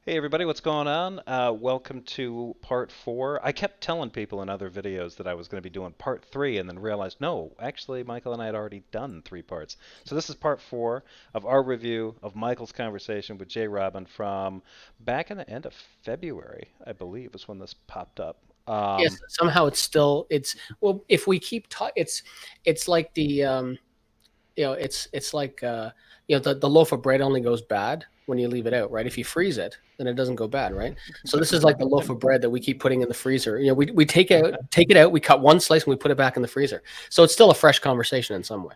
Hey everybody, what's going on? Welcome to part four. I kept telling people in other videos that I was going to be doing part three and then realized, no, actually, Michael and I had already done three parts. So this is part four of our review of Michael's conversation with JRobin from back in the end of February, I believe, is when this popped up. Yes, somehow it's well, if we keep talking, it's like the it's like the loaf of bread only goes bad when you leave it out, right? If you freeze it, then it doesn't go bad, right? So this is like the loaf of bread that we keep putting in the freezer. We take it out, we cut one slice and we put it back in the freezer. So it's still a fresh conversation in some way.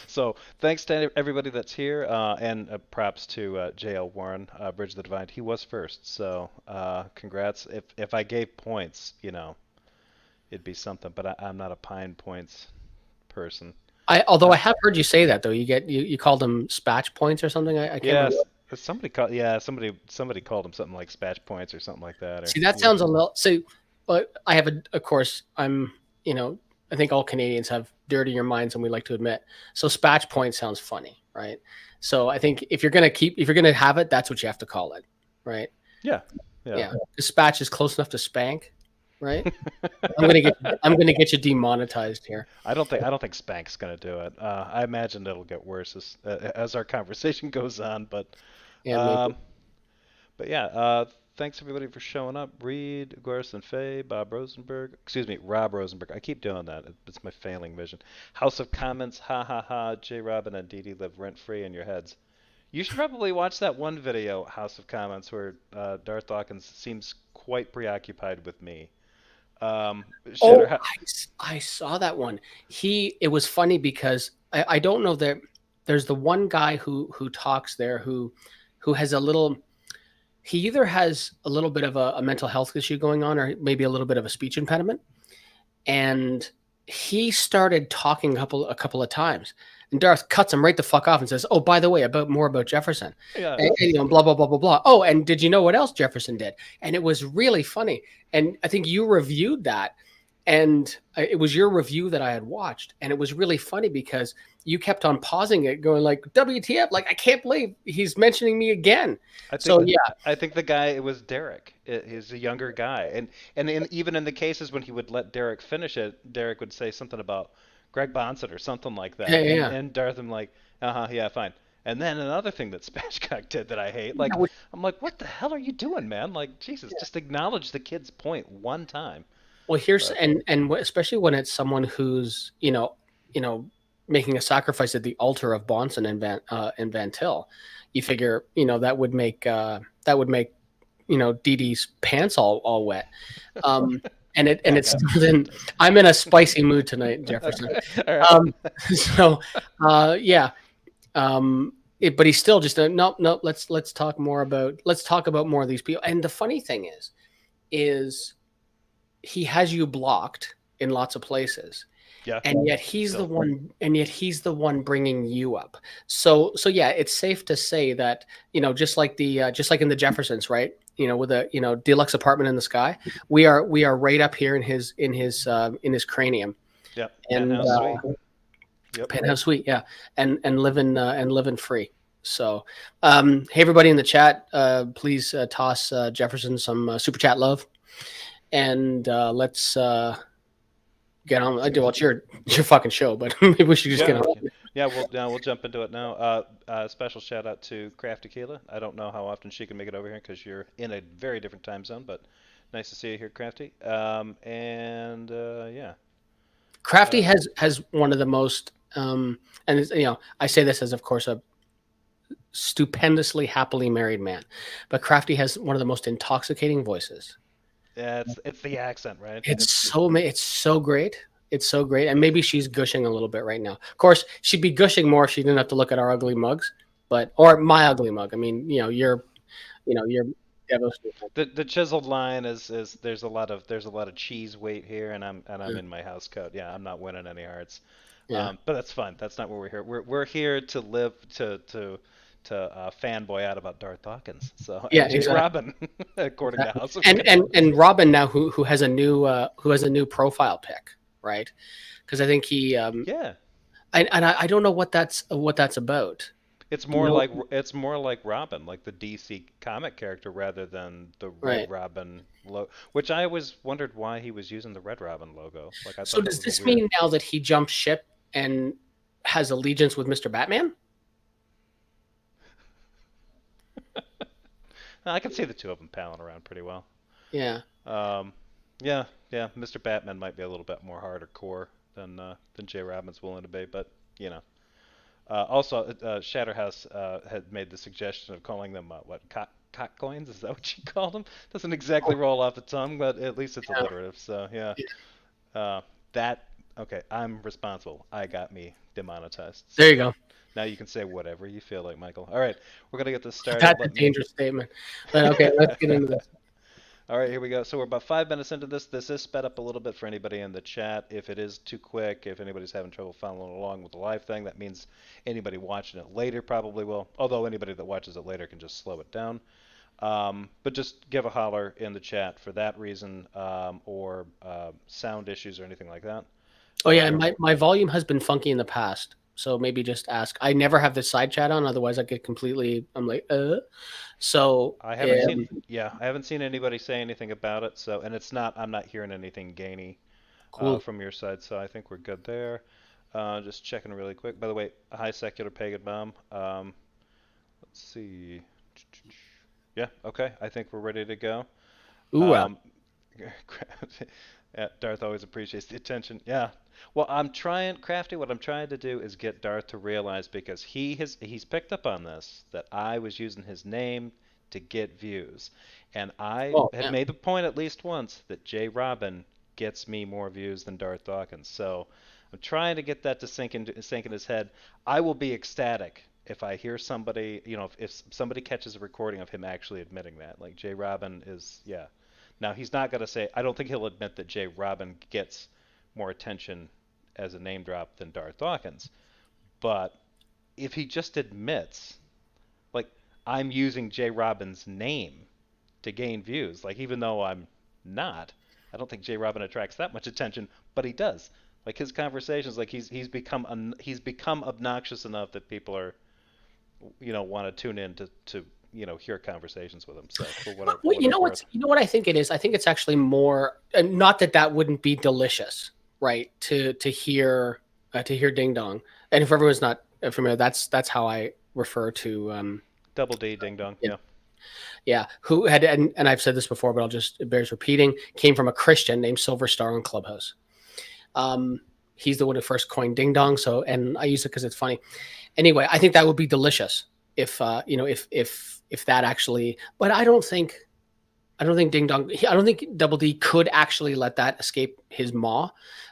So thanks to everybody that's here, and props to J.L. Warren, Bridge of the Divine. He was first, so congrats. If I gave points, it'd be something. But I'm not a pine points person. Although Uh, I have heard you say that though, you call them spatch points or something. I can't remember. yes, somebody called him something like spatch points or something like that. Or See, that yeah, sounds a little. So, but I have of course, I think all Canadians have dirtier minds than we like to admit. So, spatch point sounds funny, right? So, I think if you're gonna have it, that's what you have to call it, right? yeah, yeah. Yeah, spatch is close enough to spank, right? I'm gonna get you demonetized here. I don't think Spank's gonna do it. I imagine it'll get worse as our conversation goes on. Yeah, maybe. Um, But yeah, thanks everybody for showing up. Reed, Garson Fay, Bob Rosenberg. Excuse me, Rob Rosenberg. I keep doing that. It's my failing vision. House of Comments, ha ha ha. J. Robin and Dee Dee live rent free in your heads. You should probably watch that one video, House of Comments, where Darth Dawkins seems quite preoccupied with me. Oh, Shatter, I saw that one. It was funny because I don't know that there's the one guy who talks there who has a little. He either has a little bit of a mental health issue going on, or maybe a little bit of a speech impediment. And he started talking a couple of times, and Darth cuts him right the fuck off and says, "Oh, by the way, about Jefferson, yeah. and blah blah blah blah blah. Oh, and did you know what else Jefferson did?" And it was really funny. And I think you reviewed that, and it was your review that I had watched, and it was really funny because you kept on pausing it, going like, "WTF? Like, I can't believe he's mentioning me again." I So think yeah, I think the guy it was Derek. He's a younger guy, even in the cases when he would let Derek finish it, Derek would say something about Greg Bonset or something like yeah, that, yeah. and Dartham like, yeah, fine. And then another thing that Spatchcock did that I hate, like Yeah. I'm like, what the hell are you doing, man? Like Jesus, just acknowledge the kid's point one time. Well, here's But especially when it's someone who's making a sacrifice at the altar of Bonson and Van Til, you figure that would make Dee Dee's pants all wet. Um, and back it's up. then I'm in a spicy mood tonight, Jefferson. All right. Um, so yeah, but he's still just no no. Let's talk about more of these people. And the funny thing is he has you blocked in lots of places, Yeah. and yet he's the Still. one bringing you up. So yeah, it's safe to say that just like in the Jeffersons, right? With a deluxe apartment in the sky, we are right up here in his cranium. Yep. And Penthouse suite. Yep. penthouse suite, yeah, and living free. So hey, everybody in the chat, please toss Jefferson some super chat love, and let's get on. Well, it's your fucking show, but maybe we should just get Yeah, on. yeah. We'll jump into it now. Special shout out to Craft Tequila. I don't know how often she can make it over here because you're in a very different time zone, but nice to see you here, Crafty. And yeah. Crafty Uh, has one of the most and I say this as, of course, a stupendously happily married man, but Crafty has one of the most intoxicating voices. yeah, it's the accent, right? It's so great. It's so great, and maybe she's gushing a little bit right now. Of course, she'd be gushing more if she didn't have to look at our ugly mugs, or my ugly mug. I mean, you're devastated. The chiseled line is there's a lot of cheese weight here, and I'm in my house coat. Yeah, I'm not winning any hearts. Yeah, But that's fine. That's not what we're here. We're here to live to fanboy out about Darth Dawkins. So yeah, and J. exactly. Robin, according to House of And Comments. Robin now who has a new profile pic, right? Because I think he Yeah. I don't know what that's about. No, it's more like Robin, like the DC comic character, rather than the Red right. Robin logo. Which I always wondered why he was using the Red Robin logo. Like I So thought that does was a this weird. mean now that he jumped ship and has allegiance with Mr. Batman? I can see the two of them palling around pretty well. Yeah. Um, yeah, yeah. Mr. Batman might be a little bit more hardcore than J. Robin's willing to be, but you know. Also, Shatterhouse had made the suggestion of calling them what cock coins? Is that what you call them? Doesn't exactly Oh, roll off the tongue, but at least it's yeah. alliterative. So yeah, uh, that okay. I'm responsible. I got me demonetized. There So you go. now you can say whatever you feel like, Michael. All right, we're gonna get this started. That's a Let me. dangerous statement. But okay, let's get into this. All right, here we go. So we're about 5 minutes into this. This is sped up a little bit for anybody in the chat. If it is too quick, if anybody's having trouble following along with the live thing, that means anybody watching it later probably will. Although anybody that watches it later can just slow it down. But just give a holler in the chat for that reason, or sound issues or anything like that. Oh yeah, and Um, my volume has been funky in the past. So maybe just ask. I never have the side chat on, otherwise I get completely I'm like, So I haven't seen, yeah, I haven't seen anybody say anything about it. So, and it's not, I'm not hearing anything gainy cool. from your side. So I think we're good there. Just checking really quick. By the way, hi, secular pagan bomb. Let's see. Yeah, okay. I think we're ready to go. Ooh, Um, yeah, Darth always appreciates the attention. Yeah. Well, I'm trying, Crafty. What I'm trying to do is get Darth to realize because he's picked up on this that I was using his name to get views, and I oh have yeah. made the point at least once that J. Robin gets me more views than Darth Dawkins. So I'm trying to get that to sink in his head. I will be ecstatic if I hear somebody, if somebody catches a recording of him actually admitting that, like J. Robin is, yeah. Now he's not going to say. I don't think he'll admit that J. Robin gets more attention as a name drop than Darth Dawkins. But if he just admits, like, I'm using J. Robin's name to gain views, like even though I'm not, I don't think J. Robin attracts that much attention, but he does. Like his conversations, like he's become obnoxious enough that people are, want to tune in to hear conversations with him. So for Well, what you it's know worth. what I think it is. I think it's actually more, and not that that wouldn't be delicious, right? To hear Ding Dong, and if everyone's not familiar, that's how I refer to Double D, ding dong. yeah, Yeah. yeah, who had and I've said this before, but I'll just it bears repeating. Came from a Christian named Silver Star on Clubhouse. Um, he's the one who first coined Ding Dong, so and I use it because it's funny. Anyway, I think that would be delicious if if that actually, but I don't think Ding Dong. I don't think Double D could actually let that escape his maw,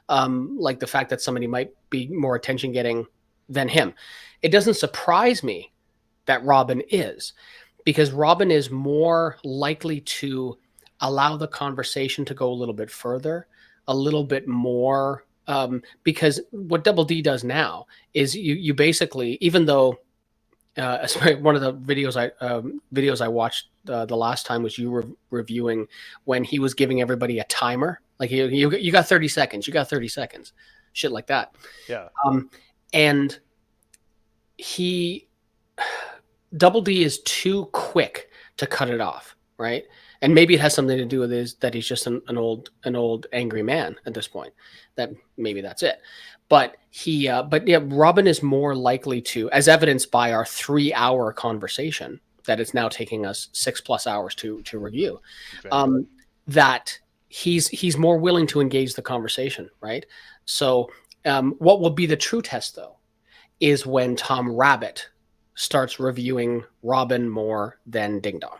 like the fact that somebody might be more attention getting than him. It doesn't surprise me that Robin is, because Robin is more likely to allow the conversation to go a little bit further, a little bit more. Because what Double D does now is you basically, even though one of the videos I watched the last time was you reviewing when he was giving everybody a timer, like you got 30 seconds, you got 30 seconds, shit like that. Yeah. And he Double D is too quick to cut it off, right? And maybe it has something to do with his that he's just an old angry man at this point. That maybe that's it. But yeah, Robin is more likely to, as evidenced by our 3 hour conversation that it's now taking us 6+ hours to review. Exactly. That he's more willing to engage the conversation, right? So what will be the true test though is when Tom Rabbit starts reviewing Robin more than Ding Dong.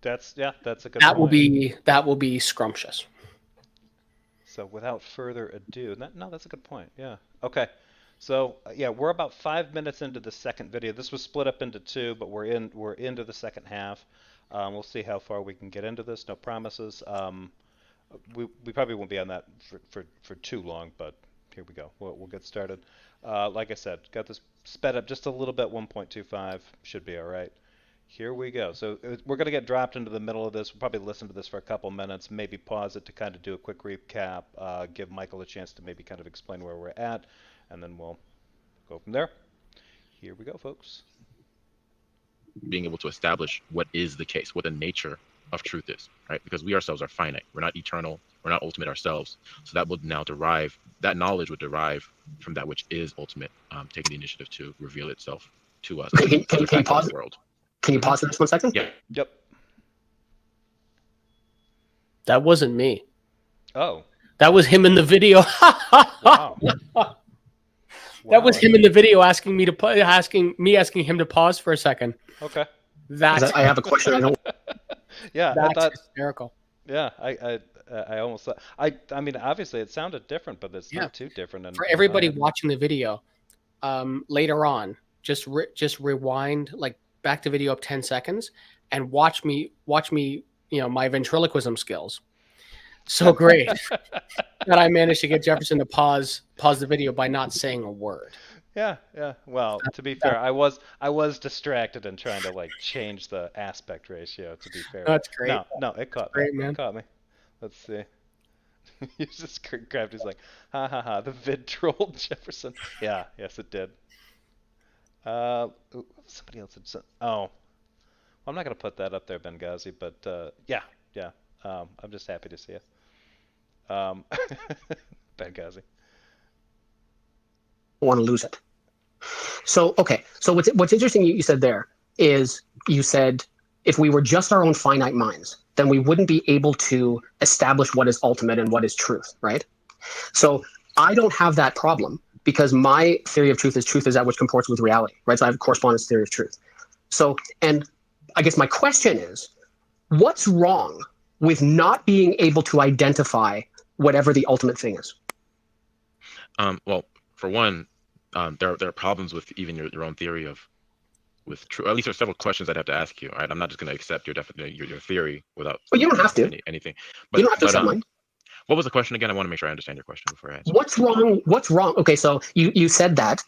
That's a good point. That will be scrumptious. So without further ado, no, that's a good point. Yeah. Okay. So yeah, we're about 5 minutes into the second video. This was split up into two, but we're into the second half. We'll see how far we can get into this. No promises. We probably won't be on that for too long, but here we go. We'll get started. Like I said, got this sped up just a little bit. 1.25 should be all right. Here we go. So we're going to get dropped into the middle of this. We'll probably listen to this for a couple minutes, maybe pause it to kind of do a quick recap, give Michael a chance to maybe kind of explain where we're at, and then we'll go from there. Here we go, folks. Being able to establish what is the case, what the nature of truth is, right? Because we ourselves are finite. We're not eternal. We're not ultimate ourselves. So that would now derive, that knowledge would derive from that which is ultimate, taking the initiative to reveal itself to us. Can you pause? World. Can you pause for just 1 second? Yeah. Yep. That wasn't me. Oh. That was him in the video. Wow. That was him in the video asking him to pause for a second. Okay. I have a question. I don't. Yeah, That's I thought hysterical. Yeah, I almost thought I mean obviously it sounded different, but it's not too different. And for everybody watching the video, later on, just rewind like back the video up 10 seconds and watch me. My ventriloquism skills. So great that I managed to get Jefferson to pause the video by not saying a word. Yeah. Well, to be fair, I was distracted and trying to like change the aspect ratio. To be fair, that's great. No, it caught me. It caught me. Let's see. He just grabbed. He's like, ha ha ha. The vid trolled Jefferson. Yeah. Yes, it did. Somebody else had said. Oh, well, I'm not gonna put that up there, Benghazi. But yeah. I'm just happy to see you. Benghazi. Want to lose it. So okay. So what's interesting you said there is you said if we were just our own finite minds, then we wouldn't be able to establish what is ultimate and what is truth, right? So I don't have that problem because my theory of truth is that which comports with reality, right? So I have correspondence theory of truth. So, and I guess my question is, what's wrong with not being able to identify whatever the ultimate thing is? Well, for one, there are problems with even your own theory with true. At least there's several questions I'd have to ask you. Right, I'm not just going to accept your theory without. Well, you don't have to. Anything. But you don't have to accept mine. What was the question again? I want to make sure I understand your question before I answer. What's wrong? Okay, so you said that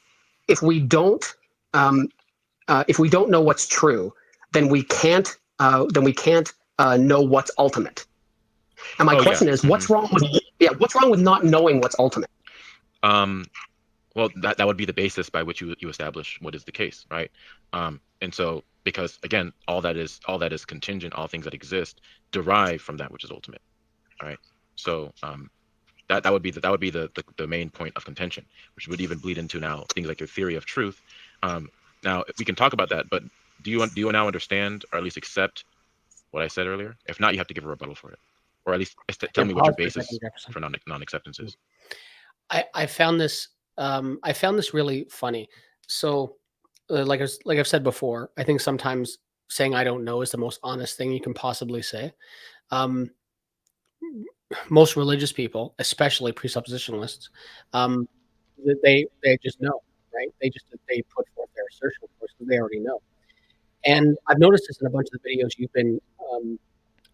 if we don't know what's true, then we can't know what's ultimate. And my question is, what's wrong with not knowing what's ultimate? Well, that would be the basis by which you establish what is the case, right? And so, because again, all that is contingent, all things that exist derive from that which is ultimate, right? So that would be the main point of contention, which would even bleed into now things like your theory of truth. Now we can talk about that, but do you now understand or at least accept what I said earlier? If not, you have to give a rebuttal for it, or at least tell me what your basis for non-acceptance is. I found this really funny. So, like I've said before, I think sometimes saying I don't know is the most honest thing you can possibly say. Most religious people, especially presuppositionalists, they just know, right? They put forth their assertion, of course, because they already know. And I've noticed this in a bunch of the videos you've been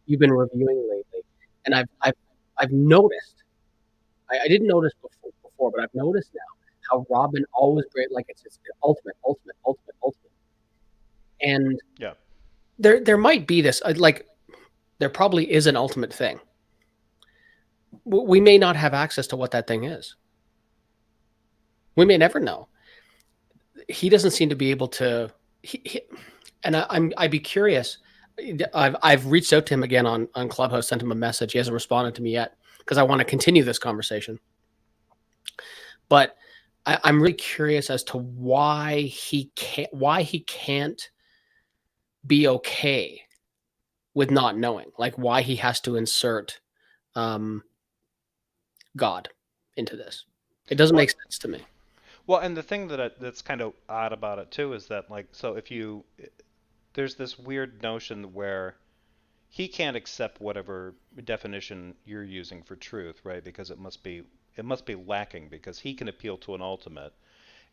reviewing lately, and I've noticed. I didn't notice before, but I've noticed now how Robin always like it's ultimate. And yeah, there might be this like there probably is an ultimate thing. We may not have access to what that thing is. We may never know. He doesn't seem to be able to. And I'd be curious. I've reached out to him again on Clubhouse, sent him a message. He hasn't responded to me yet because I want to continue this conversation. But I'm really curious as to why he can't be okay with not knowing, like why he has to insert God into this. It doesn't make sense to me. Well, and the thing that's kind of odd about it too is that like so there's this weird notion where he can't accept whatever definition you're using for truth, right? Because it must be lacking because he can appeal to an ultimate,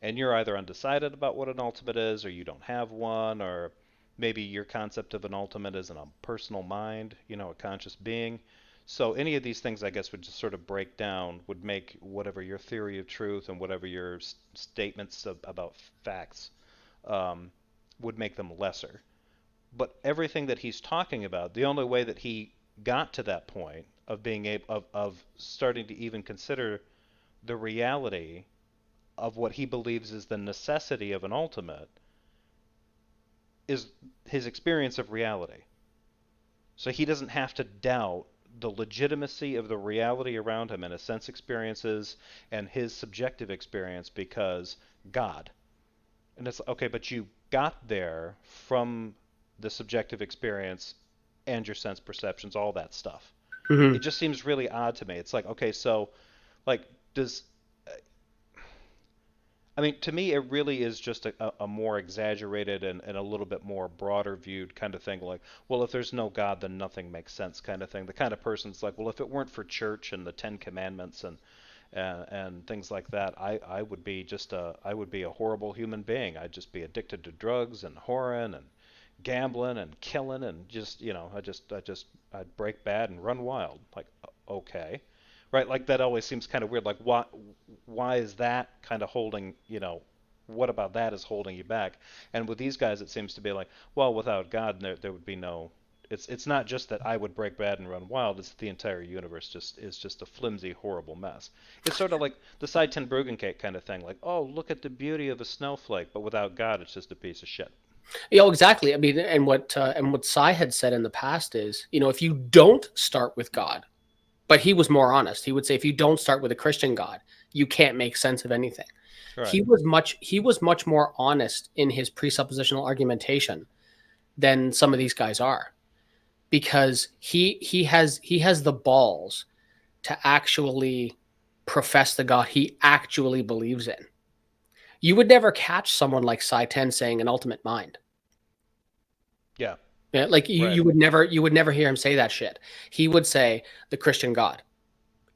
and you're either undecided about what an ultimate is, or you don't have one, or maybe your concept of an ultimate isn't a personal mind, a conscious being. So any of these things, I guess, would just sort of break down, would make whatever your theory of truth and whatever your statements about facts would make them lesser. But everything that he's talking about, the only way that he got to that point of being able of starting to even consider the reality of what he believes is the necessity of an ultimate is his experience of reality. So he doesn't have to doubt the legitimacy of the reality around him and his sense experiences and his subjective experience because God. And it's okay, but you got there from the subjective experience and your sense perceptions, all that stuff. Hmm. It just seems really odd to me. It's like, okay, so like does I mean, to me, it really is just a more exaggerated and a little bit more broader viewed kind of thing. Like, well, if there's no God, then nothing makes sense, kind of thing. The kind of person's like, well, if it weren't for church and the Ten Commandments and things like that, I would be I would be a horrible human being. I'd just be addicted to drugs and whoring and gambling and killing and just I'd break bad and run wild. Like, okay, right? Like that always seems kind of weird. Like, why is that kind of holding, what about that is holding you back? And with these guys, it seems to be like, well, without God, there would be no. It's not just that I would break bad and run wild. It's the entire universe is just a flimsy, horrible mess. It's sort of like the side ten Bruggencake kind of thing. Like, oh, look at the beauty of a snowflake, but without God, it's just a piece of shit. Yeah, exactly. I mean, and what Sai had said in the past is, if you don't start with God, but he was more honest. He would say, if you don't start with a Christian God, you can't make sense of anything. Right. He was much more honest in his presuppositional argumentation than some of these guys are, because he has the balls to actually profess the God he actually believes in. You would never catch someone like Sai Ten saying an ultimate mind. Yeah. Yeah, like Right. you would never hear him say that shit. He would say the Christian God,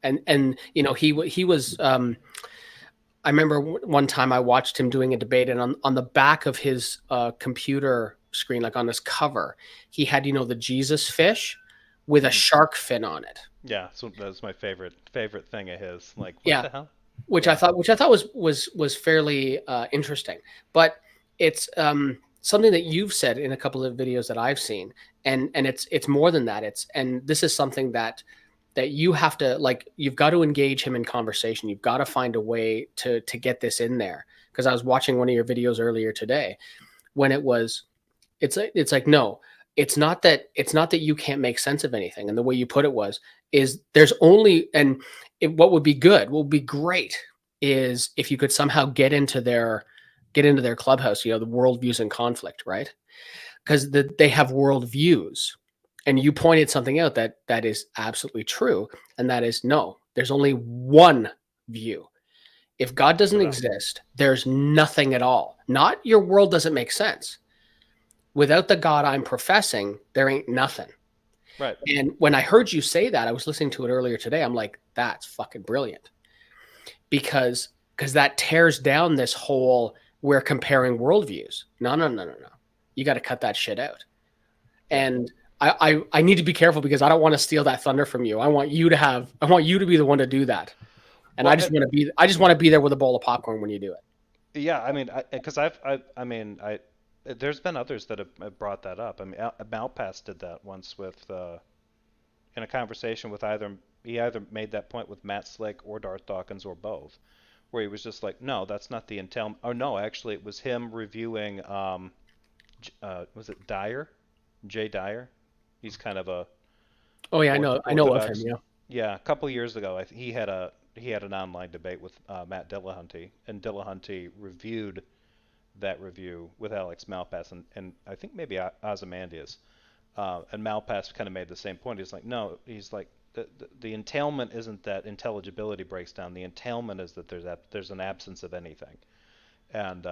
and he was. I remember one time I watched him doing a debate, and on the back of his computer screen, like on his cover, he had the Jesus fish with a Mhm. shark fin on it. Yeah, so that's my favorite thing of his. Like, what Yeah, the hell? which I Yeah. thought was fairly interesting. But it's something that you've said in a couple of videos that I've seen, and it's more than that. And this is something that you have to, like, you've got to engage him in conversation. You've got to find a way to get this in there. Because I was watching one of your videos earlier today when it's like, no, it's not that you can't make sense of anything. And the way you put it is there's only, what would be good, what would be great is if you could somehow get into their clubhouse, the worldviews in conflict, right? Because they have worldviews, and you pointed something out that is absolutely true, and that is, no, there's only one view. If God doesn't Ditto. exist, there's nothing at all. Not your world doesn't make sense. Without the God I'm professing, there ain't nothing. Right. And when I heard you say that, I was listening to it earlier today. I'm like, that's fucking brilliant, because that tears down this whole we're comparing worldviews. No, no, no, no, no. You got to cut that shit out. Yeah. And I need to be careful, because I don't want to steal that thunder from you. I want you to be the one to do that. And Well, I just want to be there with a bowl of popcorn when you do it. yeah. I mean, because I mean, there's been others that have brought that up. I mean, Malpass did that once with in a conversation with he either made that point with Matt Slick or Darth Dawkins or both, where he was just like, no, that's not the entailment. Or no, actually, it was him reviewing was it Dyer, Jay Dyer? He's kind of a Oh yeah, I know of him. Orthodox. Yeah. Yeah, a couple years ago, he had an online debate with Matt Dillahunty, and Dillahunty reviewed that review with Alex Malpass and I think maybe Ozymandias. And Malpass kind of made the same point. He's like, no, he's like, the entailment isn't that intelligibility breaks down. The entailment is that there's an absence of anything. And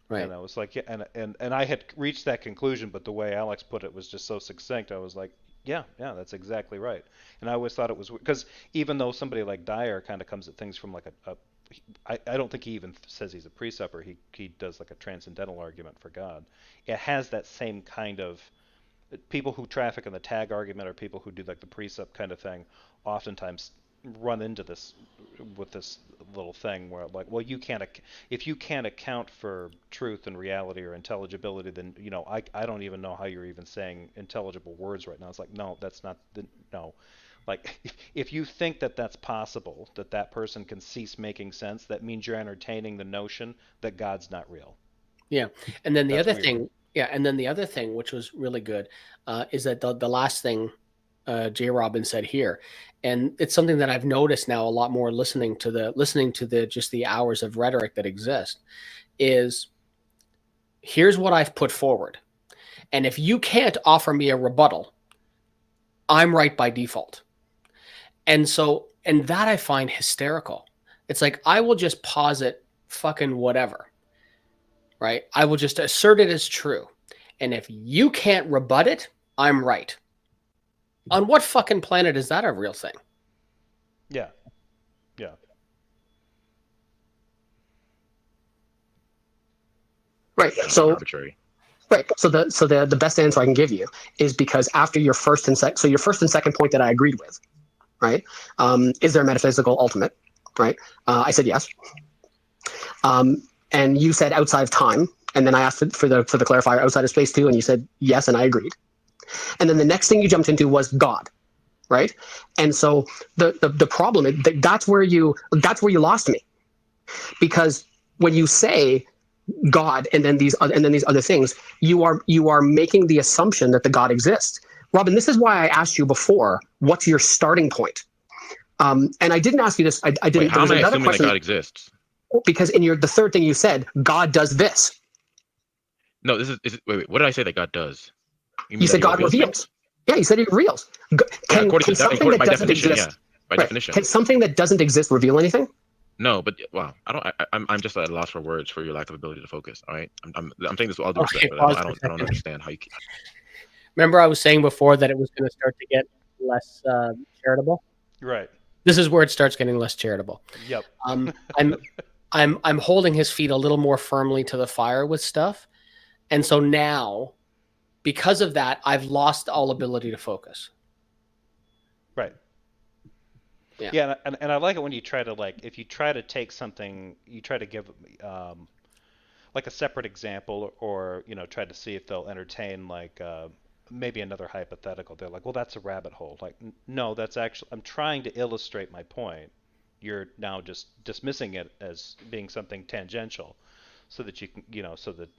Right. I was like, yeah, and I had reached that conclusion, but the way Alex put it was just so succinct. I was like, yeah, yeah, that's exactly right. And I always thought it was because even though somebody like Dyer kind of comes at things from like I don't think he even says he's a presupper. He does like a transcendental argument for God. It has that same kind of people who traffic in the tag argument or people who do like the precept kind of thing oftentimes run into this with this little thing where like, well, if you can't account for truth and reality or intelligibility, then I don't even know how you're even saying intelligible words right now. It's like, no, that's not the no. Like, if you think that that's possible, that that person can cease making sense, that means you're entertaining the notion that God's not real. Yeah. And then the That's other weird. thing, yeah, and then the other thing, which was really good, is that the last thing JRobin said here, and it's something that I've noticed now a lot more listening to the just the hours of rhetoric that exist, is here's what I've put forward. And if you can't offer me a rebuttal, I'm right by default. And so, and that I find hysterical. It's like, I will just posit fucking whatever, right? I will just assert it as true. And if you can't rebut it, I'm right. On what fucking planet is that a real thing? Yeah. Yeah. Right. So arbitrary. right. So the best answer I can give you is because after your first and second point that I agreed with, right? Is there a metaphysical ultimate? Right. I said yes. And you said outside of time, and then I asked for the clarifier outside of space too, and you said yes, and I agreed. And then the next thing you jumped into was God, right? And so the problem is that's where you lost me, because when you say God and then these other things, you are making the assumption that the God exists. Robin, this is why I asked you before, what's your starting point? And I didn't ask you this. I didn't. Wait, how am I assuming that question, God exists? because in the third thing you said, God does this. No, this is wait. What did I say that God does? You said God reveals. Yeah, you said he reveals. Can something that doesn't exist? By definition. Can something that doesn't exist reveal anything? No, but wow, I'm just at a loss for words for your lack of ability to focus. All right, I'm saying this with all due respect, but I don't understand how you. Remember, I was saying before that it was going to start to get less charitable. Right. This is where it starts getting less charitable. Yep. I'm holding his feet a little more firmly to the fire with stuff, and so now, because of that, I've lost all ability to focus. Right. Yeah. Yeah, and I like it when you try to, like, if you try to take something, you try to give like a separate example, or try to see if they'll entertain, like, maybe another hypothetical. They're like, well, that's a rabbit hole. Like, no, that's actually, I'm trying to illustrate my point. You're now just dismissing it as being something tangential, so that you can, so that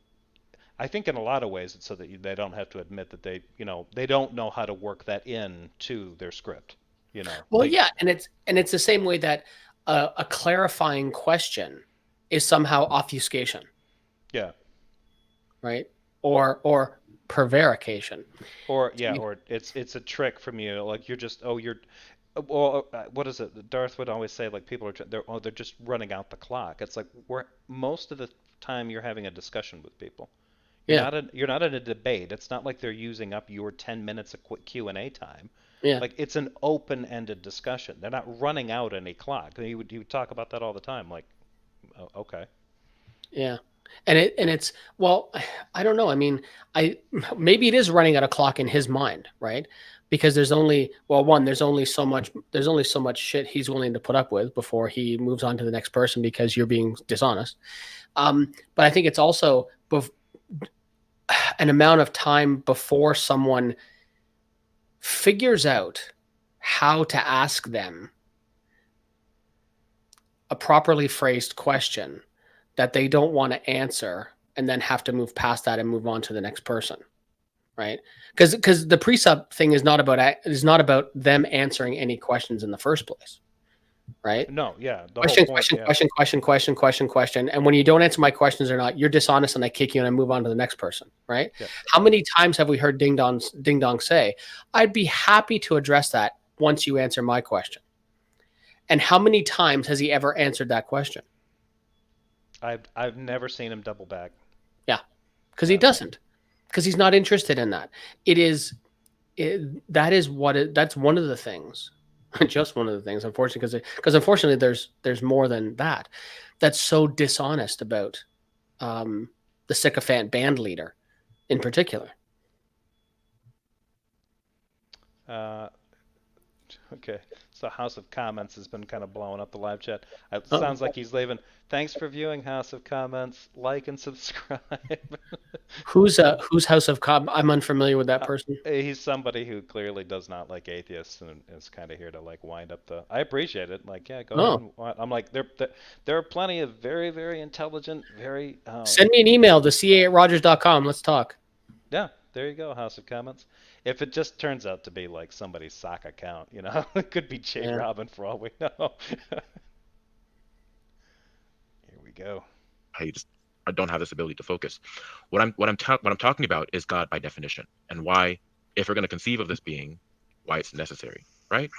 I think in a lot of ways it's so that they don't have to admit that they don't know how to work that in to their script. Well, yeah, and it's the same way that a clarifying question is somehow obfuscation. Yeah. Right. Or prevarication. Or it's a trick from you. Like, you're just well, what is it? Darth would always say, like, people they're just running out the clock. It's like, most of the time you're having a discussion with people. You're not in a debate. It's not like they're using up your 10 minutes of quick Q&A time. Yeah. Like, it's an open-ended discussion. They're not running out any clock. He would talk about that all the time. Like, oh, okay. Yeah. And it's, well, I don't know. I mean, maybe it is running out of clock in his mind, right? Because there's only so much shit he's willing to put up with before he moves on to the next person, because you're being dishonest. But I think it's also an amount of time before someone figures out how to ask them a properly phrased question that they don't want to answer, and then have to move past that and move on to the next person, right? Because the precept thing is not about them answering any questions in the first place, right? No, yeah. Question. And when you don't answer my questions or not, you're dishonest, and I kick you and I move on to the next person, right? Yeah. How many times have we heard Ding Dong say, "I'd be happy to address that once you answer my question"? And how many times has he ever answered that question? I've never seen him double back. Yeah, because he doesn't, because he's not interested in that. That's one of the things, just one of the things, unfortunately, because unfortunately there's more than that. That's so dishonest about the sycophant band leader in particular. Okay. So House of Comments has been kind of blowing up the live chat. It Oh, sounds like he's leaving. Thanks for viewing House of Comments. Like and subscribe. who's House of Cobb? I'm unfamiliar with that Uh, person. he's somebody who clearly does not like atheists and is kind of here to like wind up the. I appreciate it. Like, yeah, go ahead. Oh, And, I'm like, there are plenty of very, very intelligent, very. send me an email to ca@rogers.com. Let's talk. Yeah, there you go, House of Comments. If it just turns out to be like somebody's sock account, you know, it could be Yeah. JRobin for all we know. Here we go. I just I don't have this ability to focus. What I'm talking about is God by definition, and why, if we're going to conceive of this being, why it's necessary, right?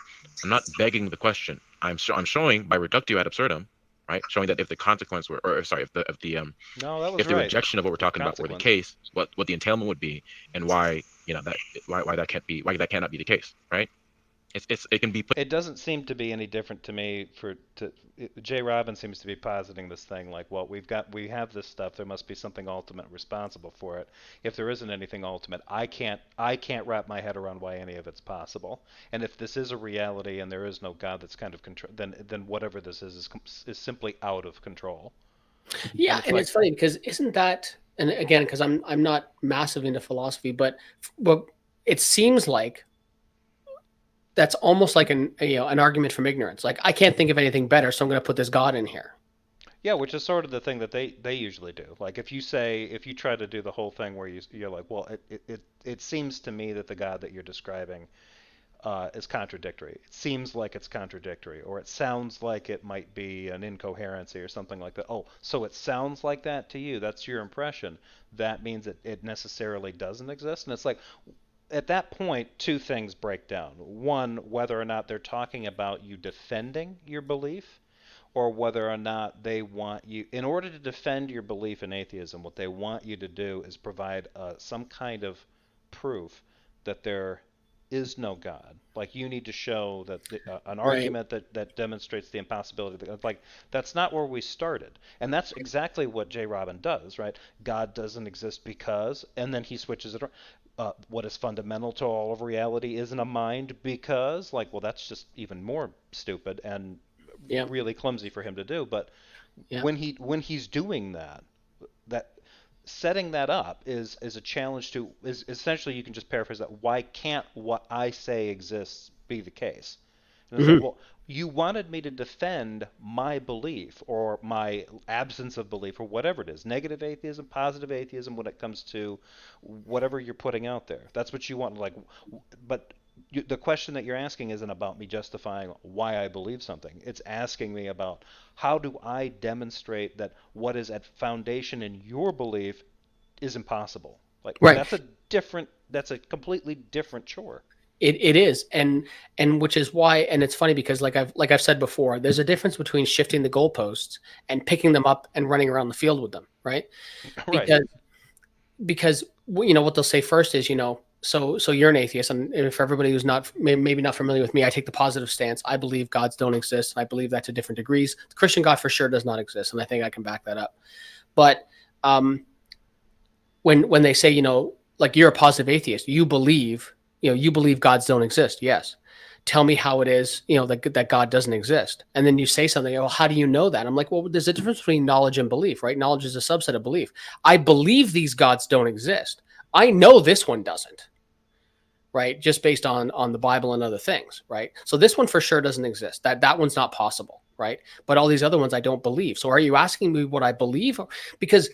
I'm not begging the question. I'm showing by reductio ad absurdum, right? Showing that if the consequence were, or sorry, No, that was if the right. rejection of what we're talking about were the Consequence. case, what the entailment would be, and why why that cannot be the case, right? It can be put. It doesn't seem to be any different to me. JRobin seems to be positing this thing like, well, we have this stuff. There must be something ultimate responsible for it. If there isn't anything ultimate, I can't wrap my head around why any of it's possible. And if this is a reality and there is no God that's kind of control, then whatever this is simply out of control. Yeah, it's and like, it's funny because isn't that, and again, because I'm not massive into philosophy, but it seems like that's almost like an argument from ignorance. Like, I can't think of anything better, so I'm going to put this God in here. yeah, which is sort of the thing that they usually do. Like if you try to do the whole thing where you're like, well, it seems to me that the God that you're describing is contradictory. It seems like it's contradictory, or it sounds like it might be an incoherency or something like that. Oh, so it sounds like that to you. That's your impression. That means it necessarily doesn't exist. And it's like, at that point, two things break down. One, whether or not they're talking about you defending your belief, or whether or not they want you, in order to defend your belief in atheism, what they want you to do is provide some kind of proof that there is no God. Like you need to show that an Right. argument that demonstrates the impossibility. Like that's not where we started, and that's exactly what JRobin does, right? God doesn't exist because, and then he switches it around. What is fundamental to all of reality isn't a mind because, like, well, that's just even more stupid and Yeah. really clumsy for him to do. But Yeah. when he's doing that setting that up is a challenge to is essentially you can just paraphrase that. Why can't what I say exists be the case? And it's like, Mhm. well, you wanted me to defend my belief or my absence of belief or whatever it is, negative atheism, positive atheism when it comes to whatever you're putting out there. That's what you want. Like, but the question that you're asking isn't about me justifying why I believe something. It's asking me about how do I demonstrate that what is at foundation in your belief is impossible. Like Right. that's a completely different chore. It is, and which is why, and it's funny because like I've said before, there's a difference between shifting the goalposts and picking them up and running around the field with them, right? Right. Because what they'll say first is, so you're an atheist, and for everybody who's not maybe not familiar with me, I take the positive stance. I believe gods don't exist, and I believe that to different degrees. The Christian God for sure does not exist, and I think I can back that up. But when they say, like you're a positive atheist, you believe gods don't exist. Yes. Tell me how it is, that God doesn't exist. And then you say something, well, how do you know that? I'm like, well, there's a difference between knowledge and belief, right? Knowledge is a subset of belief. I believe these gods don't exist. I know this one doesn't, right? Just based on the Bible and other things, right? So this one for sure doesn't exist. That one's not possible, right? But all these other ones I don't believe. So are you asking me what I believe? Because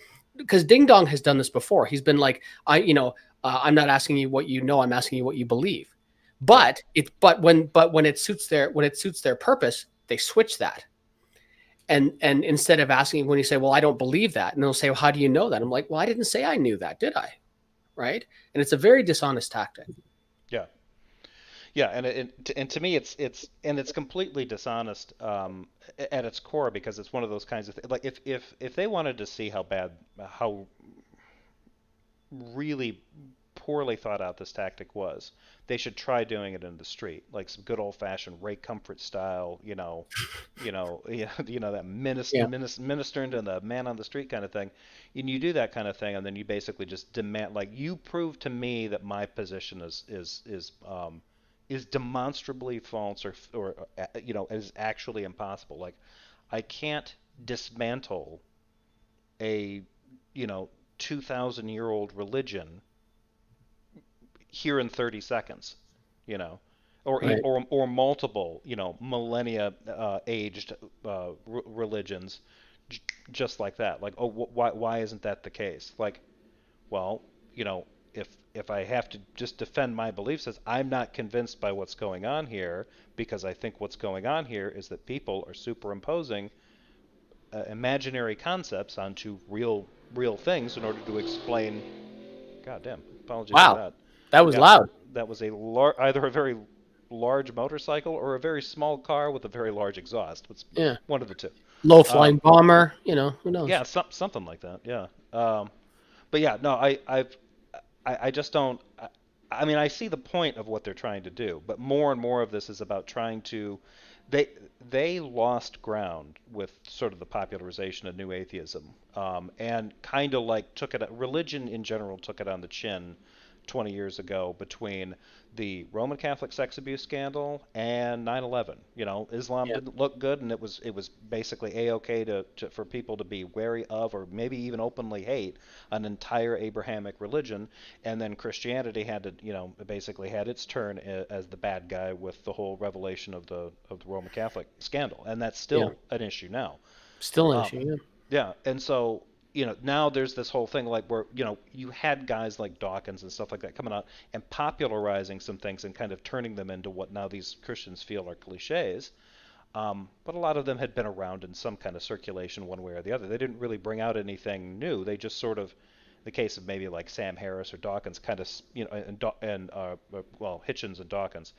Ding Dong has done this before. He's been like, I'm not asking you what you know. I'm asking you what you believe. But when it suits their purpose, they switch that. And instead of asking, when you say, well, I don't believe that, and they'll say, well, how do you know that? I'm like, well, I didn't say I knew that, did I? Right? And it's a very dishonest tactic. Yeah. Yeah, and to me, it's completely dishonest at its core because it's one of those kinds of like if they wanted to see how really poorly thought out this tactic was, they should try doing it in the street, like some good old fashioned Ray Comfort style, that ministering to the man on the street kind of thing. And you do that kind of thing, and then you basically just demand, like, you prove to me that my position is is demonstrably false or is actually impossible. Like, I can't dismantle a 2,000-year-old religion here in 30 seconds, you know, Right. or multiple, millennia aged religions, just like that. Like, oh, why isn't that the case? Like, well, if I have to just defend my beliefs, as I'm not convinced by what's going on here, because I think what's going on here is that people are superimposing imaginary concepts onto real things in order to explain. God damn! Apologies for Wow, that. that was Yeah, loud. that was either a very large motorcycle or a very small car with a very large exhaust. It's Yeah, one of the two. low Um, flying bomber. Who knows? yeah, something like that. Yeah. But yeah, no, I just don't. I mean, I see the point of what they're trying to do, but more and more of this is about trying to. They they lost ground with sort of the popularization of new atheism, and kind of like took it. Religion in general took it on the chin 20 years ago between the Roman Catholic sex abuse scandal and 9/11. Islam Yeah, didn't look good, and it was basically a-okay for people to be wary of, or maybe even openly hate an entire Abrahamic religion, and then Christianity had to, basically had its turn as the bad guy with the whole revelation of the Roman Catholic scandal, and that's yeah, still an issue now. still an Um, issue. Yeah, yeah, and so now there's this whole thing like where you had guys like Dawkins and stuff like that coming out and popularizing some things and kind of turning them into what now these Christians feel are cliches. But a lot of them had been around in some kind of circulation one way or the other. They didn't really bring out anything new. They just sort of, in the case of maybe like Sam Harris or Dawkins, kind of well, Hitchens and Dawkins,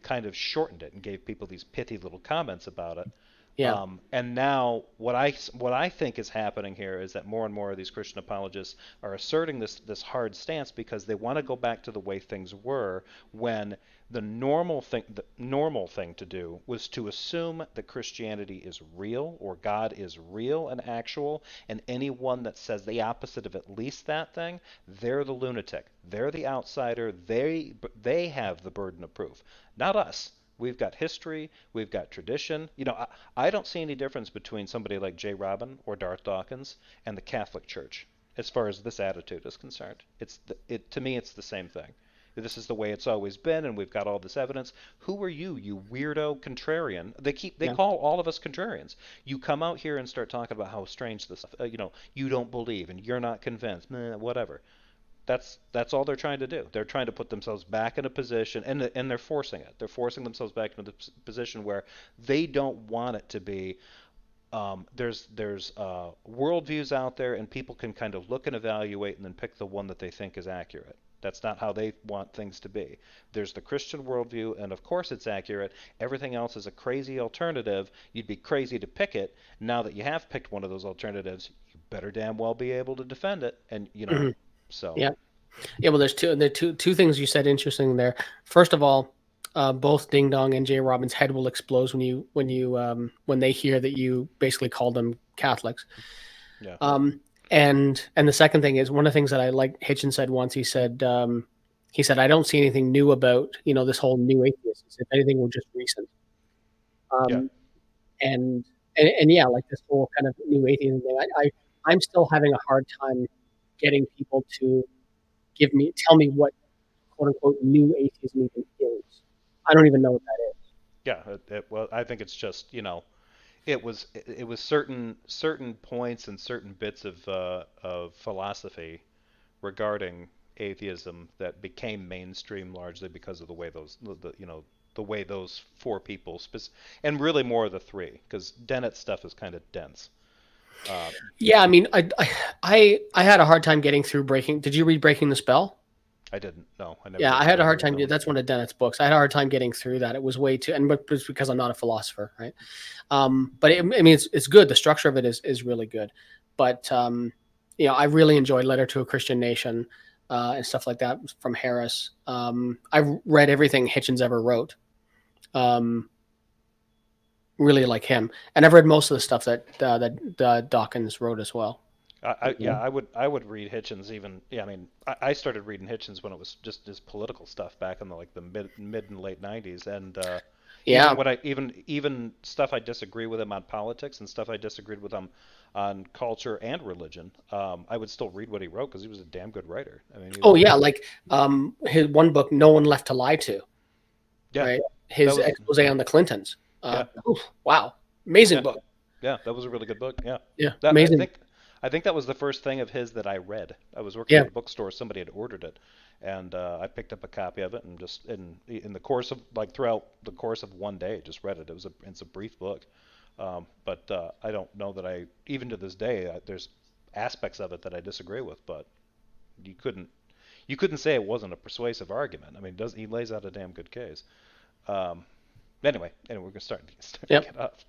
kind of shortened it and gave people these pithy little comments about it. yeah, And now what I think is happening here is that more and more of these Christian apologists are asserting this hard stance because they want to go back to the way things were when the normal thing to do was to assume that Christianity is real or God is real and actual, and anyone that says the opposite of at least that thing, they're the lunatic, they're the outsider, they have the burden of proof, not us. We've got history, we've got tradition. I don't see any difference between somebody like JRobin or Darth Dawkins and the Catholic Church as far as this attitude is concerned. To me, it's the same thing. This is the way it's always been, and we've got all this evidence. Who are you, you weirdo contrarian? They yeah, call all of us contrarians. You come out here and start talking about how strange this, you don't believe and you're not convinced, whatever. That's all they're trying to do. They're trying to put themselves back in a position, and they're forcing it. They're forcing themselves back into the position where they don't want it to be. There's worldviews out there, and people can kind of look and evaluate, and then pick the one that they think is accurate. That's not how they want things to be. There's the Christian worldview, and of course it's accurate. Everything else is a crazy alternative. You'd be crazy to pick it. Now that you have picked one of those alternatives, you better damn well be able to defend it. And mhm, so. yeah, yeah. Well, there are two things you said interesting there. First of all, both Ding Dong and JRobin's head will explode when they hear that you basically call them Catholics. Yeah. And the second thing is one of the things that I like Hitchens said once. He said I don't see anything new about this whole new atheist. If anything, we're just recent. Yeah. Um, and yeah, like this whole kind of new atheism thing. I'm still having a hard time getting people to tell me what quote unquote new atheism even is. I don't even know what that is. Yeah. Well, I think it's just it was certain points and certain bits of philosophy regarding atheism that became mainstream largely because of the way the way those four people and really more of the three, because Dennett's stuff is kind of dense. Uh, Yeah, I mean, I had a hard time getting through Breaking. Did you read Breaking the Spell? I didn't. No, I never Yeah, I did. had a I hard heard time. that one. That's one of Dennett's books. I had a hard time getting through that. It was way too, but it's because I'm not a philosopher, right? I mean, it's good. The structure of it is really good, but I really enjoyed Letter to a Christian Nation and stuff like that from Harris. I've read everything Hitchens ever wrote. Really like him, and I've read most of the stuff that Dawkins wrote as well. Yeah, I would read Hitchens even. Yeah, I mean, I started reading Hitchens when it was just his political stuff back in the mid and late '90s, and even Yeah. when even stuff I disagree with him on politics and stuff I disagreed with him on culture and religion, I would still read what he wrote because he was a damn good writer. I mean, he Oh was yeah, like his one book, No One Left to Lie To, yeah, right? that His was expose on the Clintons. yeah, Oof, wow, amazing yeah. book. Yeah, that was a really good book. Yeah, Yeah, that amazing. I think that was the first thing of his that I read. I was working Yeah, at a bookstore. Somebody had ordered it, and I picked up a copy of it and just in the course of like throughout the course of one day just read it. It's a brief book, but I don't know that I even to this day there's aspects of it that I disagree with, but you couldn't you couldn't say it wasn't a persuasive argument. I mean, does he lays out a damn good case. Um, anyway, we're gonna start to yep. get off.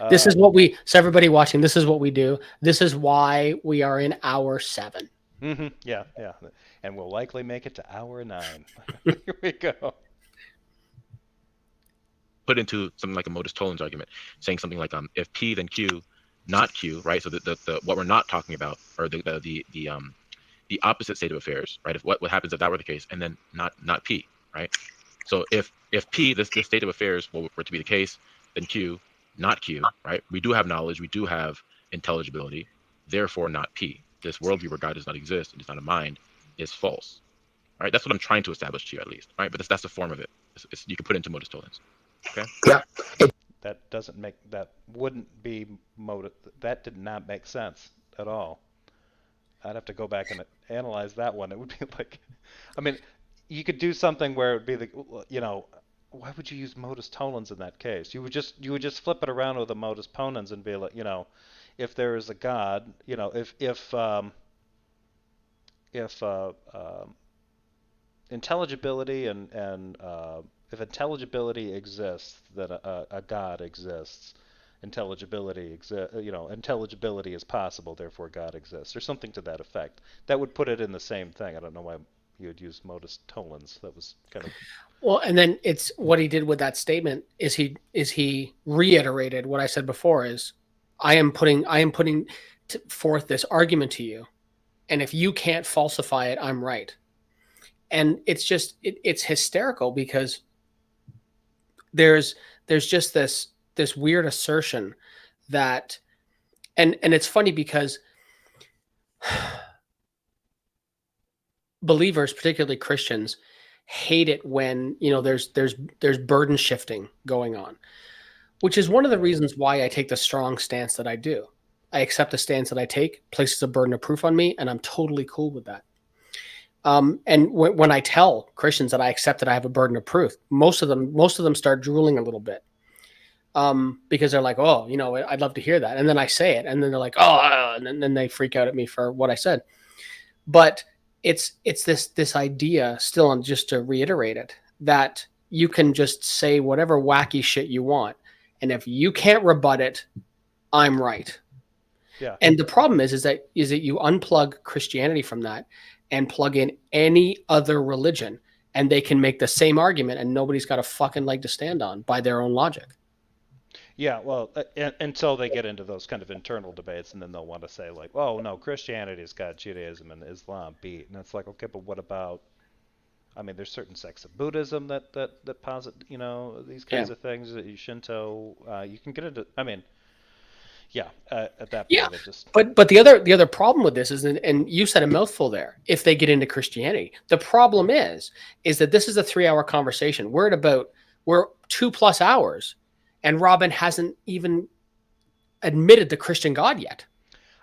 This Uh, is what we. So everybody watching, this is what we do. This is why we are in hour 7. Yeah, yeah. And we'll likely make it to hour 9. Here we go. Put into something like a modus tollens argument, saying something like if P then Q, not Q, right? So the what we're not talking about, or the opposite state of affairs, right? If what happens if that were the case, and then not P, right? So if P, this state of affairs were to be the case, then Q, not Q, right? We do have knowledge, we do have intelligibility, therefore not P. This worldview where God does not exist and is not a mind is false, right? That's what I'm trying to establish to you at least, right? But that's the form of it. You can put it into modus tollens, okay? Yeah. That doesn't make that wouldn't be motive. That did not make sense at all. I'd have to go back and analyze that one. It would be like, I mean, you could do something where it would be why would you use modus tollens in that case? You would just flip it around with a modus ponens and be like, if there is a God, if intelligibility and if intelligibility exists, then a God exists. Intelligibility is possible, therefore God exists, or something to that effect. That would put it in the same thing. I don't know why you would use modus tollens. That was kind of Well, and then it's what he did with that statement is he reiterated what I said before is I am putting forth this argument to you, and if you can't falsify it, I'm right. And it's just it's hysterical because there's just this weird assertion that and it's funny because believers, particularly Christians, hate it when there's burden shifting going on, which is one of the reasons why I take the strong stance that I do. I accept the stance that I take, places a burden of proof on me, and I'm totally cool with that. And when I tell Christians that I accept that I have a burden of proof, most of them start drooling a little bit, because they're like, oh, I'd love to hear that, and then I say it, and then they're like, oh, and then they freak out at me for what I said. But it's this idea still, and just to reiterate it, that you can just say whatever wacky shit you want, and if you can't rebut it, I'm right. yeah. And the problem is that you unplug Christianity from that and plug in any other religion, and they can make the same argument, and nobody's got a fucking leg to stand on by their own logic. Yeah, well, until they get into those kind of internal debates, and then they'll want to say like, "Oh no, Christianity's got Judaism and Islam beat," and it's like, okay, but what about? I mean, there's certain sects of Buddhism that posit, these Yeah. kinds of things. Shinto, you can get into. I mean, yeah, at that Yeah. point, it just But the other problem with this is, and you said a mouthful there, if they get into Christianity, the problem is that this is a 3-hour conversation. We're 2+ hours, and Robin hasn't even admitted the Christian God yet.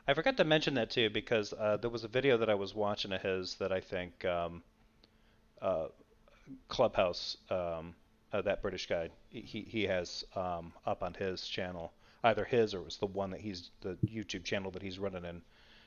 I forgot to mention that too because there was a video that I was watching of his that I think uh, Clubhouse, that British guy, he has up on his channel, either his or it was the one that the YouTube channel that he's running in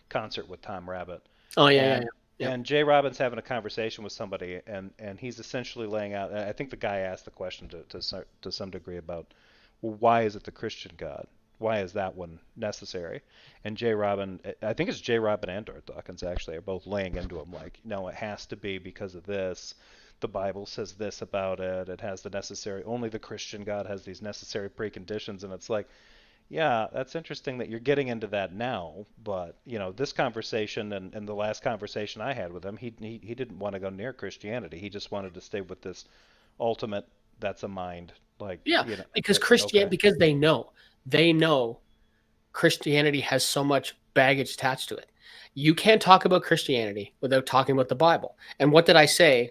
concert with Tom Rabbit. Oh yeah, yeah, And yeah. and JRobin's having a conversation with somebody, and he's essentially laying out. I think the guy asked the question to some degree about, well, why is it the Christian God? Why is that one necessary? And JRobin, I think it's JRobin and Darth Dawkins actually are both laying into him like, no, it has to be because of this. The Bible says this about it. It has the necessary. Only the Christian God has these necessary preconditions, and it's like, Yeah, that's interesting that you're getting into that now, but this conversation and the last conversation I had with him, he didn't want to go near Christianity. He just wanted to stay with this ultimate, that's a mind, like, Yeah, because okay. because they know Christianity has so much baggage attached to it. You can't talk about Christianity without talking about the Bible. And what did I say?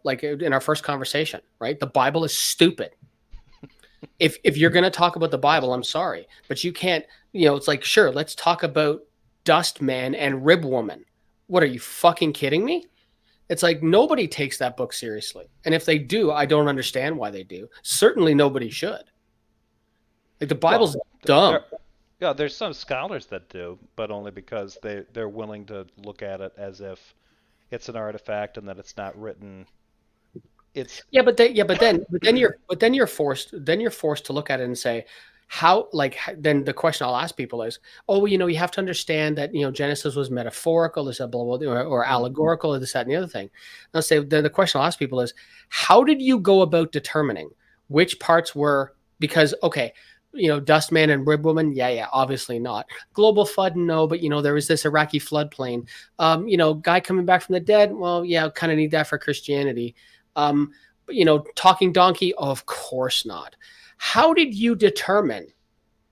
Like in our first conversation, right? The Bible is stupid. If you're going to talk about the Bible, I'm sorry, but you can't. It's like, sure, let's talk about Dust Man and Rib Woman. What, are you fucking kidding me? It's like nobody takes that book seriously, and if they do, I don't understand why they do. Certainly, nobody should. Like the Bible's dumb. Yeah, there's some scholars that do, but only because they're willing to look at it as if it's an artifact and that it's not written. It's but then you're forced to look at it and say, how, like, then the question I'll ask people is, oh, well, you have to understand that Genesis was metaphorical, this blah, blah, blah, or allegorical, or this, that, and the other thing. And I'll say, then the question I'll ask people is, how did you go about determining which parts were, because okay, Dustman and Rib Woman, yeah, obviously not. Global flood, no, but there was this Iraqi floodplain. Guy coming back from the dead, well, yeah, kind of need that for Christianity. Talking donkey, oh, of course not. How did you determine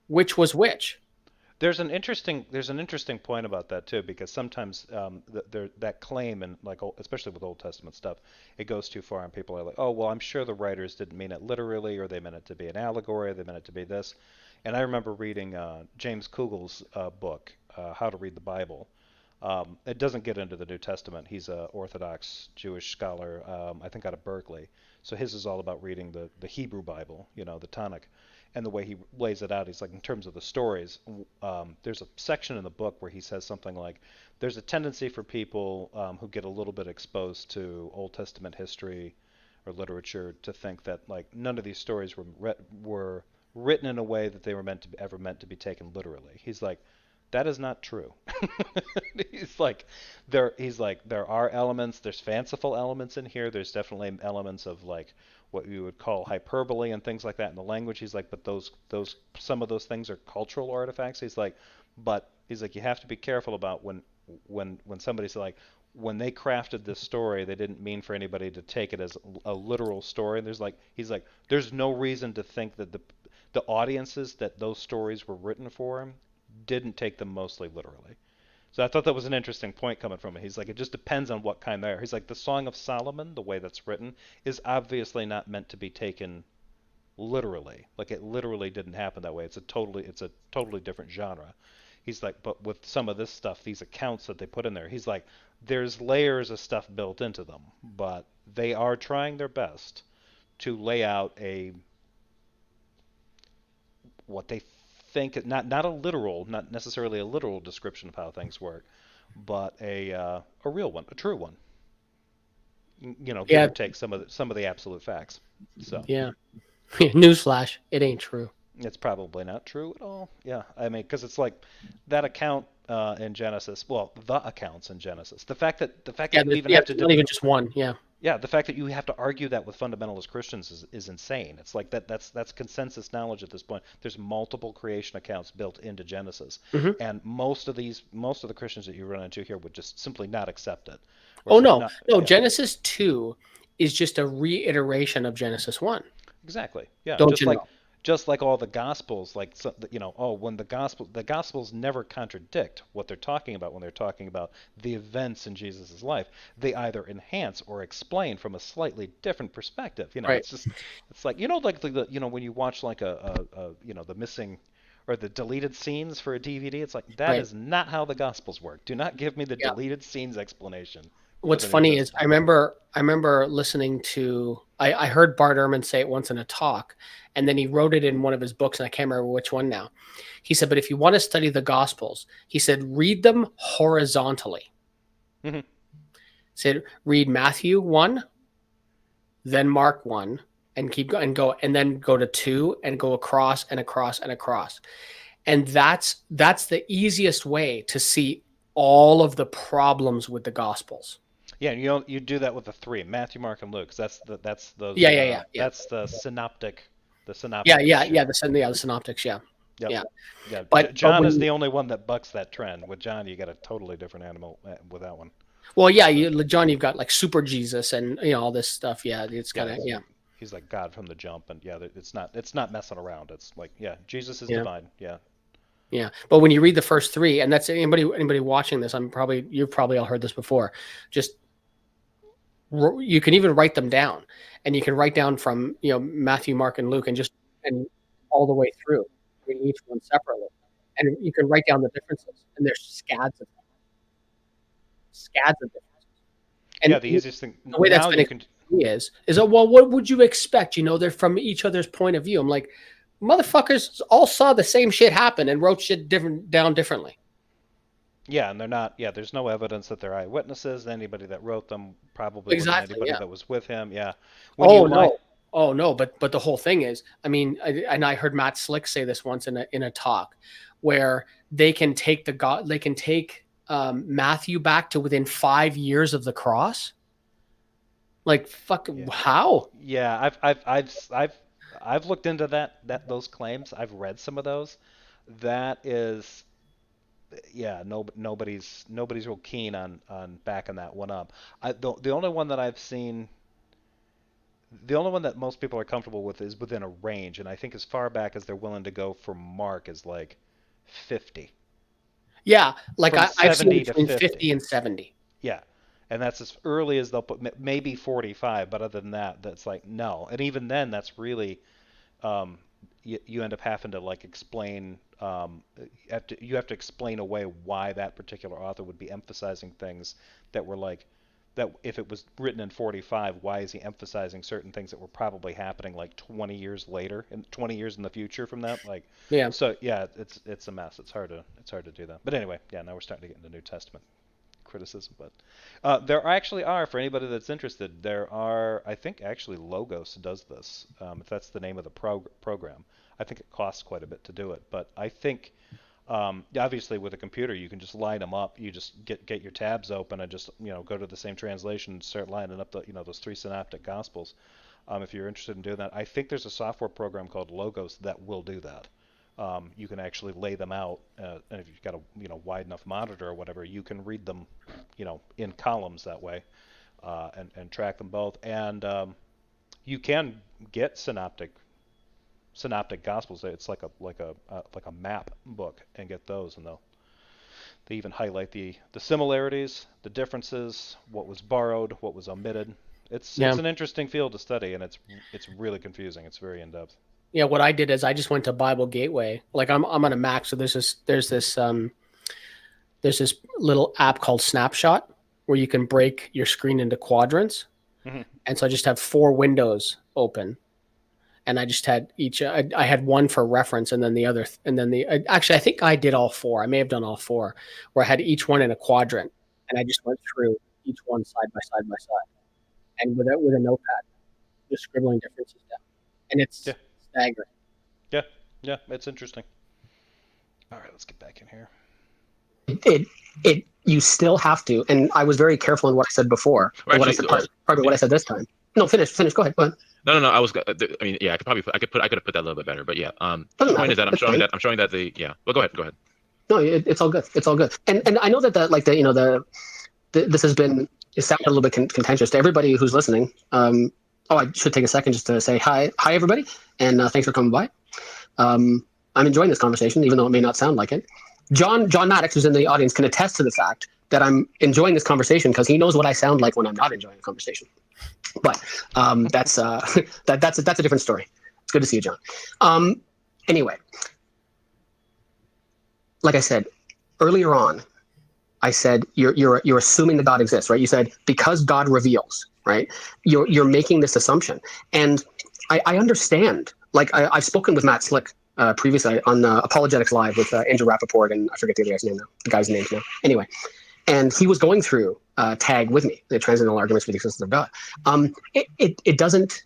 which was which? There's an interesting point about that too, because sometimes that claim, and like especially with Old Testament stuff, it goes too far, and people are like, oh well, I'm sure the writers didn't mean it literally, or they meant it to be an allegory, or they meant it to be this. And I remember reading James Kugel's book, How to Read the Bible. It doesn't get into the New Testament. He's an Orthodox Jewish scholar, I think out of Berkeley. So his is all about reading the Hebrew Bible, the Tanakh. And the way he lays it out, he's like, in terms of the stories, there's a section in the book where he says something like, there's a tendency for people who get a little bit exposed to Old Testament history or literature to think that like none of these stories were written in a way that they were ever meant to be taken literally. He's like, that is not true. He's like, there are elements, there's fanciful elements in here. There's definitely elements of like what you would call hyperbole and things like that in the language. He's like, but those some of those things are cultural artifacts. He's like, you have to be careful about when somebody's like, when they crafted this story, they didn't mean for anybody to take it as a literal story. And he's like, there's no reason to think that the audiences that those stories were written for didn't take them mostly literally. So I thought that was an interesting point coming from him. He's like, it just depends on what kind they are. He's like, the Song of Solomon, the way that's written, is obviously not meant to be taken literally. Like it literally didn't happen that way. It's a totally different genre. He's like, but with some of this stuff, these accounts that they put in there, he's like, there's layers of stuff built into them, but they are trying their best to lay out what they think, not necessarily a literal description of how things work, but a real one, a true one. Give or take some of the absolute facts. So yeah, newsflash, it ain't true. It's probably not true at all. Yeah, I mean, because it's like that account in Genesis. Well, the accounts in Genesis. The fact that you even have to not even just one. Yeah. Yeah, the fact that you have to argue that with fundamentalist Christians is insane. It's like that's consensus knowledge at this point. There's multiple creation accounts built into Genesis, and most of the Christians that you run into here would just simply not accept it. Oh no, yeah. Genesis 2 is just a reiteration of Genesis 1. Exactly. Yeah. Don't you know? Just like all the Gospels, when the Gospels never contradict what they're talking about when they're talking about the events in Jesus' life. They either enhance or explain from a slightly different perspective. Right. It's like like when you watch like the missing or the deleted scenes for a DVD. It's like that is not how the Gospels work. Do not give me the deleted scenes explanation. What's funny is I remember listening to I heard Bart Ehrman say it once in a talk, and then he wrote it in one of his books, and I can't remember which one now. He said, but if you want to study the Gospels, he said, read them horizontally. Mm-hmm. He said, read Matthew 1, then Mark 1, and keep going, and then go to 2 and go across and across and across. And that's the easiest way to see all of the problems with the Gospels. Yeah, you do that with the 3, Matthew, Mark, and Luke. That's those. Yeah. That's the synoptic. The synoptic. Yeah. The synoptics. Yeah. Yep. Yeah. Yeah. But John when is the only one that bucks that trend. With John, you got a totally different animal with that one. well, yeah, John, you've got like Super Jesus and all this stuff. Yeah, it's kind of He's like God from the jump, and yeah, it's not messing around. It's like, yeah, Jesus is Yeah. divine. Yeah. Yeah, but when you read the first three, and that's anybody watching this, you've probably all heard this before. Just you can even write them down, and you can write down from Matthew, Mark, and Luke, and all the way through, reading each one separately, and you can write down the differences, and there's scads of differences. And yeah, the easiest thing. The way that's been explained to me is well, what would you expect? They're from each other's point of view. I'm like, motherfuckers all saw the same shit happen and wrote shit down differently. Yeah, and they're not. Yeah, there's no evidence that they're eyewitnesses. Anybody that wrote them probably wasn't anybody that was with him. Yeah. Oh no, but the whole thing is, I mean, I heard Matt Slick say this once in a talk, where they can take Matthew back to within 5 years of the cross. Like, how? Yeah, I've looked into those claims. I've read some of those. That is, yeah, nobody's real keen on backing that one up. The only one that I've seen, the only one that most people are comfortable with is within a range, and I think as far back as they're willing to go for Mark is like 50. Yeah, like I've seen between 50 and 70. Yeah. And that's as early as they'll put, maybe 45, but other than that, that's like, no. And even then, that's really, you end up having to like explain, you have to explain away why that particular author would be emphasizing things that were like, that if it was written in 45, why is he emphasizing certain things that were probably happening like 20 years later, and 20 years in the future from that? Like, yeah. So yeah, it's a mess. It's hard to do that. But anyway, yeah, now we're starting to get into New Testament criticism, but there actually are, for anybody that's interested, there are, I think actually Logos does this, if that's the name of the program. I think it costs quite a bit to do it, but I think obviously with a computer you can just line them up. You just get your tabs open and just go to the same translation and start lining up the those three synoptic gospels. If you're interested in doing that, I think there's a software program called Logos that will do that. You can actually lay them out, and if you've got a wide enough monitor or whatever, you can read them, in columns that way, and track them both. And you can get synoptic gospels. It's like a map book, and get those, and they even highlight the similarities, the differences, what was borrowed, what was omitted. It's an interesting field to study, and it's really confusing. It's very in depth. Yeah, what I did is I just went to Bible Gateway. Like I'm on a Mac, so there's this little app called Snapshot where you can break your screen into quadrants. Mm-hmm. And so I just have 4 windows open, and I just had each. I had one for reference, and then the other, actually I think I did all 4. I may have done all 4, where I had each one in a quadrant, and I just went through each one side by side, and with a notepad, just scribbling differences down, and it's. Yeah. Staggering. Yeah, it's interesting. All right, let's get back in here. You still have to, and I was very careful in what I said before. Right, what I said, part of what I said this time. No, finish. Go ahead. No. I was. I mean, yeah, I could have put that a little bit better, but yeah. The point is that I'm showing that the. Yeah. Well, go ahead. No, it's all good. It's all good. And I know that this has been. It sounded a little bit contentious to everybody who's listening. I should take a second just to say hi everybody, and thanks for coming by. I'm enjoying this conversation, even though it may not sound like it. John Maddox, who's in the audience, can attest to the fact that I'm enjoying this conversation because he knows what I sound like when I'm not enjoying the conversation. But that's a different story. It's good to see you, John. Anyway, like I said earlier on, I said you're assuming that God exists, right? You said because God reveals, right? You're making this assumption, and I understand. Like I've spoken with Matt Slick previously on Apologetics Live with Andrew Rappaport, and I forget the other guy's name now. The guy's name now. Anyway, and he was going through tag with me, the Transcendental Arguments for the Existence of God. It doesn't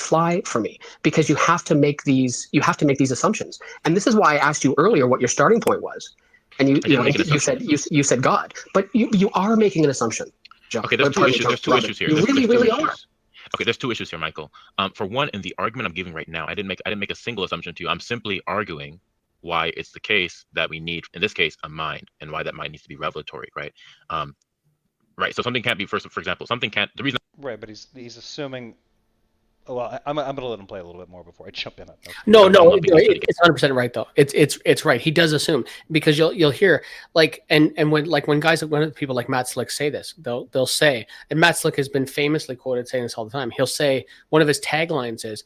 fly for me because you have to make these assumptions, and this is why I asked you earlier what your starting point was. And you said God, but you are making an assumption, John. Okay, there's 2 issues. There's 2 issues here. You really are. Okay, there's 2 issues here, Michael. For one, in the argument I'm giving right now, I didn't make a single assumption to you. I'm simply arguing why it's the case that we need, in this case, a mind, and why that mind needs to be revelatory, right? Right. So something can't be, for example, something can't. The reason. Right, but he's assuming. Well, I'm going to let him play a little bit more before I jump in. No, it's 100% right though. It's right. He does assume, because you'll hear like when people like Matt Slick say this, they'll say, and Matt Slick has been famously quoted saying this all the time. He'll say one of his taglines is,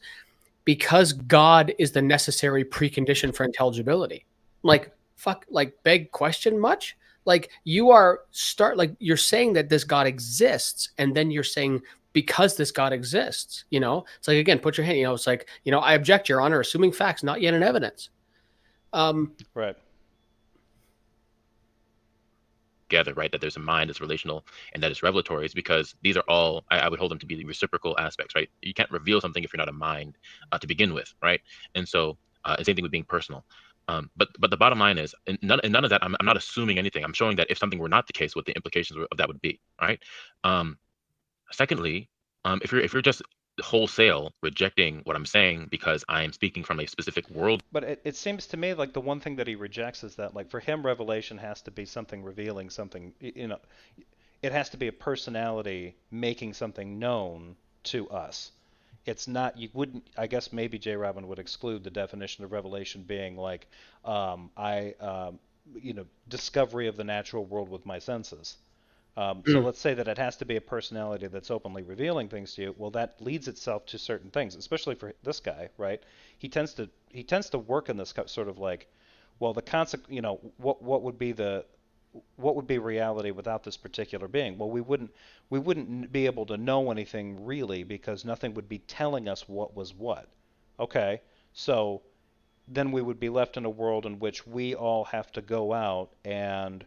"Because God is the necessary precondition for intelligibility." Like fuck, like beg question much. Like you're saying that this God exists, and then you're saying, because this God exists, it's like, again, put your hand, it's like, I object, Your Honor, assuming facts, not yet in evidence. Right. Together, right, that there's a mind that's relational and that is revelatory, is because these are all, I would hold them to be the reciprocal aspects, right? You can't reveal something if you're not a mind to begin with, right? And so, same thing with being personal. But the bottom line is, in none of that, I'm not assuming anything. I'm showing that if something were not the case, what the implications of that would be, right? Secondly, if you're just wholesale rejecting what I'm saying because I am speaking from a specific world. But it seems to me like the one thing that he rejects is that, like, for him, revelation has to be something revealing something, it has to be a personality making something known to us. It's not, you wouldn't, I guess maybe JRobin would exclude the definition of revelation being like, discovery of the natural world with my senses. So let's say that it has to be a personality that's openly revealing things to you. Well, that leads itself to certain things, especially for this guy, right? He tends to work in this sort of like, well, what would be reality without this particular being? Well, we wouldn't be able to know anything really, because nothing would be telling us what was what. Okay, so then we would be left in a world in which we all have to go out and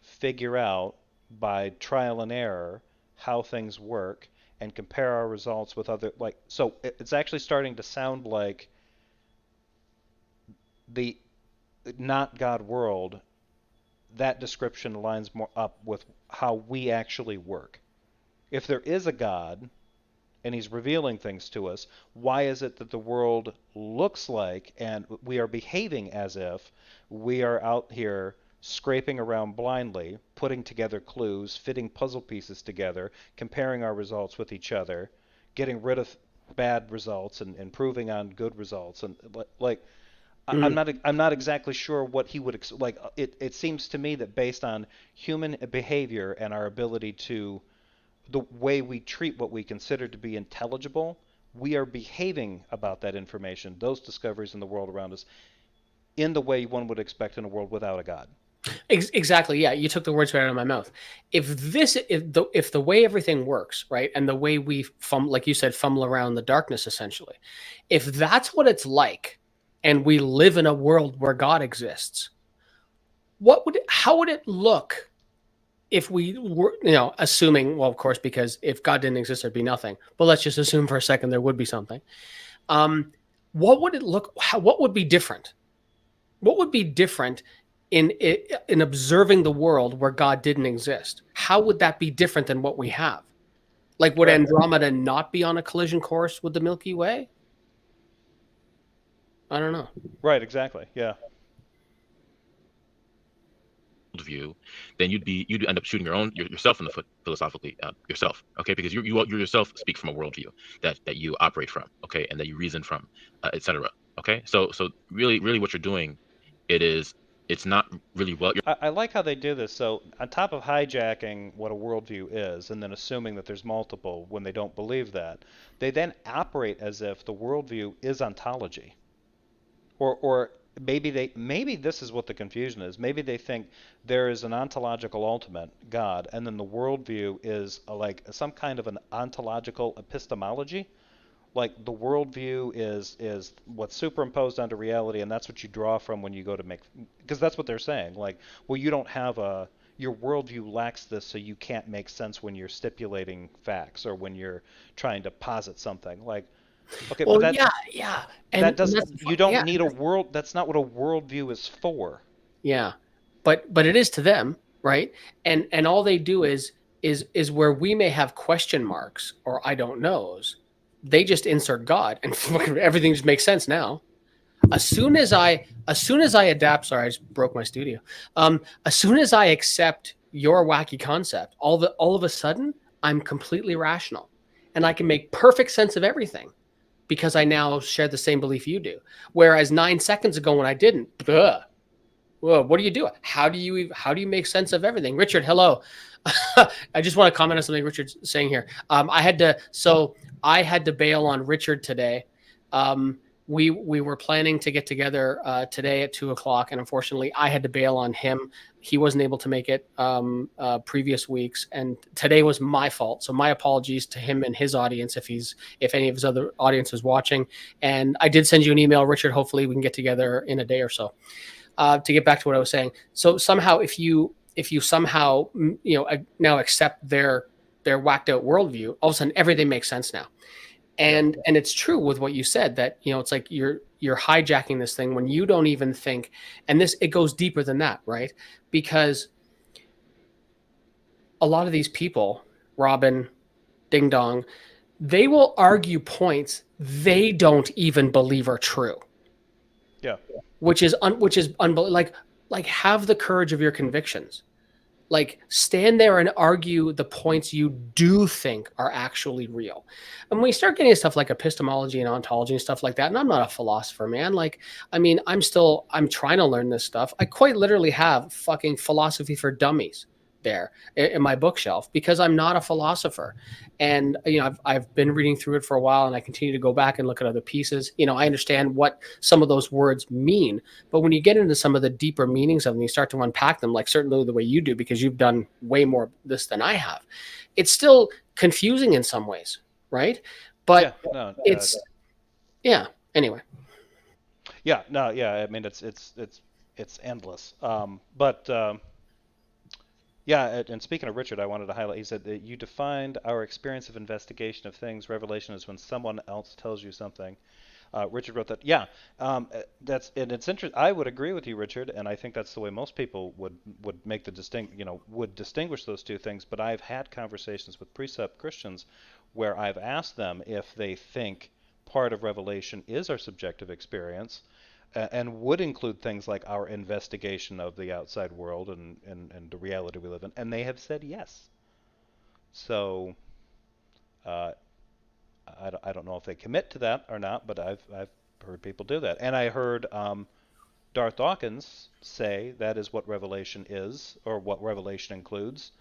figure out by trial and error how things work and compare our results with other, like, so it's actually starting to sound like the not God world. That description lines more up with how we actually work. If there is a God and he's revealing things to us, why is it that the world looks like, and we are behaving as if we are out here scraping around blindly, putting together clues, fitting puzzle pieces together, comparing our results with each other, getting rid of bad results and improving on good results, and like I'm not exactly sure what he would like. It seems to me that based on human behavior and our ability to, the way we treat what we consider to be intelligible, we are behaving about that information, those discoveries in the world around us, in the way one would expect in a world without a God. Exactly. Yeah, you took the words right out of my mouth. If the way everything works, right, and the way we like you said, fumble around the darkness, essentially, if that's what it's like, and we live in a world where God exists, how would it look if we were, assuming, well, of course, because if God didn't exist, there'd be nothing. But let's just assume for a second there would be something. What would it look? What would be different? What would be different in observing the world where God didn't exist? How would that be different than what we have? Like, would Andromeda not be on a collision course with the Milky Way? I don't know. Right, exactly. Yeah. View, then you'd end up shooting yourself in the foot philosophically, yourself, okay? Because you yourself speak from a worldview that you operate from, okay, and that you reason from, etc. Okay, so really what you're doing, it's not really what you're. I like how they do this. So on top of hijacking what a worldview is, and then assuming that there's multiple when they don't believe that, they then operate as if the worldview is ontology, or maybe this is what the confusion is. Maybe they think there is an ontological ultimate, God, and then the worldview is like some kind of an ontological epistemology. Like the worldview is what's superimposed onto reality, and that's what you draw from when you go to make, because that's what they're saying. Like, well, you don't have your worldview lacks this, so you can't make sense when you're stipulating facts or when you're trying to posit something. Like, okay, well, but yeah. That doesn't. You don't need a world. That's not what a worldview is for. Yeah, but it is to them, right? And all they do is where we may have question marks or I don't knows. They just insert God, and everything just makes sense now. as soon as I adapt, sorry, I just broke my studio. As soon as I accept your wacky concept, all of a sudden I'm completely rational, and I can make perfect sense of everything because I now share the same belief you do. Whereas 9 seconds ago when I didn't, whoa, what do you do? How do you make sense of everything? Richard, hello. I just want to comment on something Richard's saying here. I had to bail on Richard today. We were planning to get together today at 2:00, and unfortunately, I had to bail on him. He wasn't able to make it previous weeks, and today was my fault. So my apologies to him and his audience if any of his other audience is watching. And I did send you an email, Richard. Hopefully, we can get together in a day or so. To get back to what I was saying, so somehow if you somehow now accept their whacked out worldview, all of a sudden everything makes sense now. And it's true with what you said that, it's like you're hijacking this thing when you don't even think, and it goes deeper than that, right? Because a lot of these people, Robin, Ding Dong, they will argue points they don't even believe are true. Yeah. Which is unbelievable. Like have the courage of your convictions. Like stand there and argue the points you do think are actually real. And when you start getting stuff like epistemology and ontology and stuff like that, and I'm not a philosopher, man. Like, I mean, I'm trying to learn this stuff. I quite literally have fucking philosophy for dummies there in my bookshelf because I'm not a philosopher. And, I've been reading through it for a while and I continue to go back and look at other pieces. I understand what some of those words mean, but when you get into some of the deeper meanings of them, you start to unpack them, like certainly the way you do, because you've done way more of this than I have. It's still confusing in some ways, right? But anyway. Yeah, no, yeah. I mean, it's endless. Yeah, and speaking of Richard, I wanted to highlight, he said that you defined our experience of investigation of things. Revelation is when someone else tells you something. Richard wrote that. Yeah, it's interesting. I would agree with you, Richard, and I think that's the way most people would make would distinguish those two things. But I've had conversations with precept Christians where I've asked them if they think part of revelation is our subjective experience, and would include things like our investigation of the outside world and the reality we live in, and they have said yes. So I don't know if they commit to that or not, but I've heard people do that, and I heard Darth Dawkins say that is what revelation is, or what revelation includes.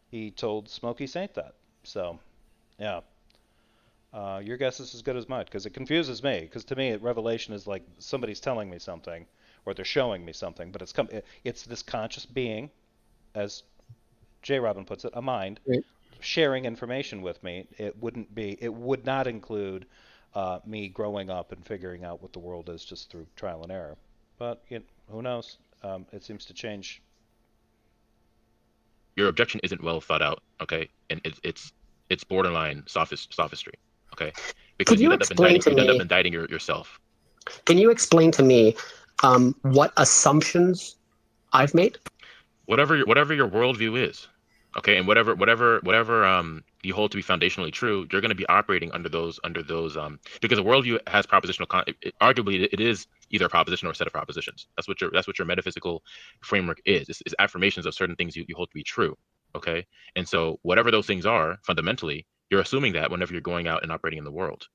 He told Smokey Saint that. So, yeah. Your guess is as good as mine, because it confuses me. Because to me, revelation is like somebody's telling me something, or they're showing me something, but it's this conscious being, as JRobin puts it, a mind, Right. sharing information with me. It would not include me growing up and figuring out what the world is just through trial and error. But who knows? It seems to change. Your objection isn't well thought out, okay, and it's borderline sophistry. Okay, because you end up indicting yourself. Can you explain to me what assumptions I've made? Whatever your worldview is, okay, and whatever you hold to be foundationally true, you're going to be operating under those because a worldview has propositional. Arguably, it is either a proposition or a set of propositions. That's what your metaphysical framework is. It's affirmations of certain things you hold to be true. Okay, and so whatever those things are, fundamentally, you're assuming that whenever you're going out and operating in the world.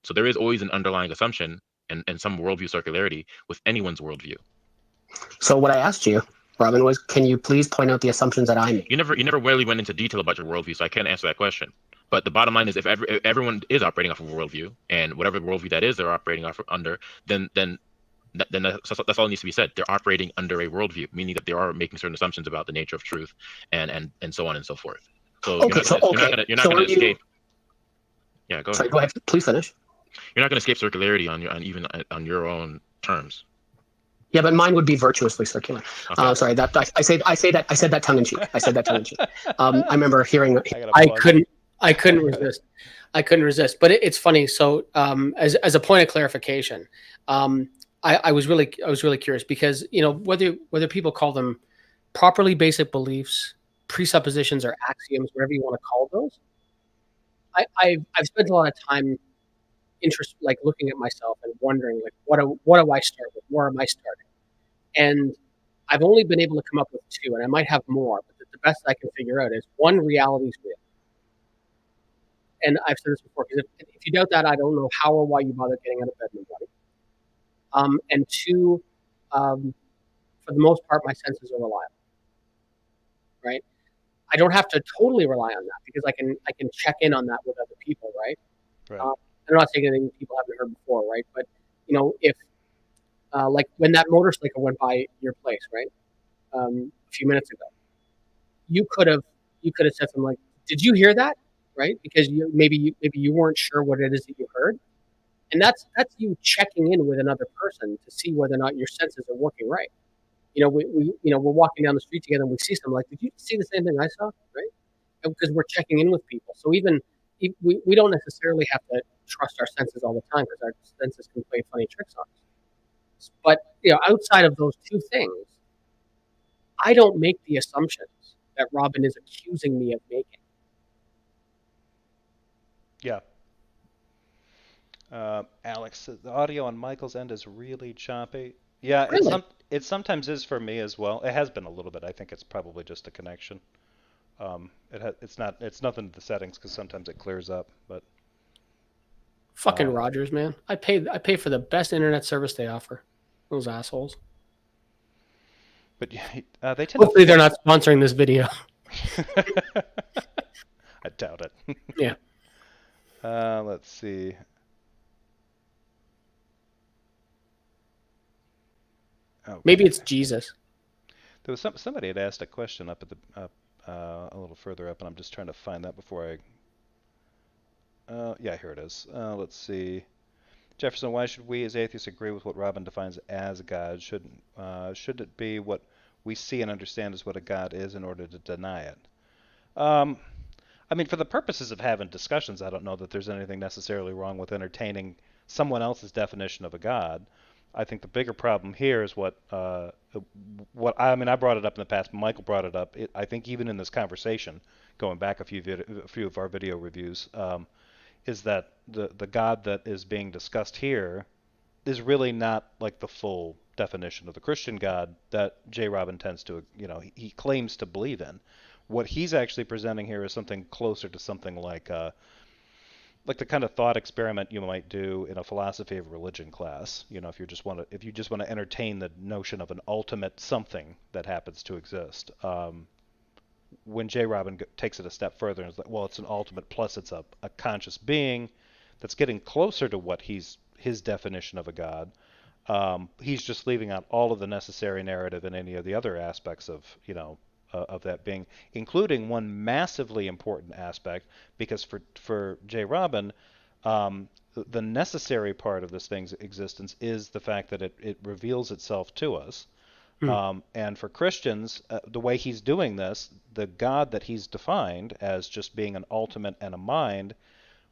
So there is always an underlying assumption and some worldview circularity with anyone's worldview. So what I asked you, Robin, was can you please point out the assumptions that I made? You never really went into detail about your worldview, so I can't answer that question. But the bottom line is, if everyone is operating off of a worldview, and whatever worldview that is they're operating under, then that's all that needs to be said. They're operating under a worldview, meaning that they are making certain assumptions about the nature of truth and so on and so forth. So you're not going to escape. Yeah, go ahead. Sorry, go ahead. Please finish. You're not going to escape circularity on your own terms. Yeah, but mine would be virtuously circular. Okay. Sorry, that I said that tongue in cheek. I said that tongue in cheek. I remember hearing. I couldn't resist. I couldn't resist. But it's funny. So as a point of clarification, I was really curious because whether people call them properly basic beliefs, presuppositions, or axioms, whatever you want to call those. I've spent a lot of time like looking at myself and wondering, like, what do I start with? Where am I starting? And I've only been able to come up with two, and I might have more, but the best I can figure out is one, reality is real. And I've said this before, because if you doubt that, I don't know how or why you bother getting out of bed in the morning. And two, for the most part, my senses are reliable, right? I don't have to totally rely on that because I can check in on that with other people, right? Right. I'm not saying anything people haven't heard before, right? But if like when that motorcycle went by your place, right, a few minutes ago, you could have said something like, "Did you hear that?" Right? Because maybe you weren't sure what it is that you heard, and that's you checking in with another person to see whether or not your senses are working right. We're walking down the street together and we see something like, "Did you see the same thing I saw?" Right? Because we're checking in with people. So even we don't necessarily have to trust our senses all the time because our senses can play funny tricks on us. But outside of those two things, I don't make the assumptions that Robin is accusing me of making. Yeah. Alex says the audio on Michael's end is really choppy. Yeah, Really? it sometimes is for me as well. It has been a little bit. I think it's probably just a connection. It's nothing to the settings because sometimes it clears up, but Fucking Rogers, man. I pay for the best internet service they offer. Those assholes. but they tend Hopefully to they're not sponsoring this video. I doubt it. Yeah. Let's see. Okay. Maybe it's Jesus. There was somebody had asked a question up at the a little further up, and I'm just trying to find that before I. Yeah, here it is. Let's see. Jefferson, why should we as atheists agree with what Robin defines as God? Should it be what we see and understand as what a God is in order to deny it? I mean, for the purposes of having discussions, I don't know that there's anything necessarily wrong with entertaining someone else's definition of a God. I think the bigger problem here is what I mean. I brought it up in the past. Michael brought it up. I think even in this conversation, going back a few of our video reviews, is that the God that is being discussed here is really not like the full definition of the Christian God that JRobin tends to, he claims to believe in. What he's actually presenting here is something closer to something like the kind of thought experiment you might do in a philosophy of religion class. If you just want to entertain the notion of an ultimate something that happens to exist. When JRobin takes it a step further and is like, well, it's an ultimate plus it's a conscious being that's getting closer to what his definition of a God. He's just leaving out all of the necessary narrative and any of the other aspects of that being, including one massively important aspect, because for JRobin, the necessary part of this thing's existence is the fact that it reveals itself to us. And for Christians, the way he's doing this, the God that he's defined as just being an ultimate and a mind,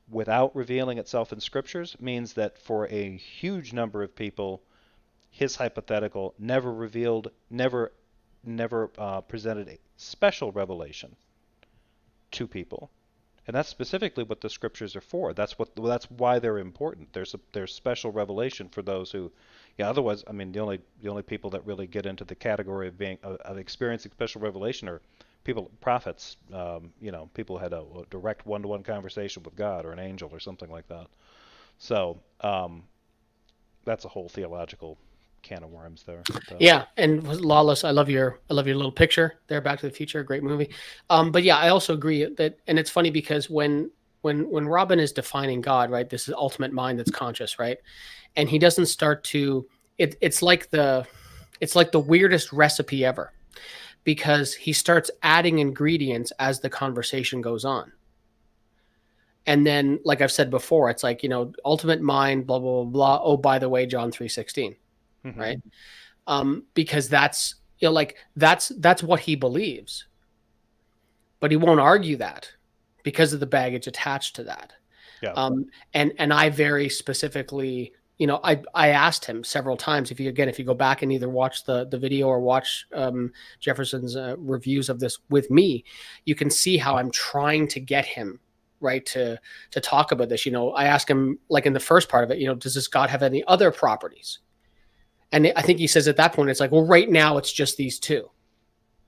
without revealing itself in scriptures, means that for a huge number of people, his hypothetical never presented a special revelation to people, and that's specifically what the scriptures are for. That's why they're important. There's special revelation for those who, otherwise, I mean, the only people that really get into the category of being of experiencing special revelation are prophets. People who had a direct one-to-one conversation with God or an angel or something like that. So that's a whole theological can of worms there. Yeah, and Lawless, I love your little picture there. Back to the Future, great movie. But yeah, I also agree that, and it's funny because when Robin is defining God, right, this is ultimate mind that's conscious, right, and he doesn't start to. It's like the weirdest recipe ever, because he starts adding ingredients as the conversation goes on. And then, like I've said before, it's like, ultimate mind, blah blah blah blah. Oh, by the way, John 3:16. Mm-hmm. Right? Because that's that's what he believes, but he won't argue that because of the baggage attached to that. Yeah. And I very specifically, I asked him several times. If you go back and either watch the video or watch Jefferson's reviews of this with me, you can see how I'm trying to get him right, to talk about this. I ask him, like in the first part of it, does this God have any other properties? And I think he says at that point, it's like, well, right now it's just these two,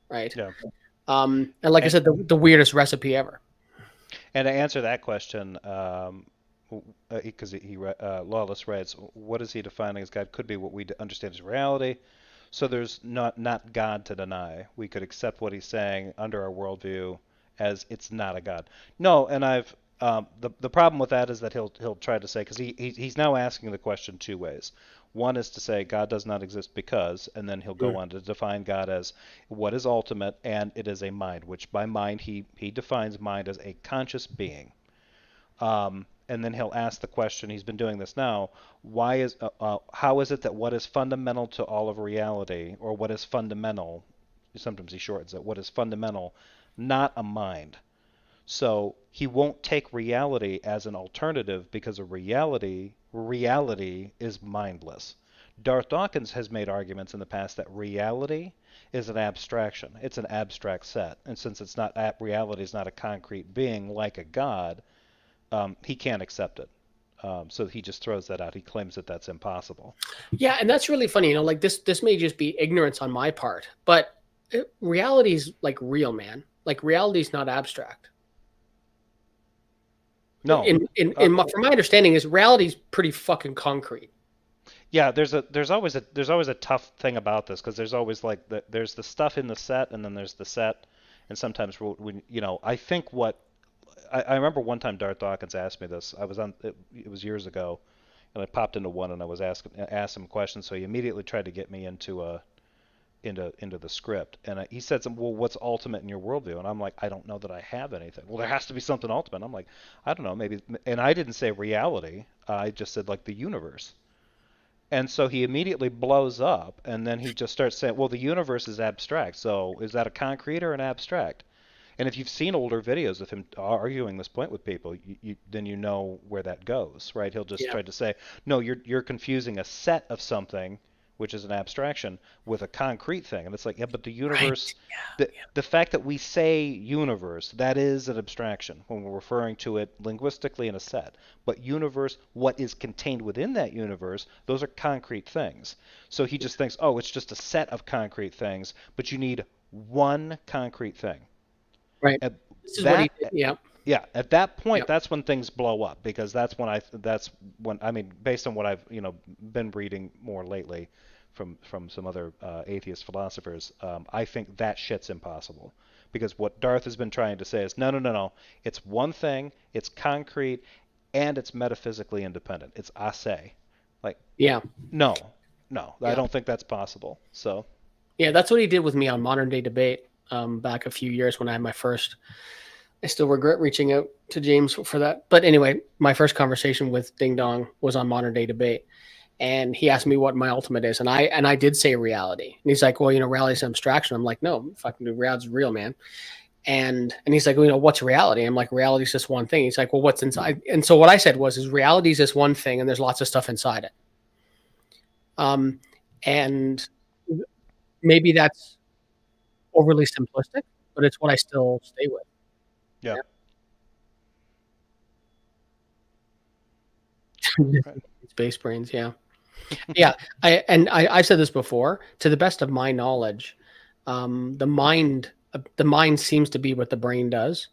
right? Yeah. And like I said, the weirdest recipe ever. And to answer that question, because Lawless writes, what is he defining as God? Could be what we understand as reality. So there's not God to deny. We could accept what he's saying under our worldview as it's not a God. No, and I've the problem with that is that he'll try to say, because he's now asking the question two ways. One is to say God does not exist because, and then he'll go on to define God as what is ultimate, and it is a mind, which by mind he defines mind as a conscious being. And then he'll ask the question, he's been doing this now, how is it that what is fundamental to all of reality, or what is fundamental, sometimes he shortens it, what is fundamental, not a mind. So he won't take reality as an alternative, because a reality is mindless. Darth Dawkins has made arguments in the past that reality is an abstraction. It's an abstract set. And since reality is not a concrete being like a God, he can't accept it. So he just throws that out. He claims that that's impossible. Yeah, and that's really funny. Like this may just be ignorance on my part, but reality's like real, man. Like reality's not abstract. No. From my understanding, is reality's pretty fucking concrete. Yeah, there's always a tough thing about this, because there's always like there's the stuff in the set, and then there's the set, and sometimes when I think what I remember one time Darth Dawkins asked me this. I was it was years ago, and I popped into one and I was asked him questions. So he immediately tried to get me into the script, and he said something. Well, what's ultimate in your worldview? And I'm like, I don't know that I have anything. Well, there has to be something ultimate. I'm like, I don't know, maybe. And I didn't say reality. I just said like the universe. And so he immediately blows up, and then he just starts saying, well, the universe is abstract. So is that a concrete or an abstract? And if you've seen older videos of him arguing this point with people, then you know where that goes, right? He'll just try to say, no, you're confusing a set of something, which is an abstraction, with a concrete thing. And it's like, yeah, but the universe, right. The fact that we say universe, that is an abstraction when we're referring to it linguistically in a set. But universe, what is contained within that universe, those are concrete things. So he just thinks, oh, it's just a set of concrete things, but you need one concrete thing. Right. This is what he did. Yeah. Yeah. At that point, that's when things blow up, because that's when based on what I've been reading more lately from some other atheist philosophers, I think that shit's impossible, because what Darth has been trying to say is no, it's one thing, it's concrete, and it's metaphysically independent. It's ase. Like no, I don't think that's possible. So that's what he did with me on Modern Day Debate. Back a few years when I had my first, I still regret reaching out to James for that. But anyway, my first conversation with Ding Dong was on Modern Day Debate. And he asked me what my ultimate is. And I did say reality. And he's like, well, reality is an abstraction. I'm like, no, fucking reality's real, man. And he's like, well, what's reality? I'm like, reality is just one thing. He's like, well, what's inside? And so what I said is reality is just one thing, and there's lots of stuff inside it. And maybe that's overly simplistic, but it's what I still stay with. Yeah. Space brains, yeah. Yeah. I've said this before. To the best of my knowledge, the mind seems to be what the brain does.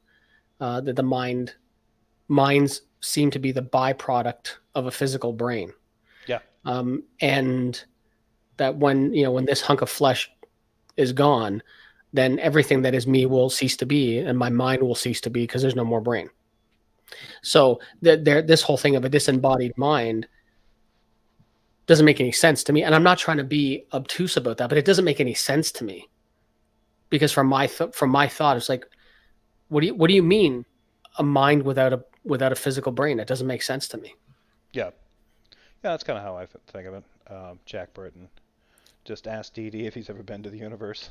That the minds seem to be the byproduct of a physical brain. Yeah. And that when this hunk of flesh is gone, then everything that is me will cease to be, and my mind will cease to be, because there's no more brain. So this whole thing of a disembodied mind doesn't make any sense to me. And I'm not trying to be obtuse about that, but it doesn't make any sense to me, because from my thought, it's like, what do you mean a mind without a physical brain? It doesn't make sense to me. Yeah, that's kind of how I think of it. Jack Burton. Just ask Dee if he's ever been to the universe.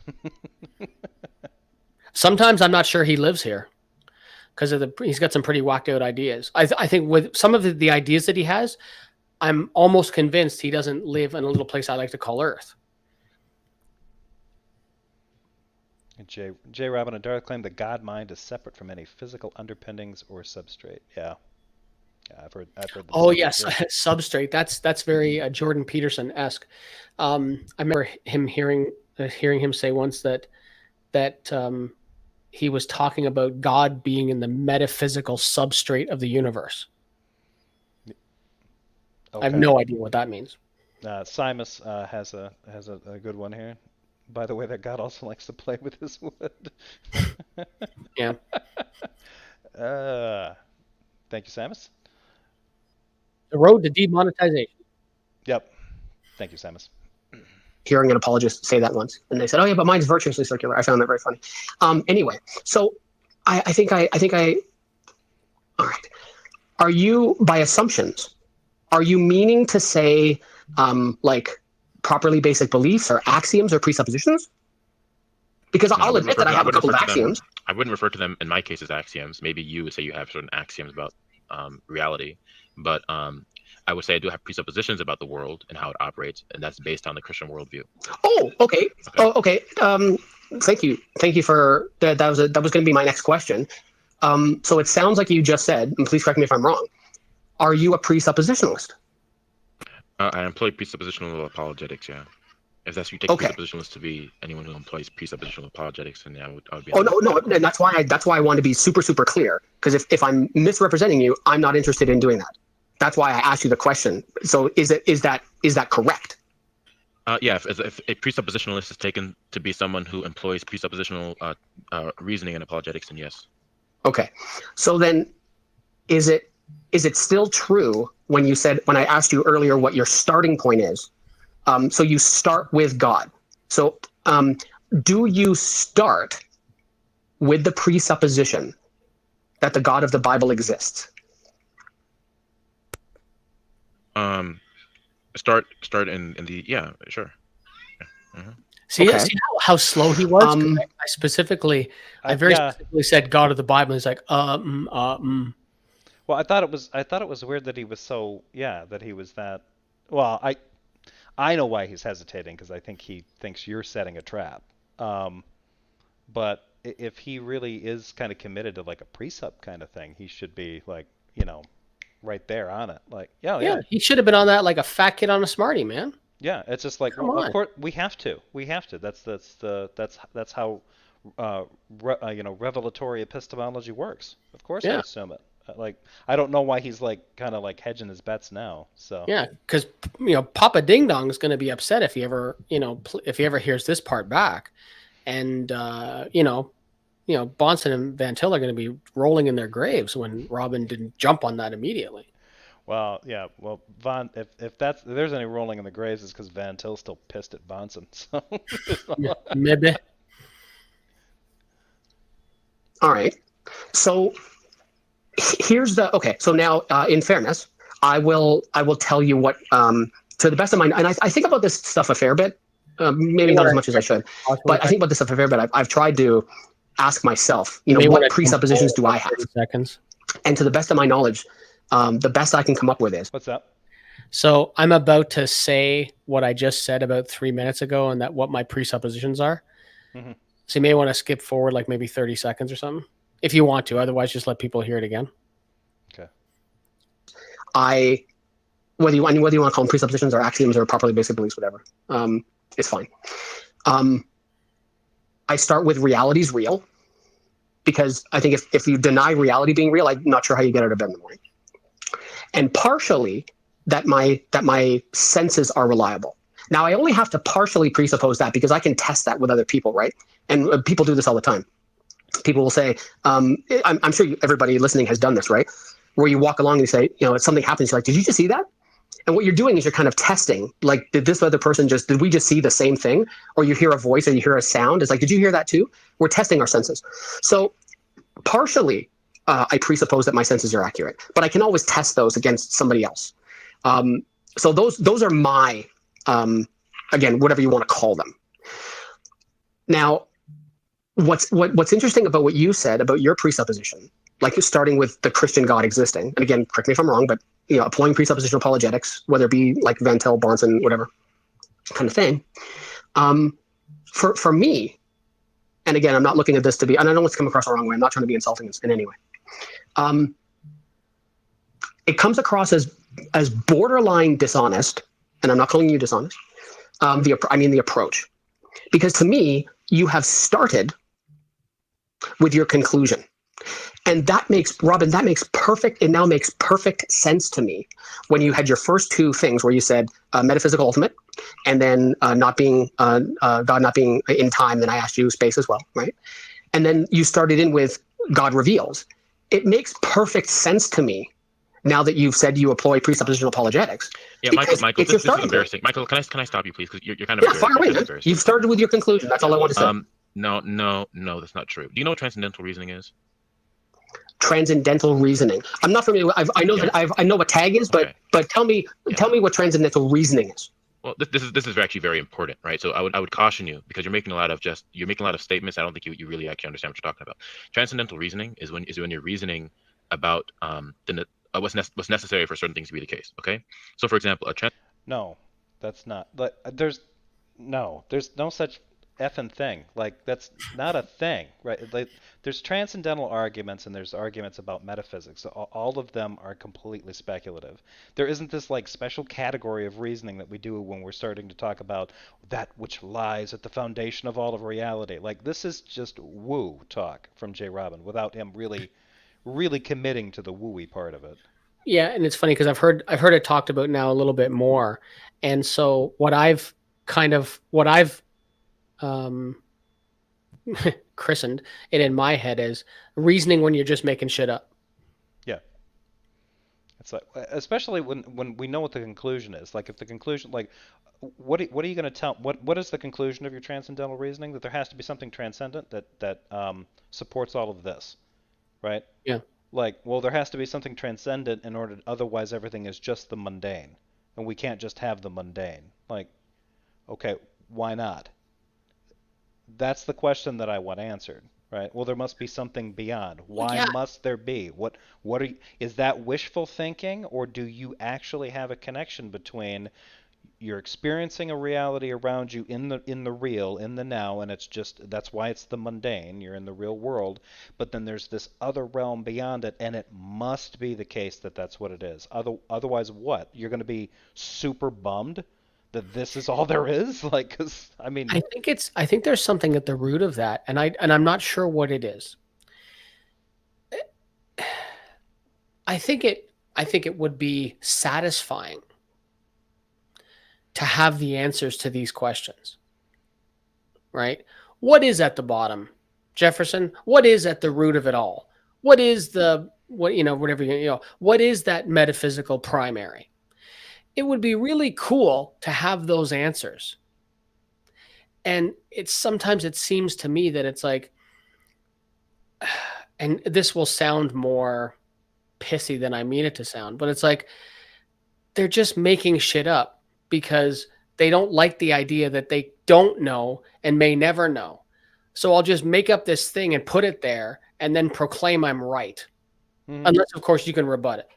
Sometimes I'm not sure he lives here, because he's got some pretty whacked out ideas. I think with some of the ideas that he has, I'm almost convinced he doesn't live in a little place I like to call Earth. JRobin and Darth claim the God mind is separate from any physical underpinnings or substrate. Yeah. Yeah, I've heard the Oh same yes, too. substrate. That's very Jordan Peterson-esque. I remember hearing him say once that he was talking about God being in the metaphysical substrate of the universe. Okay. I have no idea what that means. Simus has a good one here. By the way, that God also likes to play with his wood. Yeah. Thank you, Samus. The road to demonetization. Yep. Thank you, Samus. Hearing an apologist say that once, and they said, "Oh yeah, but mine's virtuously circular." I found that very funny. Anyway, so I think I. All right. Are you, by assumptions, are you meaning to say like properly basic beliefs or axioms or presuppositions? Because I'll admit that I have a couple of axioms. I wouldn't refer to them in my case as axioms. Maybe you would say you have certain axioms about reality, but I would say I do have presuppositions about the world and how it operates, and that's based on the Christian worldview. Oh, okay. Oh, okay. Thank you for that. That was going to be my next question. So it sounds like you just said, and please correct me if I'm wrong, are you a presuppositionalist? I employ presuppositional apologetics, yeah. If that's you take presuppositionalist to be anyone who employs presuppositional apologetics, then I would be. Oh no, and that's why I want to be super clear, because if I'm misrepresenting you, I'm not interested in doing that. That's why I asked you the question. So is that correct? Yeah, if a presuppositionalist is taken to be someone who employs presuppositional reasoning and apologetics, then yes. Okay, so then is it still true when I asked you earlier what your starting point is? So you start with God. So do you start with the presupposition that the God of the Bible exists? Start in the sure. Yeah. Mm-hmm. See how slow he was? I very specifically said God of the Bible. He's like, Well, I thought it was weird that he was that he was that. Well, I know why he's hesitating, because I think he thinks you're setting a trap. But if he really is kind of committed to like a precept kind of thing, he should be like, right there on it. Like, yeah. He should have been on that like a fat kid on a Smartie, man. Yeah, it's just like, of course we have to. That's how revelatory epistemology works. Of course, we assume it. Like, I don't know why he's like kind of like hedging his bets now. So yeah, because Papa Ding Dong is going to be upset if he ever hears this part back, and Bonson and Van Til are going to be rolling in their graves when Robin didn't jump on that immediately. Well, yeah. Well, if there's any rolling in the graves, it's because Van Til's still pissed at Bonson. So maybe. All right. So here's so now, in fairness, I will tell you what, to the best of my, and I think about this stuff a fair bit, maybe not as much as I should, but I think about this stuff a fair bit. I've tried to ask myself, what presuppositions do I have? Seconds. And to the best of my knowledge, the best I can come up with is. What's that? So I'm about to say what I just said about 3 minutes ago, and what my presuppositions are. Mm-hmm. So you may want to skip forward like maybe 30 seconds or something, if you want to. Otherwise, just let people hear it again. Okay. Whether you want to call them presuppositions or axioms or properly basic beliefs, whatever, it's fine. I start with reality's real, because I think if you deny reality being real, I'm not sure how you get out of bed in the morning. And partially that my senses are reliable. Now, I only have to partially presuppose that because I can test that with other people, right? And people do this all the time. People will say, I'm sure everybody listening has done this, right? Where you walk along and you say, something happens, you're like, did you just see that? And what you're doing is you're kind of testing, like, did this other person did we just see the same thing? Or you hear a voice or you hear a sound. It's like, did you hear that too? We're testing our senses. So partially, I presuppose that my senses are accurate, but I can always test those against somebody else. So those are my, again, whatever you want to call them. Now, what's interesting about what you said about your presupposition, like starting with the Christian God existing, and again, correct me if I'm wrong, but applying presuppositional apologetics, whether it be like Van Til, Bonson, whatever kind of thing, for me, and again, I'm not looking at this to be, and I don't want to come across the wrong way. I'm not trying to be insulting in any way. It comes across as borderline dishonest, and I'm not calling you dishonest. The approach, because to me, you have started with your conclusion, and that makes it now makes perfect sense to me when you had your first two things where you said metaphysical ultimate, and then God not being in time. Then I asked you space as well, right? And then you started in with God reveals. It makes perfect sense to me now that you've said you employ presuppositional apologetics. Yeah, Michael, this is embarrassing. Michael, can I stop you, please? Because you're kind of far away, man. You've started with your conclusion. That's all I want to say. No, that's not true. Do you know what transcendental reasoning is? Transcendental reasoning. I'm not familiar. I know what tag is, but tell me what transcendental reasoning is. Well, this is actually very important, right? So I would caution you, because you're making a lot of statements. I don't think you really actually understand what you're talking about. Transcendental reasoning is when you're reasoning about what's necessary for certain things to be the case. Okay, so for example, No, that's not. There's no such effing thing. Like, that's not a thing, right? Like, there's transcendental arguments and there's arguments about metaphysics. So all of them are completely speculative. There isn't this like special category of reasoning that we do when we're starting to talk about that which lies at the foundation of all of reality. Like, this is just woo talk from JRobin without him really committing to the wooey part of it. Yeah, and it's funny because I've heard it talked about now a little bit more, and so what I've christened it in my head as reasoning when you're just making shit up. Yeah, it's like, especially when we know what the conclusion is. Like, if the conclusion, like, what are you going to tell? What is the conclusion of your transcendental reasoning? That there has to be something transcendent that supports all of this, right? Yeah. Like, well, there has to be something transcendent in order, otherwise everything is just the mundane, and we can't just have the mundane. Like, okay, why not? That's the question that I want answered, right? Well, there must be something beyond. Why must there be? Is that wishful thinking, or do you actually have a connection between you're experiencing a reality around you in the real, in the now, and that's why it's the mundane, you're in the real world, but then there's this other realm beyond it, and it must be the case that that's what it is. Otherwise what? You're going to be super bummed that this is all there is? Like, 'cause I mean, I think there's something at the root of that, and I'm not sure what it is. I think it would be satisfying to have the answers to these questions, right? What is at the bottom, Jefferson? What is at the root of it all? What is what is that metaphysical primary? It would be really cool to have those answers. And sometimes it seems to me that it's like, and this will sound more pissy than I mean it to sound, but it's like they're just making shit up because they don't like the idea that they don't know and may never know. So I'll just make up this thing and put it there and then proclaim I'm right. Mm-hmm. Unless, of course, you can rebut it.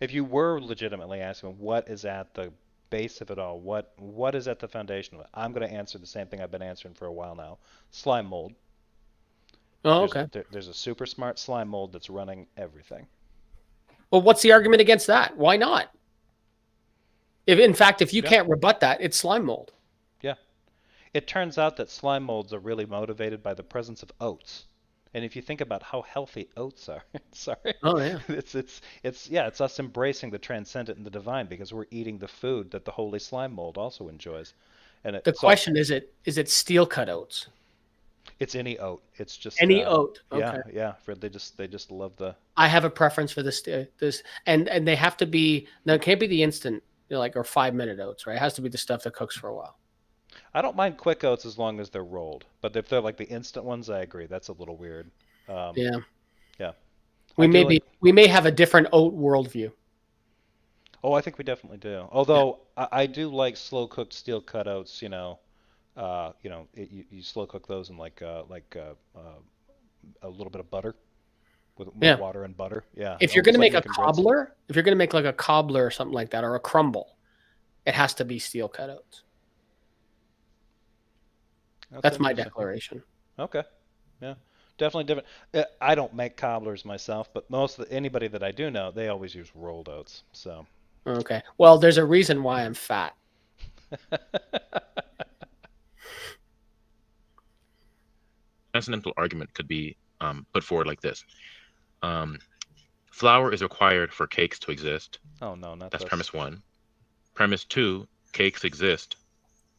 If you were legitimately asking what is at the base of it all, what is at the foundation of it, I'm going to answer the same thing I've been answering for a while now. Slime mold. Oh, okay. There's a super smart slime mold that's running everything. Well, what's the argument against that? Why not? If you can't rebut that, it's slime mold. Yeah. It turns out that slime molds are really motivated by the presence of oats. And if you think about how healthy oats are, sorry. Oh yeah. It's us embracing the transcendent and the divine because we're eating the food that the holy slime mold also enjoys. And the question is it steel cut oats? It's any oat. It's just any oat. Okay. Yeah. They just love the. I have a preference for this and they have to be. Now it can't be the instant or 5-minute oats, right? It has to be the stuff that cooks for a while. I don't mind quick oats as long as they're rolled, but if they're like the instant ones, I agree. That's a little weird. Yeah. We may have a different oat worldview. Oh, I think we definitely do. Although I do like slow cooked steel cut oats. You slow cook those in like a little bit of butter with water and butter. Yeah. If you're gonna make a cobbler, if you're gonna make like a cobbler or something like that, or a crumble, it has to be steel cut oats. That's my declaration. Okay. Yeah, definitely different. I don't make cobblers myself, but anybody that I do know, they always use rolled oats. So. Okay. Well, there's a reason why I'm fat. Transcendental argument could be put forward like this. Flour is required for cakes to exist. Oh no, not That's this. premise 1. Premise 2, cakes exist.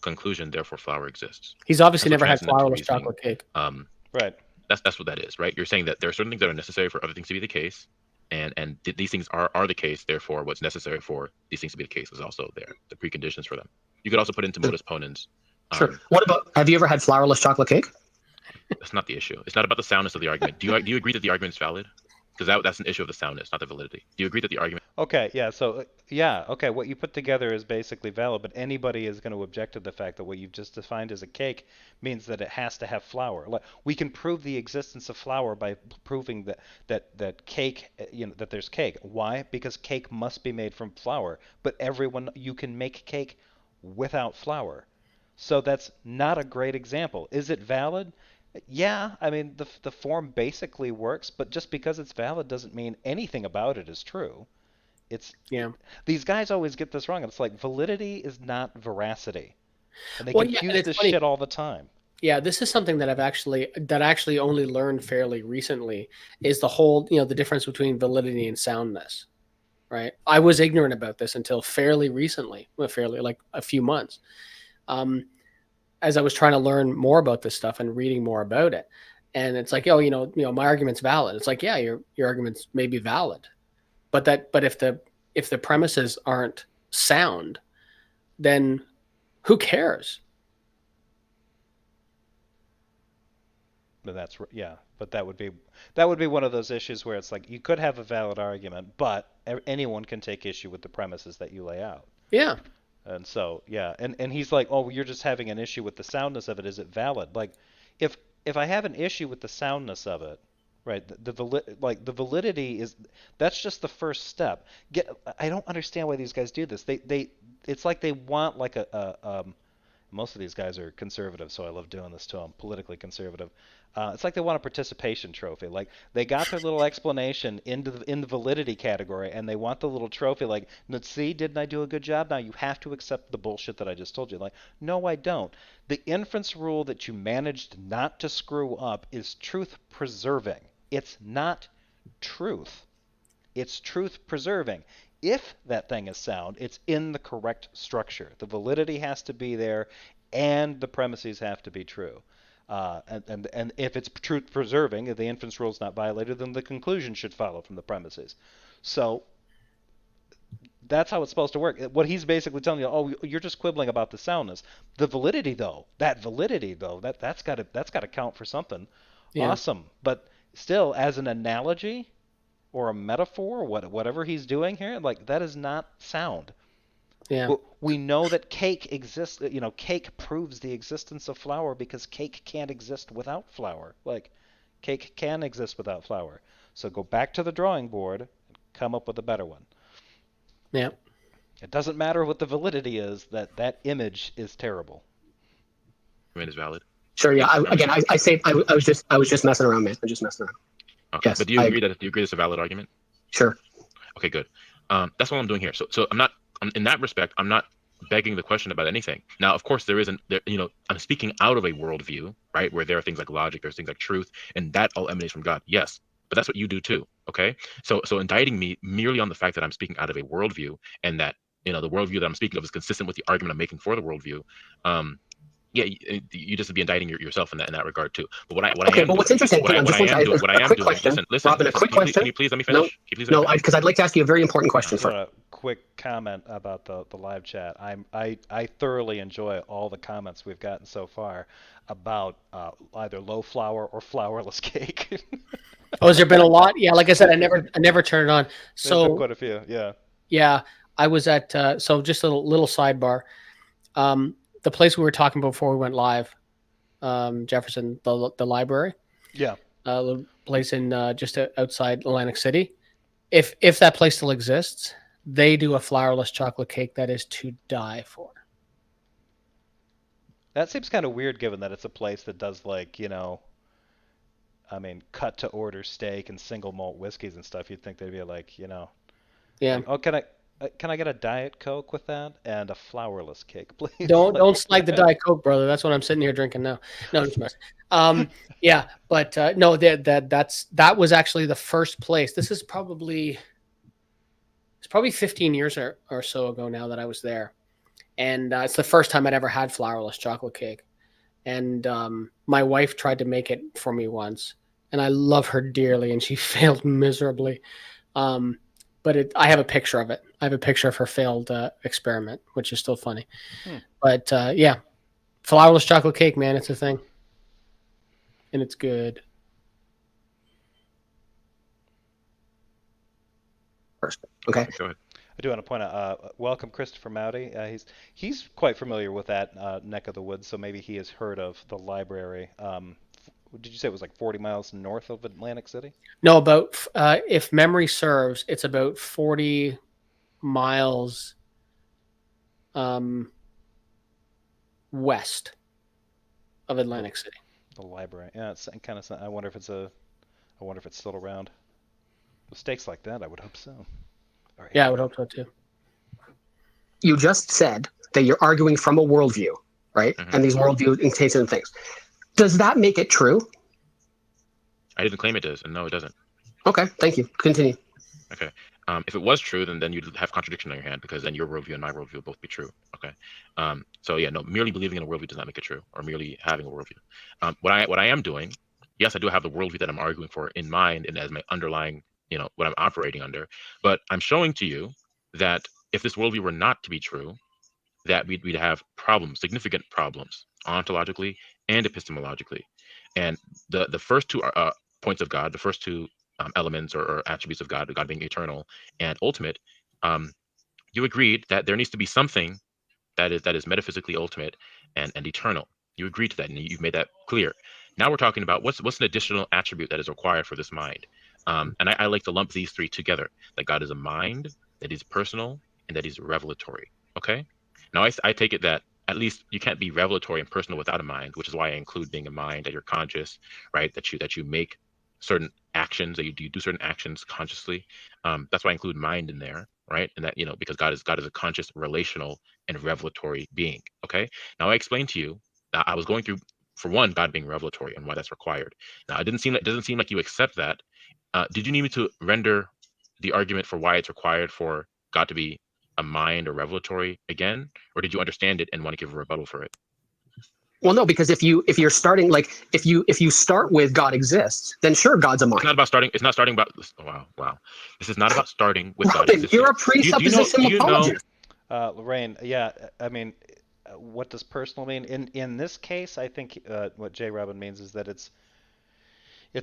Conclusion, therefore flour exists. He's obviously That's what never had transcendental flourless reasoning, chocolate cake. Right. That's what that is, right? You're saying that there are certain things that are necessary for other things to be the case, and these things are the case. Therefore, what's necessary for these things to be the case is also there, the preconditions for them. You could also put into modus ponens. Sure. What about, have you ever had flourless chocolate cake? That's not the issue. It's not about the soundness of the argument. Do you agree that the argument is valid? Because that's an issue of the soundness, not the validity. Do you agree that the argument? Okay, yeah, so, okay, what you put together is basically valid, but anybody is going to object to the fact that what you've just defined as a cake means that it has to have flour. Like, we can prove the existence of flour by proving that cake, that there's cake. Why? Because cake must be made from flour, but you can make cake without flour. So that's not a great example. Is it valid? Yeah, I mean, the form basically works, but just because it's valid doesn't mean anything about it is true. Yeah. These guys always get this wrong. It's like validity is not veracity, and they Well, yeah, confuse and it's this funny. shit all the time. Yeah, this is something that I actually only learned fairly recently, is the whole, the difference between validity and soundness, right? I was ignorant about this until fairly recently, like a few months, as I was trying to learn more about this stuff and reading more about it. And it's like, my argument's valid. It's like, yeah, your argument's may be valid, but if the premises aren't sound, then who cares? But but that would be one of those issues where it's like you could have a valid argument, but anyone can take issue with the premises that you lay out. Yeah. And so, yeah, and he's like, oh, you're just having an issue with the soundness of it. Is it valid? Like, if I have an issue with the soundness of it, right? The validity that's just the first step. I don't understand why these guys do this. It's like they want like most of these guys are conservative, so I love doing this to them, politically conservative. It's like they want a participation trophy. Like, they got their little explanation in the validity category, and they want the little trophy. Like, let's see, didn't I do a good job? Now you have to accept the bullshit that I just told you. Like, no, I don't. The inference rule that you managed not to screw up is truth preserving. It's not truth. It's truth preserving. If that thing is sound, it's in the correct structure. The validity has to be there, and the premises have to be true. And if it's truth preserving, if the inference rule is not violated, then the conclusion should follow from the premises. So that's how it's supposed to work. What he's basically telling you, oh, you're just quibbling about the soundness. The validity, though, that's got to count for something. Yeah. Awesome, but still, as an analogy or a metaphor, whatever he's doing here, like, that is not sound. Yeah. We know that cake exists. Cake proves the existence of flour because cake can't exist without flour. Like, cake can exist without flour. So go back to the drawing board and come up with a better one. Yeah. It doesn't matter what the validity is. That image is terrible. Argument is valid. Sure. Yeah. I say I was just messing around, man. I'm just messing around. Okay. Yes, but do you agree that it's a valid argument? Sure. Okay, good. That's what I'm doing here. So I'm not, in that respect, I'm not begging the question about anything. Now, of course, I'm speaking out of a worldview, right, where there are things like logic, there's things like truth, and that all emanates from God. Yes, but that's what you do too. Okay. So indicting me merely on the fact that I'm speaking out of a worldview and that the worldview that I'm speaking of is consistent with the argument I'm making for the worldview. Yeah, you just be indicting yourself in that regard too. But what's interesting? What I am doing. Listen. Robin, a quick question. Can you please let me finish? No, because I'd like to ask you a very important question first. A quick comment about the live chat. I thoroughly enjoy all the comments we've gotten so far about either low flour or flourless cake. Oh, has there been a lot? Yeah, like I said, I never turned it on. So there's been quite a few. Yeah. Yeah, I was at so just a little sidebar. The place we were talking about before we went live, Jefferson, the library. Yeah. The place in just outside Atlantic City. If that place still exists, they do a flourless chocolate cake that is to die for. That seems kind of weird, given that it's a place that does, like, I mean, cut to order steak and single malt whiskeys and stuff, you'd think they'd be like, Yeah. like, oh, can I get a Diet Coke with that and a flourless cake, please? Don't slag the Diet Coke, brother. That's what I'm sitting here drinking now. No, just messing. Yeah, but no, that was actually the first place. This is probably 15 years or so ago now that I was there, and it's the first time I'd ever had flourless chocolate cake. And my wife tried to make it for me once, and I love her dearly, and she failed miserably. But I have a picture of it. I have a picture of her failed experiment, which is still funny. But yeah, flourless chocolate cake, man, it's a thing, and it's good. Okay. Go ahead. I do want to point out, welcome Christopher Mowdy. He's quite familiar with that neck of the woods, so maybe he has heard of the library. Did you say it was like 40 miles north of Atlantic City? No, about if memory serves, it's about 40 miles west of Atlantic City. The library. Yeah, it's kind of. I wonder if it's still around. With stakes like that, I would hope so. Yeah, I would hope so too. You just said that you're arguing from a worldview, right? Mhm. And these worldview contain certain things. Does that make it true? I didn't claim it does, and no, it doesn't. Okay, thank you. Continue. Okay. If it was true, then you'd have contradiction on your hand, because then your worldview and my worldview will both be true. Okay. So yeah, no, merely believing in a worldview does not make it true, or merely having a worldview. What I am doing, yes, I do have the worldview that I'm arguing for in mind and as my underlying, what I'm operating under. But I'm showing to you that if this worldview were not to be true, that we'd have problems, significant problems, ontologically and epistemologically. And the first two points of God, the first two elements or attributes of God being eternal and ultimate, you agreed that there needs to be something that is metaphysically ultimate and eternal. You agreed to that, and you've made that clear. Now we're talking about what's an additional attribute that is required for this mind. And I like to lump these three together: that God is a mind, that He's personal, and that He's revelatory. Okay. Now I take it that at least you can't be revelatory and personal without a mind, which is why I include being a mind, that you're conscious, right? That you make certain actions, that you do certain actions consciously. That's why I include mind in there, right? And that, because God is a conscious, relational, and revelatory being. Okay. Now I explained to you that I was going through, for one, God being revelatory and why that's required. Now it doesn't seem like you accept that. Did you need me to render the argument for why it's required for God to be a mind or revelatory again, or did you understand it and want to give a rebuttal for it? Well, no, because if you're starting, like, if you start with God exists, then sure, God's a mind. It's not about starting. It's not starting about. Wow. This is not about starting with God Robin, existing. you're a presupposition apologist. Lorraine, yeah, I mean, what does personal mean? In this case, I think what JRobin means is that it's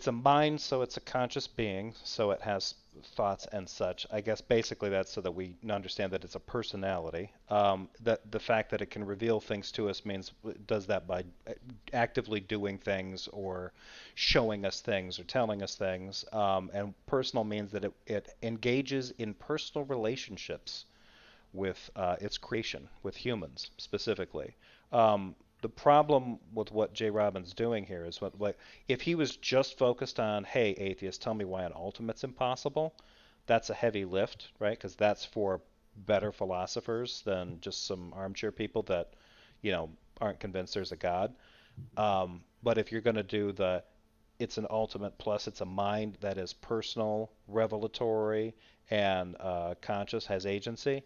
a mind, so it's a conscious being, so it has thoughts and such. I guess basically that's so that we understand that it's a personality. That the fact that it can reveal things to us means it does that by actively doing things or showing us things or telling us things. And personal means that it engages in personal relationships with its creation, with humans specifically. The problem with what JRobin's doing here is what if he was just focused on, hey, atheist, tell me why an ultimate's impossible, that's a heavy lift, right? Because that's for better philosophers than just some armchair people that, aren't convinced there's a God. But if you're going to do it's an ultimate plus it's a mind that is personal, revelatory, and conscious, has agency,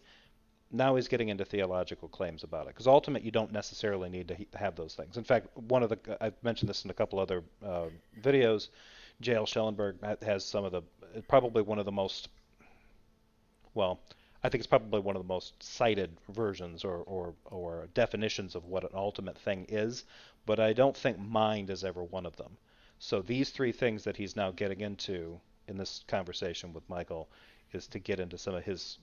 now he's getting into theological claims about it. Because ultimate, you don't necessarily need to have those things. In fact, I've mentioned this in a couple other videos. J.L. Schellenberg has probably one of the most, well, I think it's probably one of the most cited versions or definitions of what an ultimate thing is, but I don't think mind is ever one of them. So these three things that he's now getting into in this conversation with Michael is to get into some of his.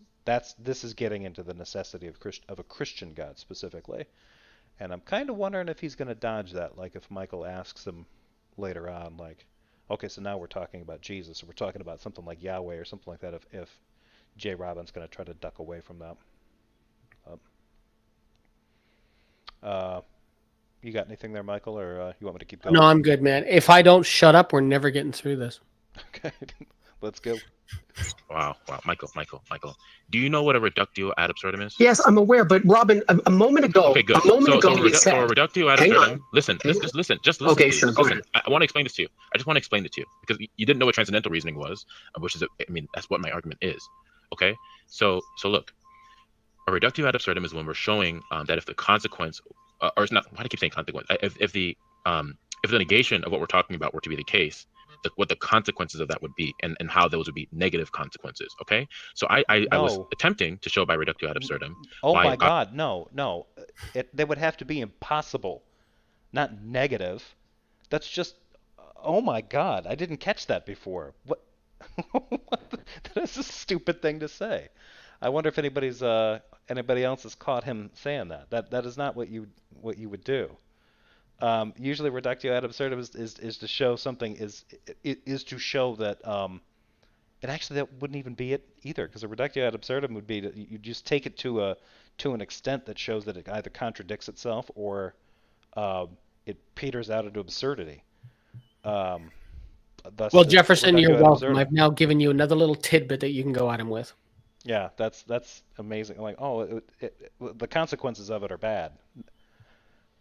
This is getting into the necessity of a Christian God specifically, and I'm kind of wondering if he's going to dodge that. Like if Michael asks him later on, like, okay, so now we're talking about Jesus, or we're talking about something like Yahweh or something like that. If JRobin's going to try to duck away from that. You got anything there, Michael, or you want me to keep going? No, I'm good, man. If I don't shut up, we're never getting through this. Okay, let's go. Wow. Michael. Do you know what a reductio ad absurdum is? Yes, I'm aware, but Robin, a moment ago, Okay, good. you So said, a reductio ad hang absurdum. on. Listen. Just listen. Okay, Please. sure, go Listen. ahead. I want to explain this to you. I just want to explain it to you because you didn't know what transcendental reasoning was, which is, that's what my argument is. Okay. So look, a reductio ad absurdum is when we're showing that if the consequence, or it's not. Why do I keep saying consequence? If the negation of what we're talking about were to be the case, what the consequences of that would be, and how those would be negative consequences. Okay, so I was No. attempting to show by reductio ad absurdum Oh why my God, no. They would have to be impossible, not negative. That's just, oh my God, I didn't catch that before. What? That is a stupid thing to say. I wonder if anybody else has caught him saying that. That is not what you would do. Usually, reductio ad absurdum is to show something is to show that and actually that wouldn't even be it either, because a reductio ad absurdum would be that you just take it to an extent that shows that it either contradicts itself or it peters out into absurdity. Um, thus, Well, it's Jefferson, you're reductio ad welcome. absurdum. I've now given you another little tidbit that you can go at him with. Yeah, that's amazing. Like, the consequences of it are bad.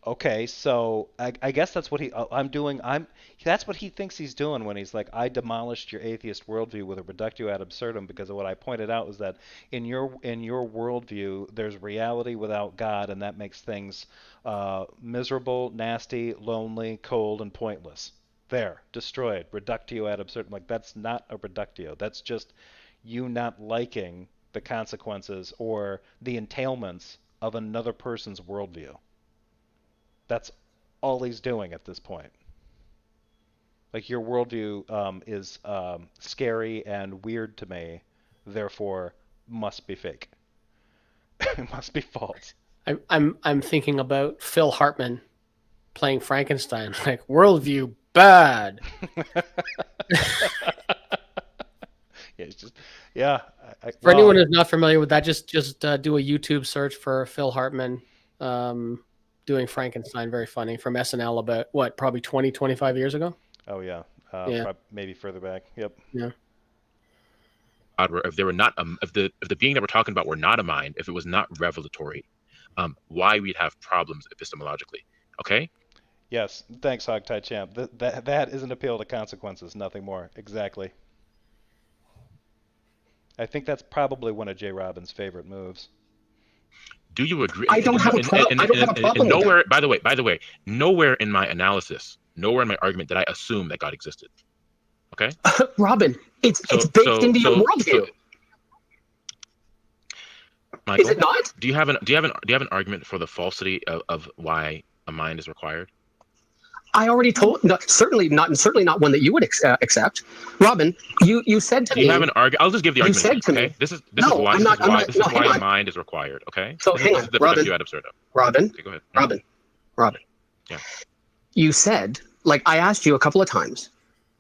Okay, so I guess that's what I'm doing. That's what he thinks he's doing when he's like, I demolished your atheist worldview with a reductio ad absurdum, because of what I pointed out was that in your worldview there's reality without God, and that makes things miserable, nasty, lonely, cold, and pointless. There, destroyed. Reductio ad absurdum. Like, that's not a reductio. That's just you not liking the consequences or the entailments of another person's worldview. That's all he's doing at this point. Like, your worldview is scary and weird to me, therefore must be fake. It must be false. I'm thinking about Phil Hartman playing Frankenstein. Like, worldview bad. Yeah, it's just For anyone who's not familiar with that, just do a YouTube search for Phil Hartman doing Frankenstein. Very funny, from SNL about probably 20, 25 years ago. Oh yeah, Yeah. maybe further back. Yep. Yeah. If they were not if the being that we're talking about were not a mind, if it was not revelatory, why we'd have problems epistemologically. Okay. Yes. Thanks, Hogtie Champ. That is an appeal to consequences, nothing more. Exactly. I think that's probably one of JRobin's favorite moves. Do you agree? I don't have a problem. I don't have a problem with nowhere, that. by the way, nowhere in my analysis, nowhere in my argument did I assume that God existed. Okay. Robin, it's baked into your worldview. Michael, is it not? Do you have an argument for the falsity of why a mind is required? I already told. No, certainly not one that you would accept. Robin, you said to me. Do you have an argument? I'll just give the you argument. said to okay? me. This is No, why I'm not, I'm not, this is no, hang why on. mind is required. Okay. So hang on, This is the Robin. reductio ad absurdum. Robin. Okay, go ahead. Robin. Yeah. You said, like, I asked you a couple of times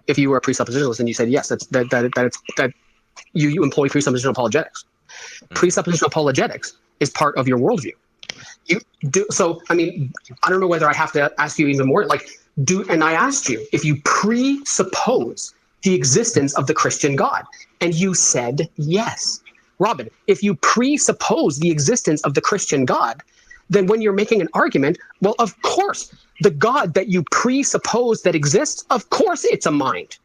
if you were a presuppositionalist, and you said yes. That you employ presuppositional apologetics. Presuppositional apologetics is part of your worldview. You do so. I mean, I don't know whether I have to ask you even more. Like, and I asked you if you presuppose the existence of the Christian God, and you said yes. Robin, if you presuppose the existence of the Christian God, then when you're making an argument, well, of course, the God that you presuppose that exists, of course, it's a mind.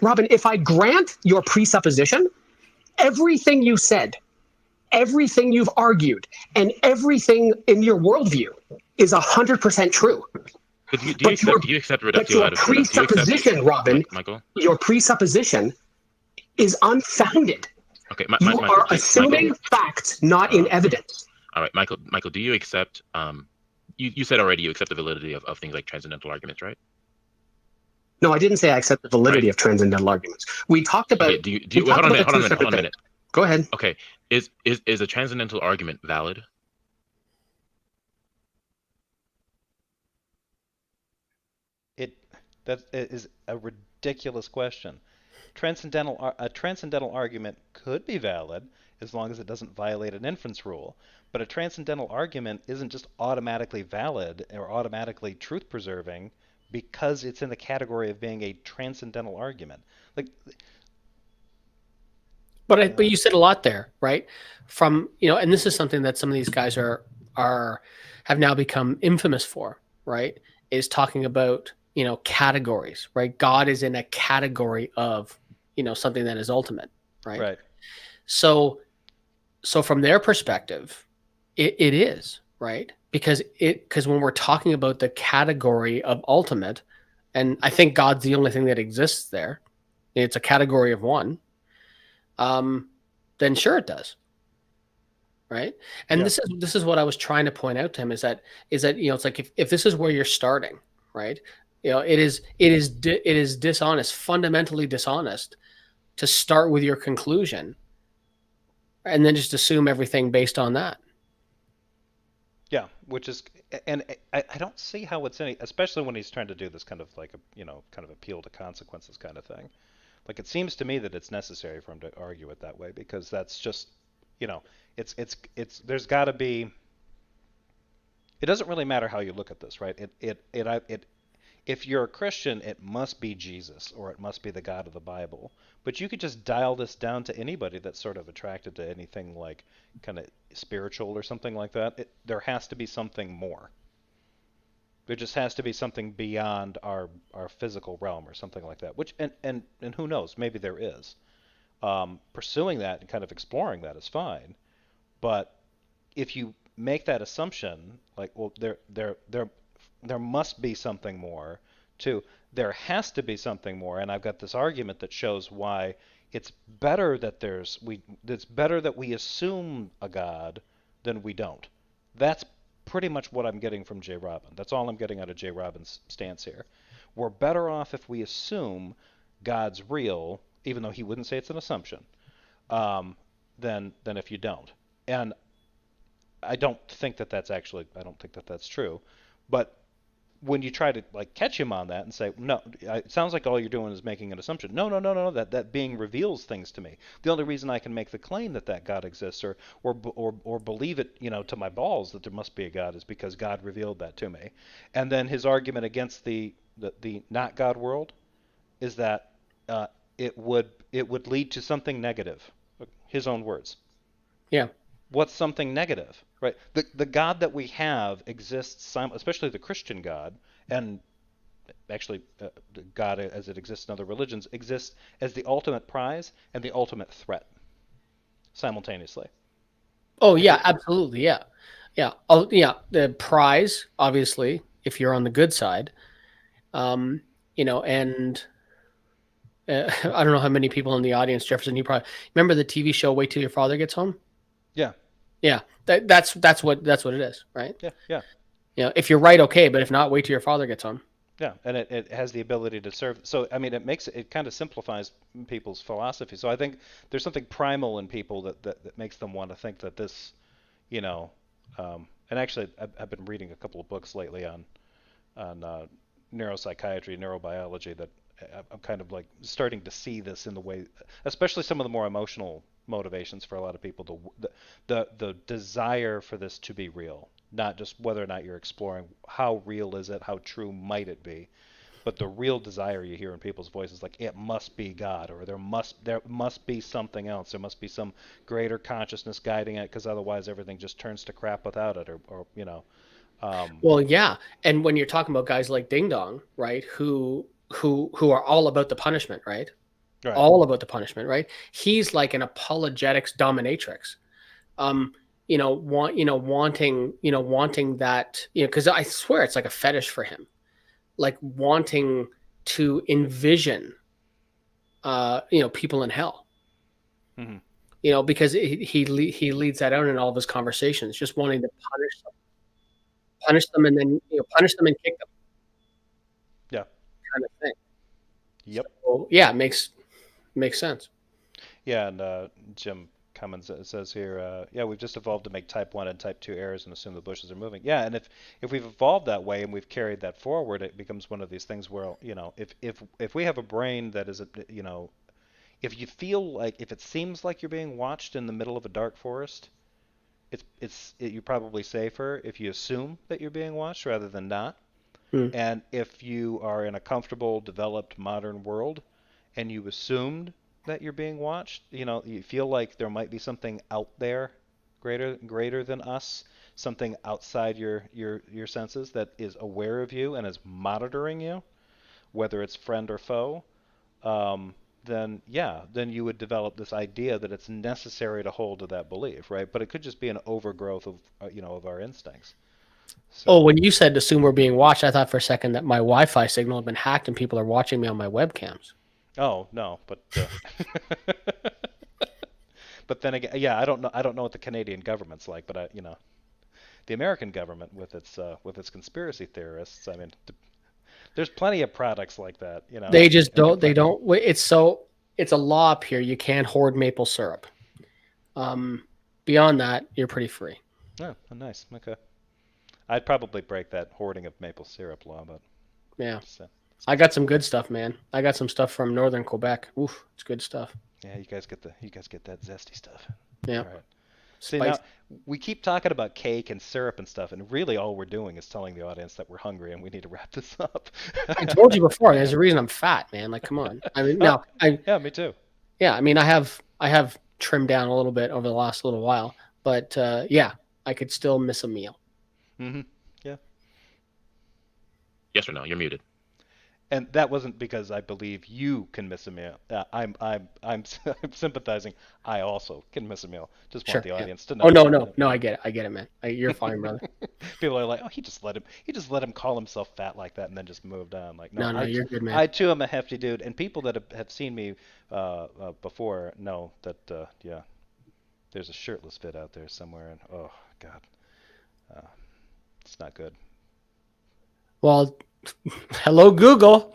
Robin, if I grant your presupposition, everything you said, everything you've argued, and everything in your worldview is 100% true. Do you accept reductio But your ad absurdum? presupposition, Robin, Michael? your presupposition is unfounded. Okay, you are assuming facts, not in evidence. All right, Michael, do you accept? You said already you accept the validity of things like transcendental arguments, right? No, I didn't say I accept the validity of transcendental arguments. We talked about. Okay, hold on a minute. Go ahead. Okay, is a transcendental argument valid? That is a ridiculous question. a transcendental argument could be valid as long as it doesn't violate an inference rule. But a transcendental argument isn't just automatically valid or automatically truth preserving because it's in the category of being a transcendental argument. Like, But you said a lot there, right? From and this is something that some of these guys are have now become infamous for, right? Is talking about categories, right? God is in a category of something that is ultimate, right? right. So from their perspective, it is, right? Because when we're talking about the category of ultimate, and I think God's the only thing that exists there, it's a category of one. Then sure it does, right? And Yeah. this is what I was trying to point out to him is that it's like if this is where you're starting, right? It is dishonest, fundamentally dishonest, to start with your conclusion and then just assume everything based on that. Yeah, which is, and I don't see how it's any, especially when he's trying to do this kind of like a, kind of appeal to consequences kind of thing. Like it seems to me that it's necessary for him to argue it that way because that's just, it's there's got to be. It doesn't really matter how you look at this, right? If you're a Christian, it must be Jesus or it must be the God of the Bible. But you could just dial this down to anybody that's sort of attracted to anything like kind of spiritual or something like that. There has to be something more. There just has to be something beyond our physical realm or something like that. Which and who knows? Maybe there is. Pursuing that and kind of exploring that is fine. But if you make that assumption, like, well, there must be something more, to there has to be something more, and I've got this argument that shows why it's better that it's better that we assume a God than we don't. That's pretty much what I'm getting from JRobin. That's all I'm getting out of JRobin's stance here. We're better off if we assume God's real, even though he wouldn't say it's an assumption, than if you don't. And I don't think that that's true. But when you try to like catch him on that and say, no, it sounds like all you're doing is making an assumption. No, that being reveals things to me. The only reason I can make the claim that God exists or believe it, to my balls that there must be a God is because God revealed that to me. And then his argument against the not God world is that it would lead to something negative. His own words. Yeah. What's something negative, right? The God that we have exists, especially the Christian God, and actually God as it exists in other religions, exists as the ultimate prize and the ultimate threat simultaneously. Oh yeah, absolutely, yeah, yeah. Oh yeah, the prize, obviously, if you're on the good side, and I don't know how many people in the audience, Jefferson. You probably remember the TV show "Wait Till Your Father Gets Home." Yeah. Yeah, that's what it is, right? Yeah. If you're right, okay, but if not, wait till your father gets home. Yeah, and it has the ability to serve. So I mean, it kind of simplifies people's philosophy. So I think there's something primal in people that makes them want to think that this, and actually I've been reading a couple of books lately on neuropsychiatry, neurobiology that I'm kind of like starting to see this in the way, especially some of the more emotional motivations for a lot of people, the desire for this to be real, not just whether or not you're exploring how real is it, how true might it be, but the real desire you hear in people's voices, like it must be God, or there must be something else, there must be some greater consciousness guiding it, because otherwise everything just turns to crap without it, or. Well, yeah, and when you're talking about guys like Ding Dong, right, who are all about the punishment, right? Right. All about the punishment, right? He's like an apologetics dominatrix. Wanting that, because I swear it's like a fetish for him, like wanting to envision, people in hell. Mm-hmm. Because he leads that out in all of his conversations, just wanting to punish them, and then punish them and kick them. Yeah. Kind of thing. Yep. So, yeah, makes sense. Yeah, and Jim Cummins says here, yeah, we've just evolved to make type 1 and type 2 errors and assume the bushes are moving. Yeah, and if we've evolved that way and we've carried that forward, it becomes one of these things where, if we have a brain that is, if you feel like, if it seems like you're being watched in the middle of a dark forest, you're probably safer if you assume that you're being watched rather than not. Hmm. And if you are in a comfortable, developed, modern world, and you assumed that you're being watched, you feel like there might be something out there greater than us, something outside your senses that is aware of you and is monitoring you, whether it's friend or foe, then yeah, then you would develop this idea that it's necessary to hold to that belief, right? But it could just be an overgrowth of of our instincts. Oh, So, when you said assume we're being watched, I thought for a second that my Wi-Fi signal had been hacked and people are watching me on my webcams. oh no, but but then again, yeah, I don't know what the Canadian government's like, but the American government with its conspiracy theorists, I mean, there's plenty of products like that, They just and they're don't. They don't. It's a law up here. You can't hoard maple syrup. Beyond that, you're pretty free. Oh, nice. Okay. I'd probably break that hoarding of maple syrup law, but Yeah, just, I got some good stuff, man. I got some stuff from northern Quebec. Oof, it's good stuff. yeah, you guys get that zesty stuff. Yeah, All right. See, spice. now we keep talking about cake and syrup and stuff, and really all we're doing is telling the audience that we're hungry and we need to wrap this up. I told you before. There's a reason I'm fat, man. Like, come on. I mean, now Yeah, me too. yeah. I mean, I have trimmed down a little bit over the last little while, but yeah, I could still miss a meal. Hmm. Yeah. Yes or no? You're muted. And that wasn't because I believe you can miss a meal. I'm sympathizing. I also can miss a meal. Just want Sure. the Yeah. audience to know. Oh no. I get it, man. You're fine, brother. People are like, oh, he just let him call himself fat like that, and then just moved on. Like, no, No, you're good, man. I too am a hefty dude, and people that have seen me before know that yeah, there's a shirtless fit out there somewhere, and oh god, it's not good. Well, hello, Google.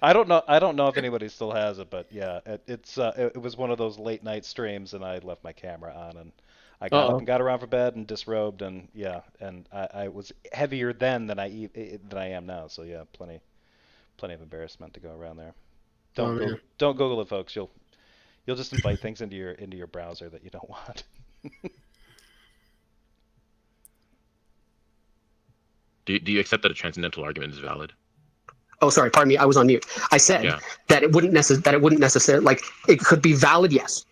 I don't know if anybody still has it, but yeah, it was one of those late night streams, and I left my camera on, and I got up and got around for bed and disrobed, and yeah, and I was heavier then than I am now, so yeah, plenty of embarrassment to go around there. Don't Google it, folks. You'll just invite things into your browser that you don't want. Do you accept that a transcendental argument is valid? Oh, sorry, pardon me. I was on mute. I said that it wouldn't necessarily, like, it could be valid. Yes,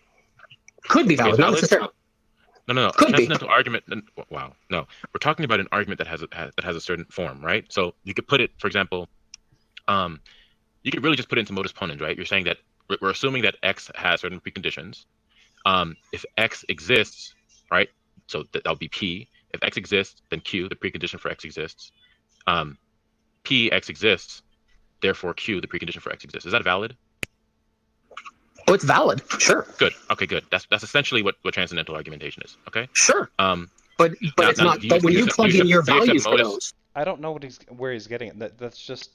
could be valid, not necessarily. No. A transcendental argument. Wow, no. We're talking about an argument that has a certain form, right? So you could put it, for example, you could really just put it into modus ponens, right? You're saying that we're assuming that X has certain preconditions. If X exists, right? So that'll be P. If X exists, then Q, the precondition for X exists. P, X exists, therefore Q, the precondition for X exists. Is that valid? Oh, it's valid. Sure. Good. Okay, good. That's essentially what transcendental argumentation is. Okay. Sure. But it's not. But when you plug in your values for those, I don't know where he's getting it. That's just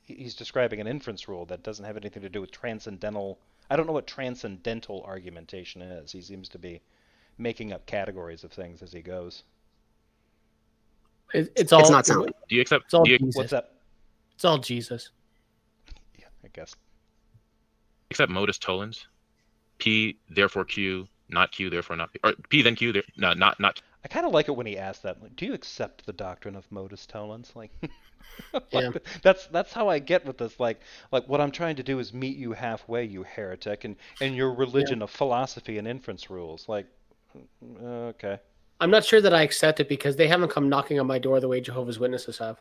he's describing an inference rule that doesn't have anything to do with transcendental. I don't know what transcendental argumentation is. He seems to be making up categories of things as he goes. It's not sound. Do you accept? Jesus. What's that? It's all Jesus. Yeah, I guess. Accept modus tollens. P therefore Q, not Q therefore not P, or P then Q. Not. I kind of like it when he asks that. Like, do you accept the doctrine of modus tollens? Like, Yeah. that's how I get with this. Like what I'm trying to do is meet you halfway, you heretic, and your religion of philosophy and inference rules. Like, okay. I'm not sure that I accept it because they haven't come knocking on my door the way Jehovah's Witnesses have.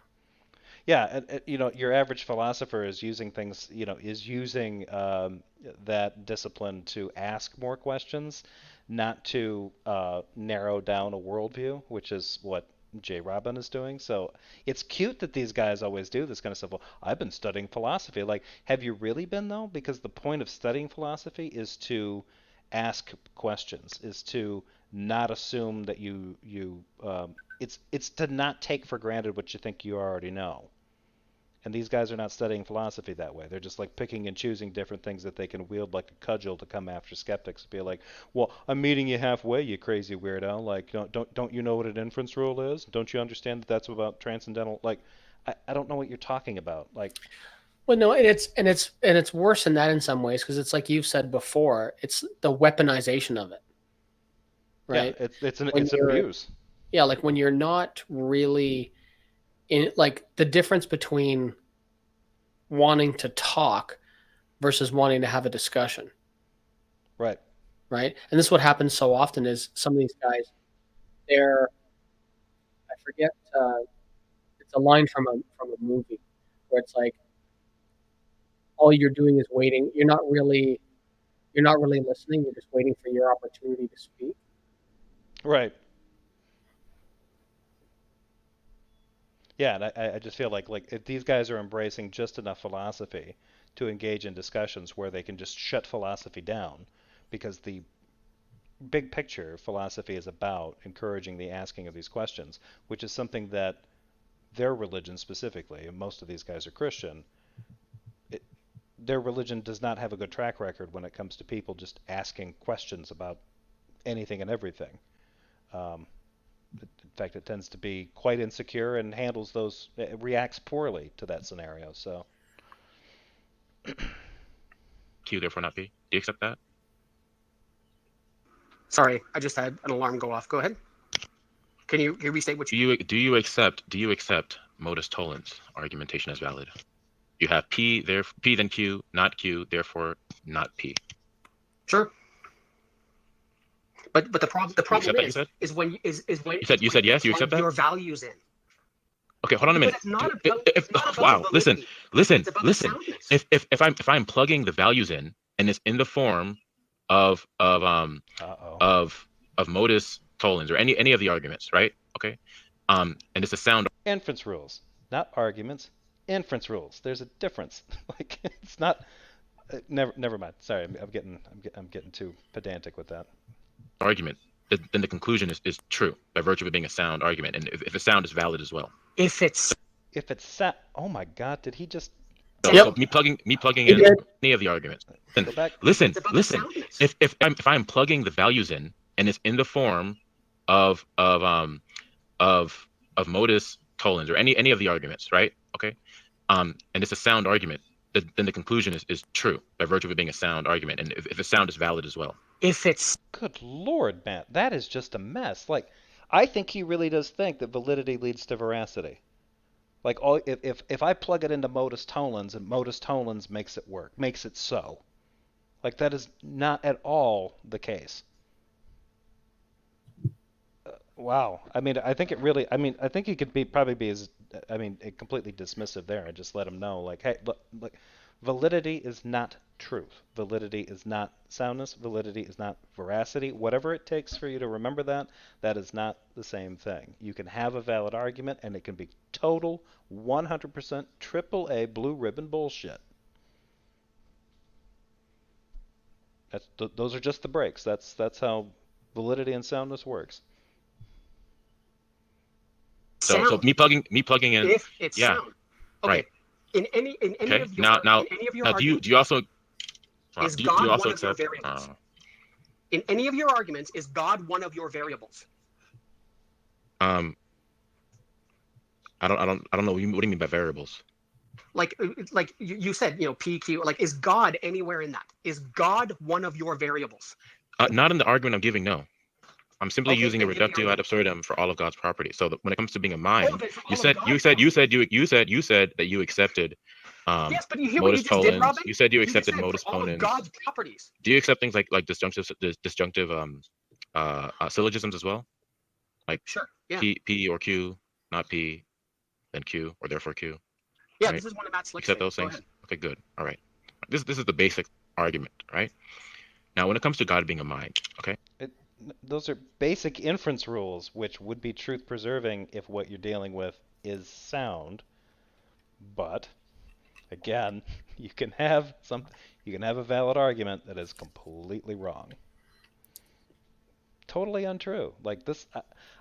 Yeah, and your average philosopher is using things, that discipline to ask more questions, not to narrow down a worldview, which is what JRobin is doing. So it's cute that these guys always do this kind of stuff. Well, I've been studying philosophy. Like, have you really been though? Because the point of studying philosophy is to ask questions, is to not assume that it's to not take for granted what you think you already know. And these guys are not studying philosophy that way. They're just like picking and choosing different things that they can wield like a cudgel to come after skeptics and be like, well, I'm meeting you halfway, you crazy weirdo. Like, don't you know what an inference rule is? Don't you understand that that's about transcendental? Like, I don't know what you're talking about. Like, Well, no, and it's worse than that in some ways, because it's like you've said before, it's the weaponization of it, Yeah, right? it's an When you're abuse. Yeah, like when you're not really in, like the difference between wanting to talk versus wanting to have a discussion, Right. right? And this is what happens so often is some of these guys, they're I forget, it's a line from a movie where it's like all you're doing is waiting. You're not really listening. You're just waiting for your opportunity to speak. Right. Yeah, and I just feel like if these guys are embracing just enough philosophy to engage in discussions where they can just shut philosophy down, because the big picture philosophy is about encouraging the asking of these questions, which is something that their religion specifically, and most of these guys are Christian, it, their religion does not have a good track record when it comes to people just asking questions about anything and everything. Um, in fact, it tends to be quite insecure and handles those, it reacts poorly to that scenario. So, Q, therefore not P. Do you accept that? Sorry, I just had an alarm go off. Go ahead. Can you restate what you? Do you accept modus tollens argumentation as valid? You have P there, P then Q, not Q, therefore not P. Sure. But the You problem accept that? You said. is when you You said yes. You accept that? your values in. Okay, hold on a But minute. it's not If, it's not about wow, listen, validity. listen, It's about listen. soundness. If I'm plugging the values in and it's in the form of uh-oh. of modus tollens or any of the arguments, right? Okay. And it's a sound Inference rules, not arguments. Inference rules. There's a difference. Like it's not. Never mind. Sorry, I'm getting too pedantic with that. argument, then the conclusion is true by virtue of it being a sound argument, and if a sound is valid as well. If it's If it's oh my God, did he just So Yep, me plugging he in did. any of the arguments. Then go back? listen, it's about the listen. soundness. If I'm plugging the values in and it's in the form of modus tollens or any of the arguments, right? Okay. And it's a sound argument, then the conclusion is true by virtue of it being a sound argument, and if a sound is valid as well. If it's Good Lord, Matt, that is just a mess. Like, I think he really does think that validity leads to veracity. Like, all if I plug it into modus tollens and modus tollens makes it work, makes it so. Like that is not at all the case. Wow. I mean, I think it really. I mean, I think he could probably be as. I mean, completely dismissive there and just let him know, like, hey, look, validity is not truth. Validity is not soundness. Validity is not veracity. Whatever it takes for you to remember that, that is not the same thing. You can have a valid argument, and it can be total 100% triple A blue ribbon bullshit. Those are just the breaks. That's how validity and soundness works. sound, So me plugging in, if it's yeah, sound, okay. right. In any Okay. of your Now in any of your now do you arguments, do you also is do you God also one of your accept variables? In any of your arguments, is God one of your variables? um I don't know what do you mean by variables? Like you said, PQ. Like, is God anywhere in that? Is God one of your variables? Not in the argument I'm giving, no. I'm simply Okay, using a then give the reductio ad argument. absurdum for all of God's properties. So that when it comes to being a Oh, mind, then for you all of said God's you said you properties. said you said that you accepted Yes, but you hear what you modus just did, tollens. Robin? You said you You just accepted said for modus all of ponens. God's properties. Do you accept things like disjunctive syllogisms as well? Like Sure. Yeah. P or Q, not P, then Q, or therefore Q, Yeah. right? This is one of Matt Slick's Accept things. those Go things? ahead. Okay, good. All right. This is the basic argument, right? Now when it comes to God being a mind, okay? It, those are basic inference rules, which would be truth preserving if what you're dealing with is sound. But again, you can have you can have a valid argument that is completely wrong, totally untrue. Like this,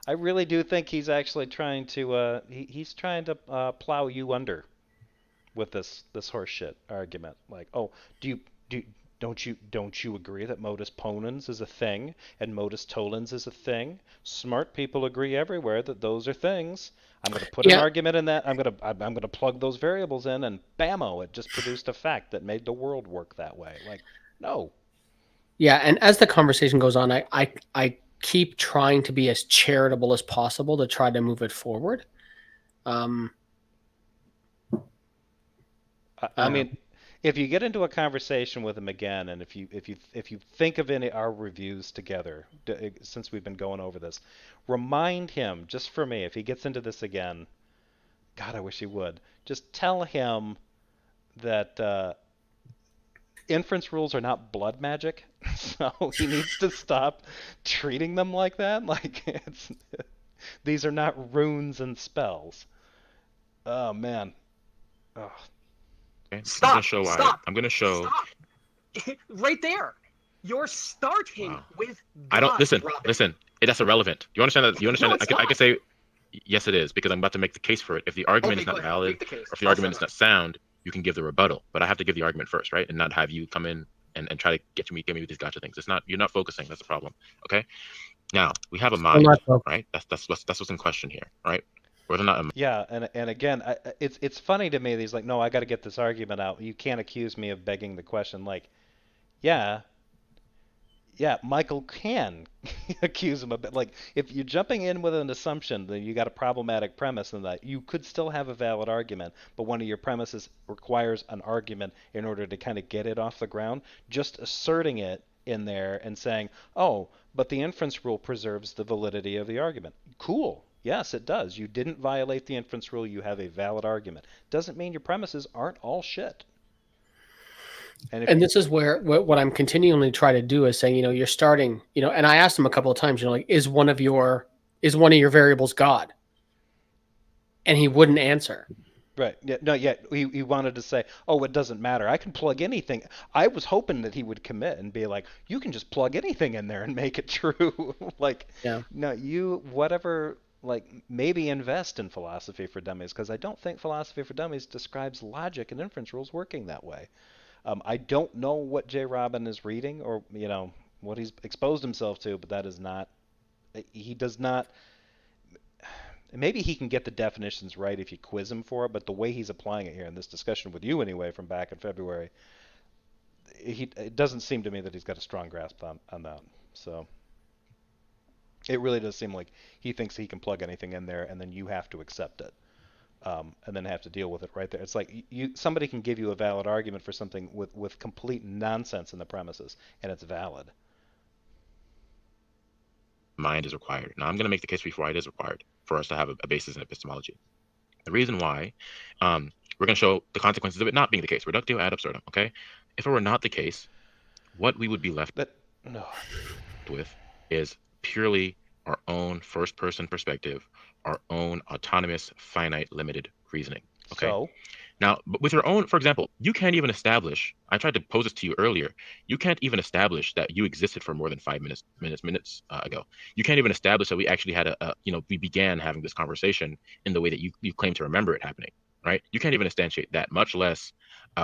I really do think he's actually trying to he's trying to plow you under with this horse shit argument. Like, oh, do you Don't you agree that modus ponens is a thing and modus tollens is a thing? Smart people agree everywhere that those are things. I'm going to put an Yeah, argument in that. I'm going to plug those variables in, and bammo, it just produced a fact that made the world work that way. Like, no. yeah. And as the conversation goes on, I keep trying to be as charitable as possible to try to move it forward. Um, I mean, if you get into a conversation with him again, and if you think of any our reviews together, since we've been going over this, remind him just for me if he gets into this again. God, I wish he would. Just tell him that inference rules are not blood magic, so he needs to stop treating them like that. Like these are not runes and spells. Oh man. Oh, Okay, I'm gonna Stop. show why. Stop. I'm gonna show. Stop. Right there. You're starting Wow. with I don't God, listen. Robin. Listen. That's irrelevant. You understand that? You understand No, that? it's I can not. say yes, it is because I'm about to make the case for it. If the argument Okay, is go not ahead. valid Make the case. or if the I'll argument shut is up. not sound, you can give the rebuttal. But I have to give the argument first, right? And not have you come in and try to get me with these gotcha things. It's not. You're not focusing. That's the problem. Okay. Now we have a I'm mind, not focused. right? That's what's in question here, right? Whether or not a yeah, and again, it's funny to me that he's like, no, I got to get this argument out. You can't accuse me of begging the question. Like, yeah, yeah, Michael can accuse him of it. Like, if you're jumping in with an assumption, then you got a problematic premise, and that you could still have a valid argument, but one of your premises requires an argument in order to kind of get it off the ground. Just asserting it in there and saying, oh, but the inference rule preserves the validity of the argument. Cool. Yes, it does. You didn't violate the inference rule. You have a valid argument. Doesn't mean your premises aren't all shit. And if And you, this is where what I'm continually trying to do is saying, you're starting, and I asked him a couple of times, like, is one of your variables God? And he wouldn't answer. right. Yeah, no, yeah. He wanted to say, "Oh, it doesn't matter. I can plug anything." I was hoping that he would commit and be like, "You can just plug anything in there and make it true." Like, Yeah. no, whatever. Like, maybe invest in Philosophy for Dummies because I don't think Philosophy for Dummies describes logic and inference rules working that way. I don't know what JRobin is reading or what he's exposed himself to, but that is not. He does not. Maybe he can get the definitions right if you quiz him for it, but the way he's applying it here in this discussion with you anyway from back in February, it doesn't seem to me that he's got a strong grasp on that. So it really does seem like he thinks he can plug anything in there and then you have to accept it. And then have to deal with it right there. It's like somebody can give you a valid argument for something with complete nonsense in the premises, and it's valid. mind is required. Now I'm going to make the case for why it is required for us to have a basis in epistemology. The reason why, we're going to show the consequences of it not being the case. Reductio ad absurdum. Okay, if it were not the case, what we would be left But no, with is purely our own first-person perspective, our own autonomous, finite, limited reasoning. Okay. so Now, but with your own, for example, you can't even establish. I tried to pose this to you earlier. You can't even establish that you existed for more than 5 minutes ago. You can't even establish that we actually had we began having this conversation in the way that you claim to remember it happening, right? You can't even instantiate that, much less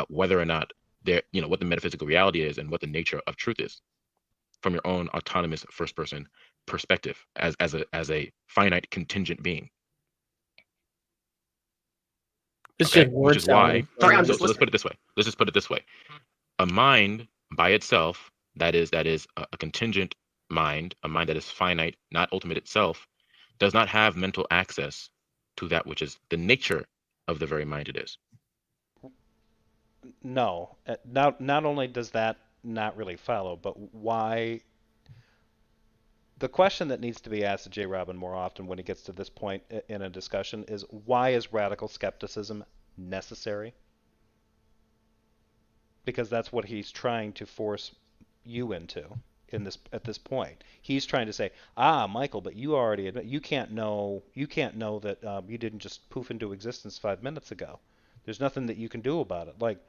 whether or not what the metaphysical reality is and what the nature of truth is from your own autonomous first-person perspective as a finite contingent being. It's Okay, just which word is why. salad. Sorry, I'm So just let's listening. put it this way. Let's just put it this way. A mind by itself, that is a contingent mind, a mind that is finite, not ultimate itself, does not have mental access to that which is the nature of the very mind it is. no, not only does that not really follow, but why? The question that needs to be asked to JRobin more often when he gets to this point in a discussion is why is radical skepticism necessary? Because that's what he's trying to force you into at this point. He's trying to say, Michael, but you already admit you can't know that you didn't just poof into existence 5 minutes ago. There's nothing that you can do about it. Like,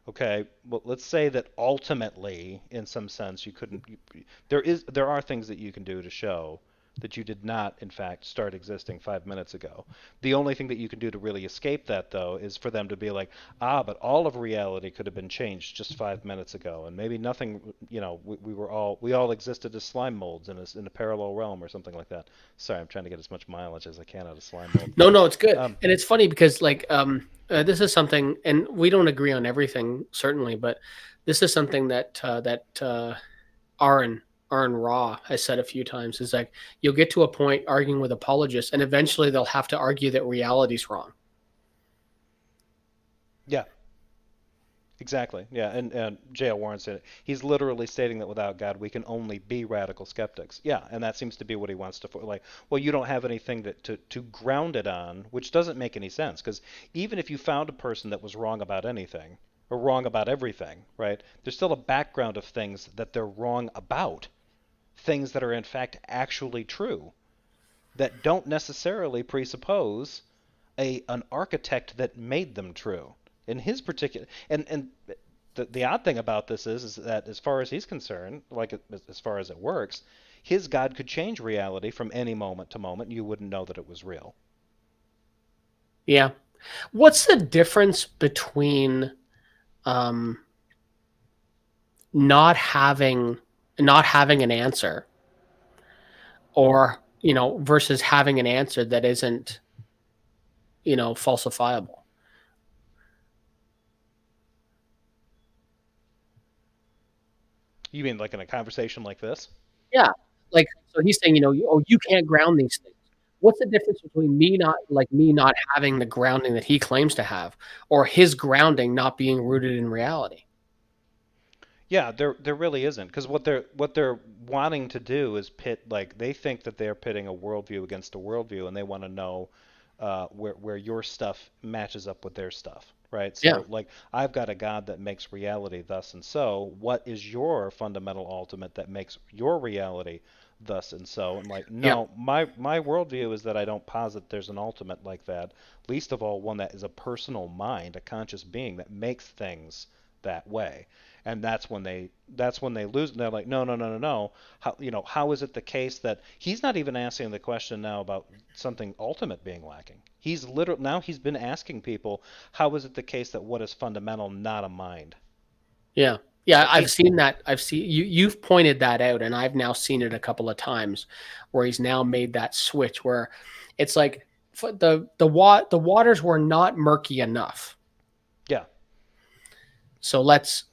okay, well, let's say that ultimately, in some sense, you couldn't. There are things that you can do to show that you did not, in fact, start existing 5 minutes ago. The only thing that you can do to really escape that, though, is for them to be like, but all of reality could have been changed just 5 minutes ago, and maybe nothing, we all existed as slime molds in a parallel realm or something like that. Sorry, I'm trying to get as much mileage as I can out of slime mold. No, it's good. And it's funny because this is something, and we don't agree on everything, certainly, but this is something that Aaron Ra has said a few times, is like, you'll get to a point arguing with apologists, and eventually they'll have to argue that reality's wrong. Yeah. Exactly. Yeah, and J.L. Warren said it. He's literally stating that without God, we can only be radical skeptics. Yeah, and that seems to be what he wants to, like, well, you don't have anything to ground it on, which doesn't make any sense, because even if you found a person that was wrong about anything, or wrong about everything, right, there's still a background of things that they're wrong about, things that are in fact actually true, that don't necessarily presuppose an architect that made them true. In his particular, and the odd thing about this is that as far as he's concerned, like as far as it works, his God could change reality from any moment to moment, and you wouldn't know that it was real. Yeah. What's the difference between not having an answer, or versus having an answer that isn't falsifiable? You mean like in a conversation like this? Yeah. Like, so he's saying, you can't ground these things. What's the difference between me not having the grounding that he claims to have, or his grounding not being rooted in reality? Yeah, there really isn't, because what they're wanting to do is pit, like, they think that they're pitting a worldview against a worldview, and they want to know where your stuff matches up with their stuff, right? So, Yeah. like, I've got a God that makes reality thus and so. What is your fundamental ultimate that makes your reality thus and so? And like, no, my worldview is that I don't posit there's an ultimate like that. Least of all, one that is a personal mind, a conscious being that makes things that way. And that's when they lose. And they're like, no. How is it the case that he's not even asking the question now about something ultimate being lacking? He's been asking people, how is it the case that what is fundamental, not a mind? Yeah. I've seen that. You've pointed that out, and I've now seen it a couple of times, where he's now made that switch where it's like the waters were not murky want. Yeah. So let's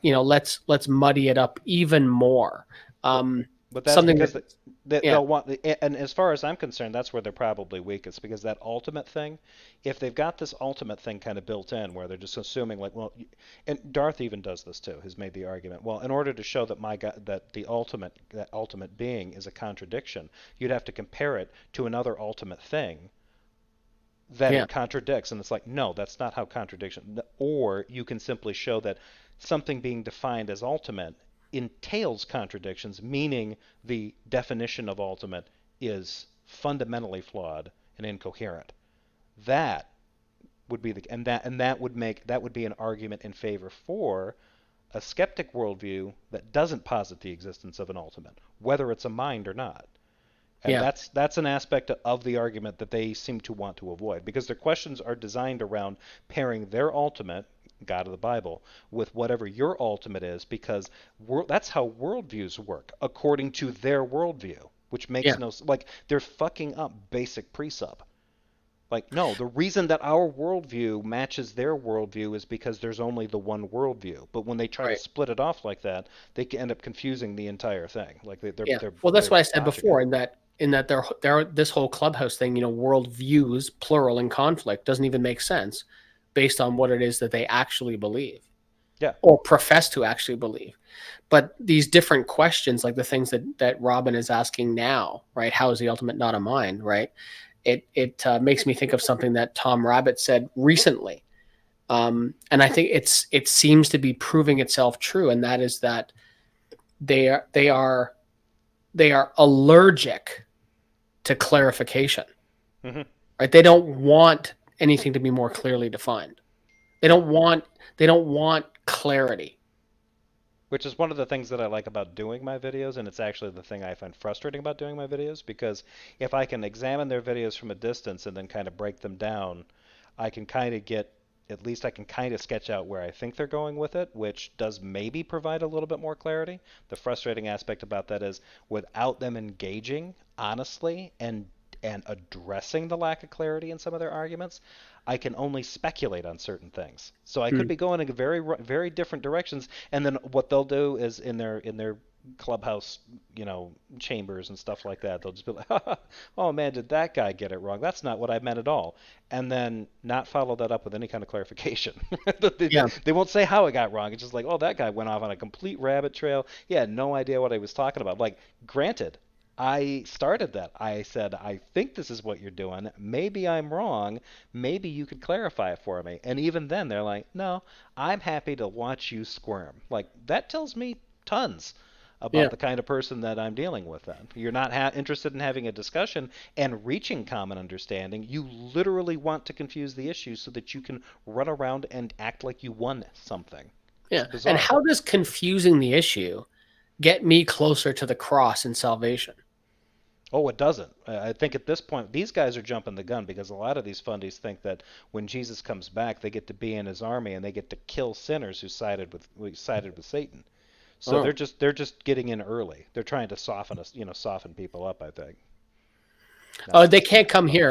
muddy it up even more. But that's because they'll want, and as far as I'm concerned, that's where they're probably weakest, because that ultimate thing, if they've got this ultimate thing kind of built in, where they're just assuming, like, well, and Darth even does this too, has made the argument, well, in order to show that that ultimate being is a contradiction, you'd have to compare it to another ultimate thing that it contradicts, and it's like, no, that's not how contradiction. Or you can simply show that something being defined as ultimate entails contradictions, meaning the definition of ultimate is fundamentally flawed and incoherent. That would be that would be an argument in favor for a skeptic worldview that doesn't posit the existence of an ultimate, whether it's a mind or not. And that's an aspect of the argument that they seem to want to avoid, because their questions are designed around pairing their ultimate, God of the Bible, with whatever your ultimate is, because that's how worldviews work, according to their worldview, which makes like, they're fucking up basic precept. Like, no, the reason that our worldview matches their worldview is because there's only the one worldview. But when they try to split it off like that, they can end up confusing the entire thing. Like, well, that's what I said before, in that they're this whole Clubhouse thing, worldviews, plural, in conflict, doesn't even make sense based on what it is that they actually believe. Yeah. Or profess to actually believe. But these different questions, like the things that Robin is asking now, right? How is the ultimate not a mind, right? It makes me think of something that Tom Rabbit said recently. And I think it seems to be proving itself true, and that is that they are allergic to clarification. Mm-hmm. Right? They don't want anything to be more clearly defined. They don't want clarity. Which is one of the things that I like about doing my videos, and it's actually the thing I find frustrating about doing my videos, because if I can examine their videos from a distance and then kind of break them down, I can kind of get, at least I can kind of sketch out where I think they're going with it, which does maybe provide a little bit more clarity. The frustrating aspect about that is without them engaging honestly and addressing the lack of clarity in some of their arguments, I can only speculate on certain things. So I could Hmm. be going in very different directions, and then what they'll do is in their clubhouse, chambers and stuff like that, they'll just be like, "Oh man, did that guy get it wrong? That's not what I meant at all," and then not follow that up with any kind of clarification. they, Yeah. they won't say how it got wrong. It's just like, "Oh, that guy went off on a complete rabbit trail. He had no idea what I was talking about." Like, granted, I started that. I said, I think this is what you're doing. Maybe I'm wrong. Maybe you could clarify it for me. And even then, they're like, no, I'm happy to watch you squirm. Like, that tells me tons about Yeah. the kind of person that I'm dealing with then. You're not interested in having a discussion and reaching common understanding. You literally want to confuse the issue so that you can run around and act like you won something. Yeah. It's And bizarre. how does confusing the issue get me closer to the cross and salvation? Oh, it doesn't. I think at this point, these guys are jumping the gun because a lot of these fundies think that when Jesus comes back, they get to be in his army and they get to kill sinners who sided with Satan. So they're Oh. just getting in early. They're trying to soften us, soften people up, I think. Oh, Not they can't come not here.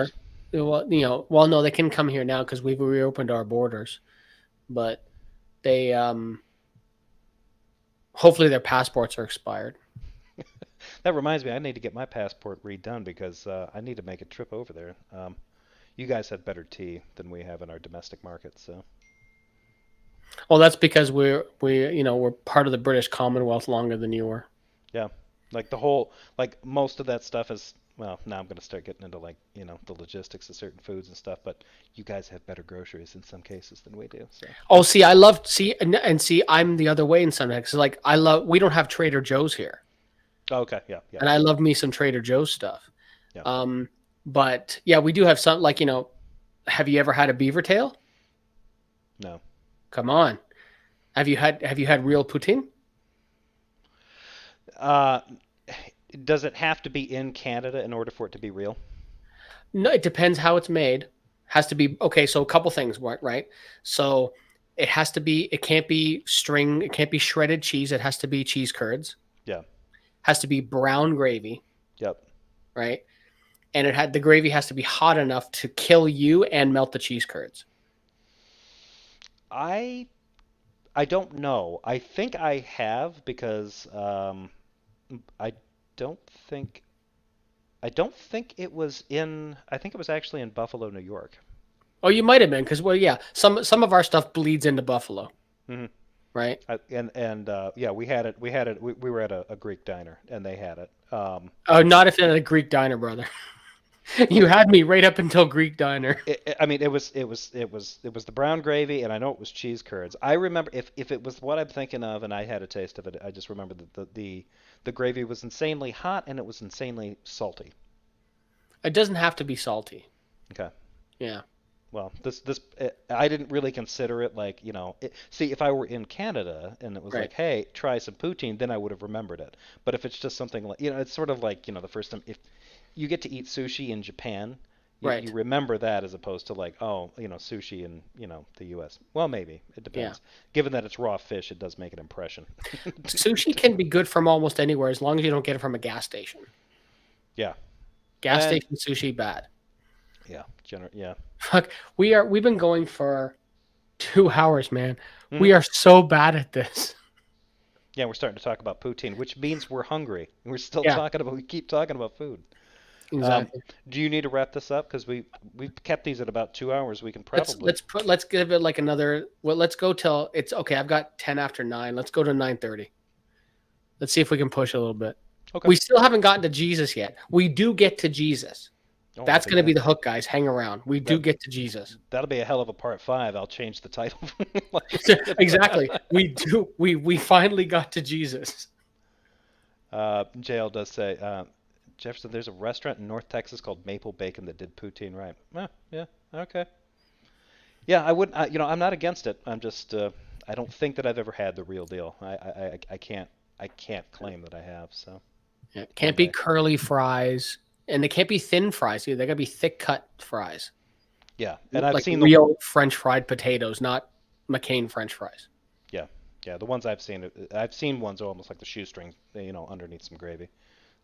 others. Well, no, they can come here now because we've reopened our borders. But they, hopefully, their passports are expired. That reminds me, I need to get my passport redone because I need to make a trip over there. You guys have better tea than we have in our domestic market, so Well, that's because we're part of the British Commonwealth longer than you were. yeah, like most of that stuff is, well, now I'm going to start getting into like, the logistics of certain foods and stuff, but you guys have better groceries in some cases than we do, so. Oh, see, I love see and see. I'm the other way in some ways. Like I love. We don't have Trader Joe's here, Oh, okay, yeah, yeah, and I love me some Trader Joe's stuff. yeah. But yeah, we do have some. Like have you ever had a beaver tail? No. Come on. Have you had real poutine? Uh, does it have to be in Canada in order for it to be real? No, it depends how it's made. Has to be okay. So a couple things, right? So it has to be. It can't be string. It can't be shredded cheese. It has to be cheese curds. Yeah. Has to be brown gravy, Yep. right? And the gravy has to be hot enough to kill you and melt the cheese curds. I I don't know. I think I have because I don't think I don't think it was in. I think it was actually in Buffalo, New York. Oh, you might have been because well, yeah, some of our stuff bleeds into Buffalo, Hmm. right? And yeah, we had it. We were at a Greek diner and they had it. Oh, not if it's a Greek diner, brother. You had me right up until Greek diner. I mean, it was the brown gravy, and I know it was cheese curds. I remember if it was what I'm thinking of, and I had a taste of it, I just remember that the gravy was insanely hot and it was insanely salty. It doesn't have to be salty. Okay. Yeah, Well, I didn't really consider it like, see, if I were in Canada and it was right. like, hey, try some poutine, then I would have remembered it. But if it's just something like, it's sort of like, the first time if you get to eat sushi in Japan, you Right. remember that as opposed to like, oh, sushi in, the US. Well, maybe. It Yeah. depends. Given that it's raw fish, it does make an impression. Sushi can be good from almost anywhere as long as you don't get it from a gas station. Yeah. Gas And station sushi bad. yeah, yeah. Fuck, we've been going for 2 hours, man. Hmm. We are so bad at this. Yeah, we're starting to talk about poutine, which means we're hungry. We're still Yeah, we keep talking about food. Um, exactly. do you need to wrap this up? Because we've kept these at about 2 hours. We can Let's probably. let's put let's give it like another. Well, let's go till it's okay. I've got 10 after 9. Let's go to 9:30. Let's see if we can push a little bit. Okay. We still haven't gotten to Jesus yet. We do get to Jesus. Oh, That's okay, going to be yeah. the hook, guys. Hang around. We do That get to Jesus. that'll be a hell of a part 5. I'll change the title. Exactly. We do. We finally got to Jesus. JL does say, Jefferson, there's a restaurant in North Texas called Maple Bacon that did poutine right. Yeah, okay. Yeah, I wouldn't. I'm not against it. I'm just. I don't think that I've ever had the real deal. I can't claim that I have. So Yeah, it can't be curly fries, and they can't be thin fries either. They gotta be thick cut fries. yeah, and I've Like seen real French fried potatoes, not McCain French fries. yeah, the ones I've seen ones are almost like the shoestring, underneath some gravy.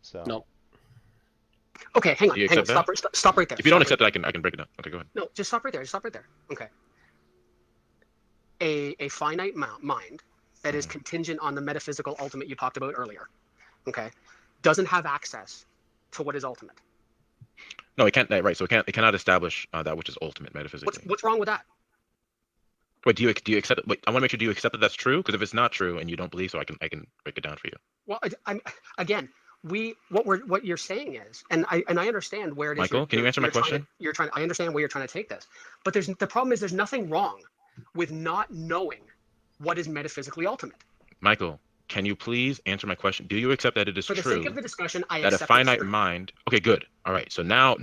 So No. Okay, hang Do you on. accept that? Stop right there. If you don't Stop accept right it, I can break it down. Okay, go ahead. No, just stop right there. Just stop right there. Okay. A finite mind that is contingent on the metaphysical ultimate you talked about earlier, okay, doesn't have access to what is ultimate. No, it can't. Right. So it cannot establish that which is ultimate metaphysically. What's wrong with that? Wait, do you accept it? Wait, I want to make sure. Do you accept that that's true? Because if it's not true and you don't believe, so I can break it down for you. Well, I'm again. What you're saying is, and I understand where it is. Michael, can you answer my question? I understand where you're trying to take this, but the problem is there's nothing wrong with not knowing what is metaphysically ultimate. Michael, can you please answer my question? Do you accept that it is For the true sake of the discussion, I that a accept it's finite true. mind? Okay, good. All right. So now,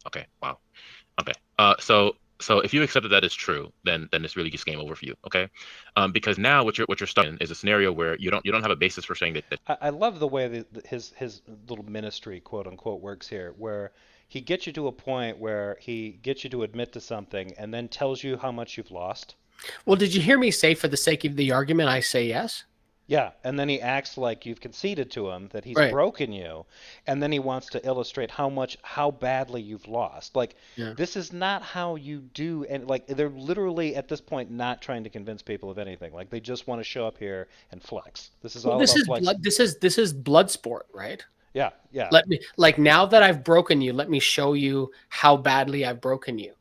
okay, wow. Okay. So if you accept that is true, then it's really just game over for you. Okay. Because now what you're stuck in is a scenario where you don't have a basis for saying that. I love the way that his little ministry, quote unquote, works here, where he gets you to a point where he gets you to admit to something and then tells you how much you've lost. Well, did you hear me say, for the sake of the argument, I say yes? Yeah, and then he acts like you've conceded to him that he's Right. broken you, and then he wants to illustrate how badly you've lost. Like, Yeah. this is not how you do, and like they're literally at this point not trying to convince people of anything. Like, they just want to show up here and flex. This is all Well, this about is flex. blood. This is blood sport, right? Yeah, yeah. Let me, like, now that I've broken you, let me show you how badly I've broken you.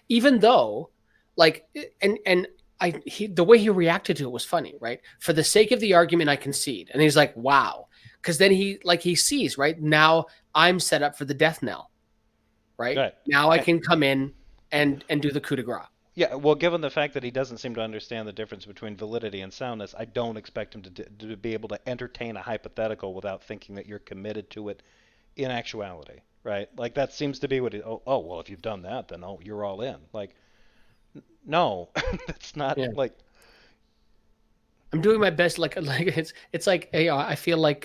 Even though, like, and the way he reacted to it was funny, right? For the sake of the argument, I concede. And he's like, wow. Because then he sees, right? Now I'm set up for the death knell, right? Right. Now I can come in and do the coup de grace. Yeah, well, given the fact that he doesn't seem to understand the difference between validity and soundness, I don't expect him to be able to entertain a hypothetical without thinking that you're committed to it in actuality, right? Like, that seems to be what well, if you've done that, then you're all in. Like, no, that's not like. I'm doing my best. Like it's like, I feel like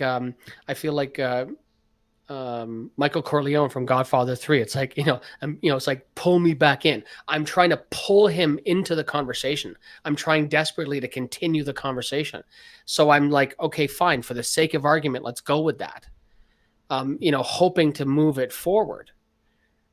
Michael Corleone from Godfather 3. It's like, it's like, pull me back in. I'm trying to pull him into the conversation. I'm trying desperately to continue the conversation. So I'm like, okay, fine. For the sake of argument, let's go with that. Hoping to move it forward,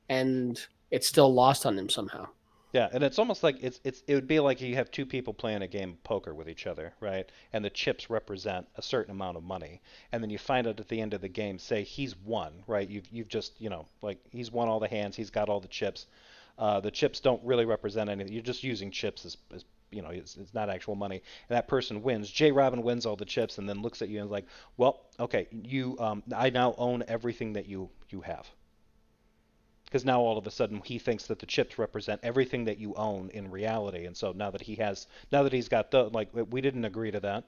and it's still lost on him somehow. Yeah, and it's almost like it would be like you have two people playing a game of poker with each other, right? And the chips represent a certain amount of money, and then you find out at the end of the game, say he's won, right? You've just like, he's won all the hands, he's got all the chips. The chips don't really represent anything. You're just using chips as it's not actual money. And that person wins. JRobin wins all the chips, and then looks at you and is like, well, okay, I now own everything that you have. Because now all of a sudden he thinks that the chips represent everything that you own in reality, and so now that he's got we didn't agree to that,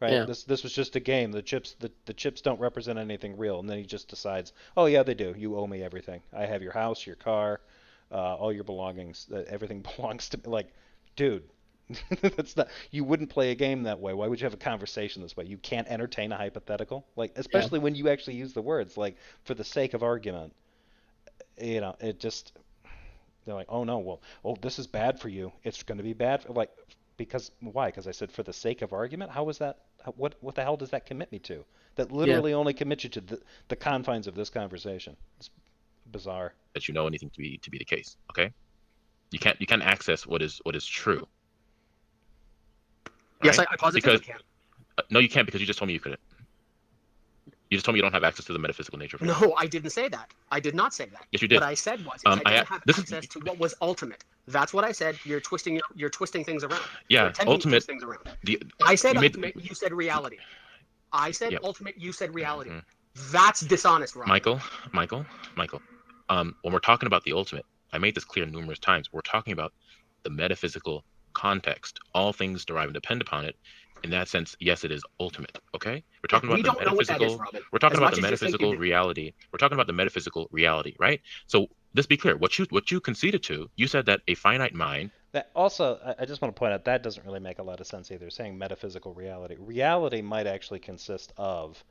right? Yeah. This was just a game. The chips don't represent anything real, and then he just decides, oh yeah, they do. You owe me everything. I have your house, your car, all your belongings. Everything belongs to me. Like, dude, that's not. You wouldn't play a game that way. Why would you have a conversation this way? You can't entertain a hypothetical, like, especially when you actually use the words, like, for the sake of argument. It just, they're like, oh no, well, this is bad for you. It's going to be bad because why? Because I said for the sake of argument. How is that? What the hell does that commit me to? That literally only commits you to the confines of this conversation. It's bizarre. That you know anything to be the case. Okay, you can't access what is true. Yes, right? I positively can. No, you can't, because you just told me you couldn't. You just told me you don't have access to the metaphysical nature of it. No, I didn't say that. I did not say that. Yes, you did. What I said was, I didn't have access to what was ultimate. That's what I said. You're twisting things around. Yeah, ultimate. Things around. I said ultimate. You said reality. I said ultimate. You said reality. Mm-hmm. That's dishonest, Rob. Michael. When we're talking about the ultimate, I made this clear numerous times. We're talking about the metaphysical context. All things derive and depend upon it. In that sense, yes, it is ultimate. Okay, we're talking about the metaphysical. We're talking about the metaphysical reality. We're talking about the metaphysical reality, right? So let's be clear. What you conceded to, you said that a finite mind Also, I just want to point out that doesn't really make a lot of sense either. Saying metaphysical reality. Reality might actually consist of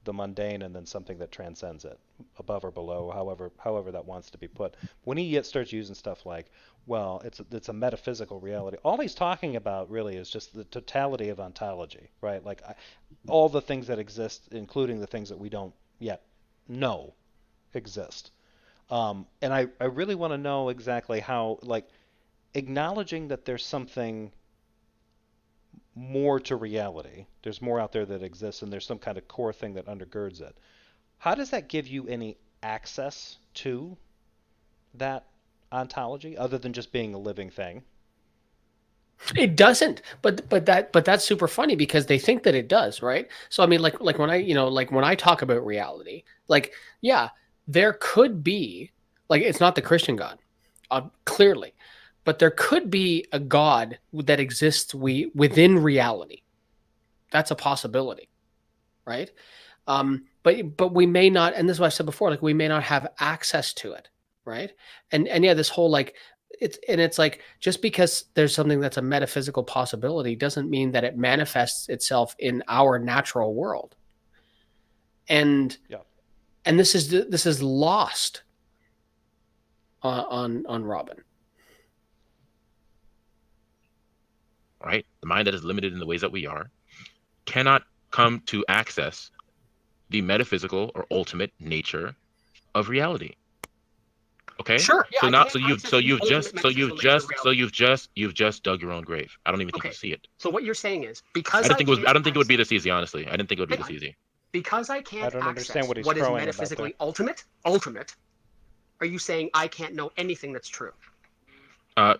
the mundane and then something that transcends it, above or below, however that wants to be put. When he starts using stuff like, well, it's a metaphysical reality. All he's talking about really is just the totality of ontology, right? Like all the things that exist, including the things that we don't yet know exist. And I really want to know exactly how, like, acknowledging that there's something more to reality, there's more out there that exists, and there's some kind of core thing that undergirds it. How does that give you any access to that ontology other than just being a living thing? It doesn't, but that's super funny because they think that it does, right? So I mean, like when I like when I talk about reality, like yeah, there could be like it's not the Christian God, clearly, but there could be a God that exists within reality. That's a possibility, right? But we may not, and this is what I said before, like we may not have access to it, right? And yeah, this whole like it's like just because there's something that's a metaphysical possibility doesn't mean that it manifests itself in our natural world. And Yeah. and this is lost on Robin. Right? The mind that is limited in the ways that we are cannot come to access the metaphysical or ultimate nature of reality. Okay. Sure. Yeah, So I now, can't so access the ultimate metaphysical nature of reality. you've just dug your own grave. I don't even think Okay. you see it. So what you're saying is I because didn't I think it was. can't I don't think it would be access this easy. Honestly, I didn't think it would be this easy. because I I can't don't understand access what he's what is crowing about there. metaphysically ultimate, are you saying I can't know anything that's true?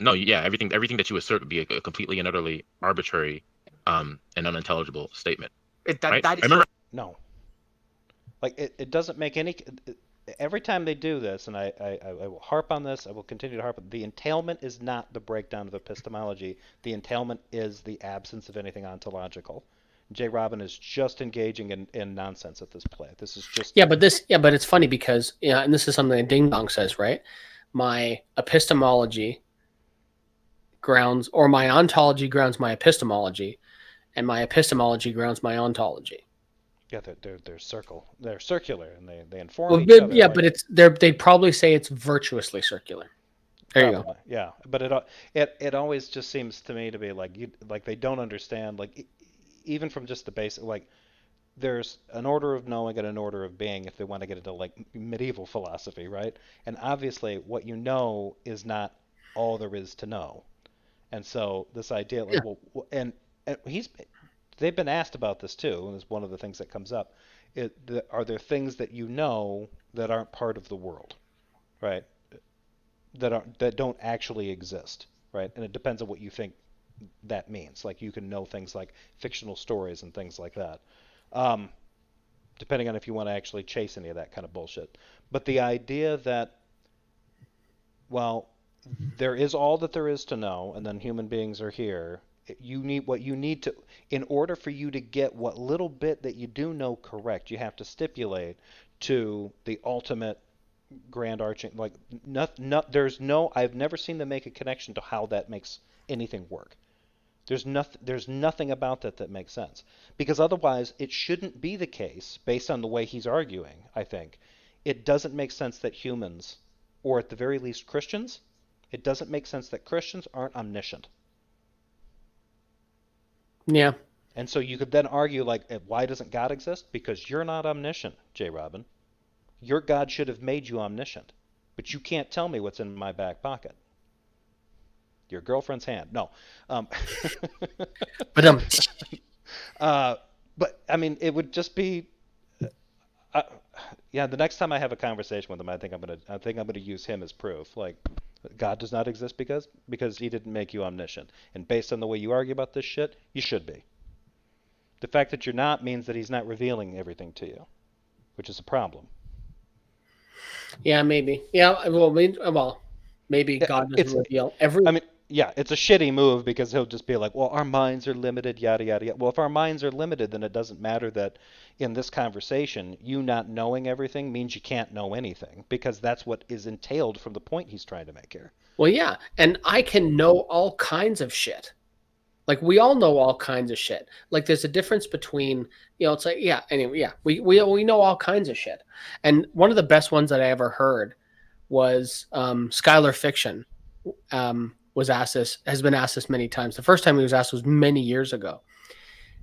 No, yeah, everything that you assert would be a completely and utterly arbitrary, and unintelligible statement. Right? That is I remember. No. Like it doesn't make any. Every time they do this, and I will harp on this, I will continue to harp on the entailment is not the breakdown of epistemology. The entailment is the absence of anything ontological. JRobin is just engaging in nonsense at this play. This is just but it's funny because and this is something that Ding Dong says, right? My epistemology grounds, or my ontology grounds my epistemology, and my epistemology grounds my ontology. yeah, they're circular, and they inform Well, each other. yeah, like, but they'd probably say it's virtuously circular. There you go. Yeah, but it always just seems to me to be like they don't understand, like even from just the basic, like there's an order of knowing and an order of being if they want to get into like medieval philosophy, right? And obviously what you know is not all there is to know. And so this idea, like, Yeah. well, and they've been asked about this too, and it's one of the things that comes up. Are there things that you know that aren't part of the world, right? That don't actually exist, right? And it depends on what you think that means. Like you can know things like fictional stories and things like that, depending on if you want to actually chase any of that kind of bullshit. But the idea that, well, there is all that there is to know, and then human beings are here. You need to, in order for you to get what little bit that you do know correct, you have to stipulate to the ultimate grand arching, like I've never seen them make a connection to how that makes anything work. There's nothing about that makes sense, because otherwise it shouldn't be the case based on the way he's arguing. I think it doesn't make sense that humans, or at the very least Christians, it doesn't make sense that Christians aren't omniscient. Yeah. And so you could then argue, like, why doesn't God exist? Because you're not omniscient, JRobin. Your God should have made you omniscient, but you can't tell me what's in my back pocket. Your girlfriend's hand. No. But but I mean, it would just be, yeah. The next time I have a conversation with him, I think I'm gonna use him as proof. Like, God does not exist because he didn't make you omniscient, and based on the way you argue about this shit, you should be. The fact that you're not means that he's not revealing everything to you, which is a problem. yeah, maybe. Yeah, well, maybe God doesn't reveal every. I mean, Yeah, it's a shitty move because he'll just be like, well, our minds are limited, yada, yada, yada. Well, if our minds are limited, then it doesn't matter that in this conversation, you not knowing everything means you can't know anything because that's what is entailed from the point he's trying to make here. Well, yeah, and I can know all kinds of shit. Like we all know all kinds of shit. Like there's a difference between, it's like, yeah, anyway, yeah, we know all kinds of shit. And one of the best ones that I ever heard was Skylar Fiction has been asked this many times. The first time he was asked was many years ago.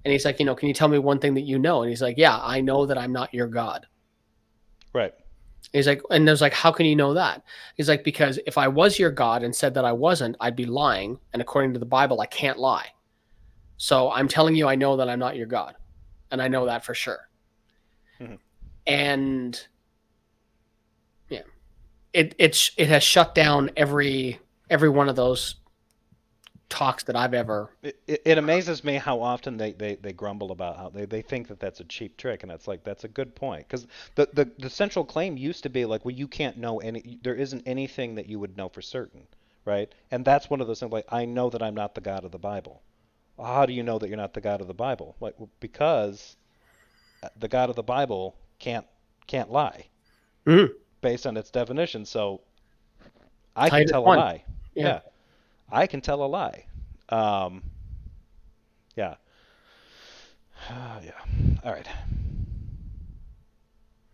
And he's like, can you tell me one thing that you know? And he's like, yeah, I know that I'm not your God. Right. He's like, and there's like, how can you know that? He's like, because if I was your God and said that I wasn't, I'd be lying. And according to the Bible, I can't lie. So I'm telling you, I know that I'm not your God. And I know that for sure. Mm-hmm. And yeah, it has shut down every one of those talks that I've ever. It amazes me how often they grumble about how they think that that's a cheap trick, and it's like that's a good point because the central claim used to be like, well, you can't know there isn't anything that you would know for certain, right? And that's one of those things like, I know that I'm not the God of the Bible. Well, how do you know that you're not the God of the Bible? Like, because the God of the Bible can't lie based on its definition. So I can tell a lie. Yeah. I can tell a lie. Yeah. Yeah. All right.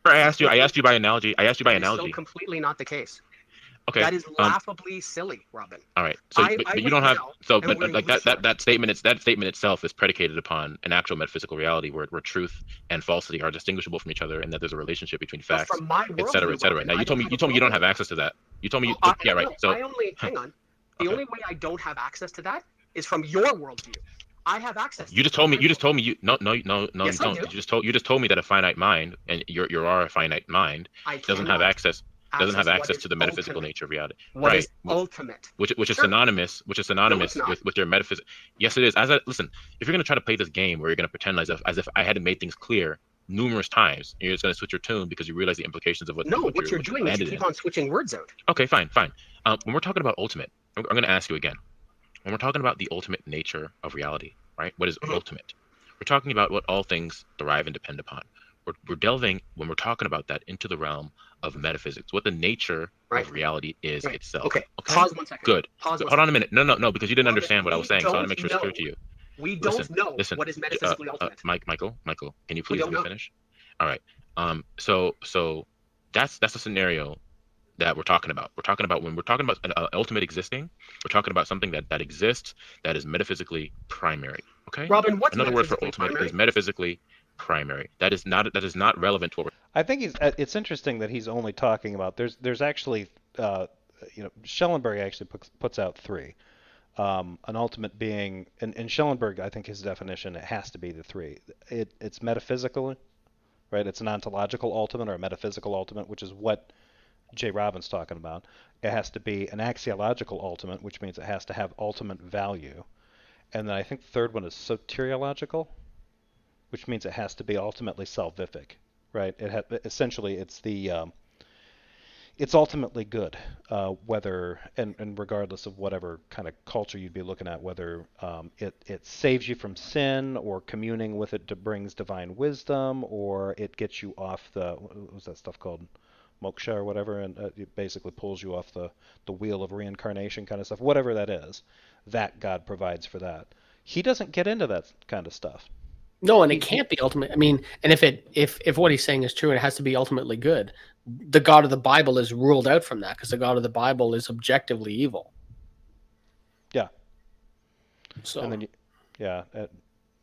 I asked you by analogy. That is so completely not the case. Okay. That is laughably silly, Robin. All right. So, but you don't have. So, but like that statement itself is predicated upon an actual metaphysical reality where truth and falsity are distinguishable from each other, and that there's a relationship between facts, et cetera, et cetera. Now, you told me you don't have access to that. You told me, yeah, right. So I only hang on. The only way I don't have access to that is from your worldview. I have access. You just told me. No, you don't. You just told me that a finite mind, and you are a finite mind, doesn't have access to the metaphysical nature of reality. What is ultimate? Which is synonymous with your metaphysics. Yes, it is. Listen, if you're gonna try to play this game where you're gonna pretend as if I had made things clear numerous times, you're just gonna switch your tune because you realize the implications of what. No, what you're doing is you keep on switching words out. Okay, fine. When we're talking about ultimate, I'm gonna ask you again. When we're talking about the ultimate nature of reality, right? What is ultimate? We're talking about what all things derive and depend upon. We're delving, when we're talking about that, into the realm of metaphysics, what the nature of reality is itself. Okay. Pause 1 second. Good. Hold on a minute. No, because you didn't understand what I was saying, so I want to make sure it's clear to you. We don't know what is metaphysically ultimate. Michael, can you please let me finish? All right. So that's a scenario that we're talking about. When we're talking about ultimate existing, we're talking about something that exists, that is metaphysically primary. Okay. Robin, what's another word for ultimate is metaphysically primary. That is not relevant to what I think it's interesting that he's only talking about. There's actually Schellenberg actually puts out three. An ultimate being, and Schellenberg, I think his definition, it has to be the three. It's metaphysical, right? It's an ontological ultimate or a metaphysical ultimate, which is what JRobin's talking about. It has to be an axiological ultimate, which means it has to have ultimate value. And then I think the third one is soteriological, which means it has to be ultimately salvific, right? Essentially it's ultimately good, whether and regardless of whatever kind of culture you'd be looking at, whether it saves you from sin, or communing with it brings divine wisdom, or it gets you off what was that stuff called? Moksha or whatever, and it basically pulls you off the wheel of reincarnation kind of stuff. Whatever that is, that God provides for that. He doesn't get into that kind of stuff. No, and it can't be ultimate. I mean, and if what he's saying is true, and it has to be ultimately good, the God of the Bible is ruled out from that because the God of the Bible is objectively evil. Yeah. So. And then,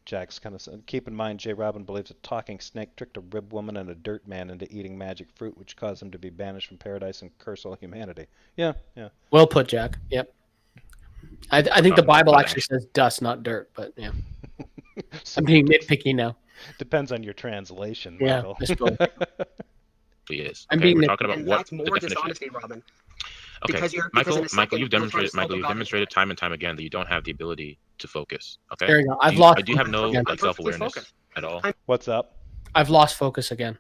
Jack's kind of said, keep in mind, JRobin believes a talking snake tricked a rib woman and a dirt man into eating magic fruit, which caused them to be banished from paradise and curse all humanity. Yeah. Well put, Jack. Yep. I think the Bible actually says dust, not dirt, but yeah. I'm being nitpicky now. Depends on your translation. Yeah, Michael. I suppose. Is. I'm being we're talking about what that's more dishonesty, Robin. Okay, Michael, you've demonstrated time and time again that you don't have the ability to focus. Okay, there you go. I've lost. Do you have no self-awareness at all? What's up? I've lost focus again.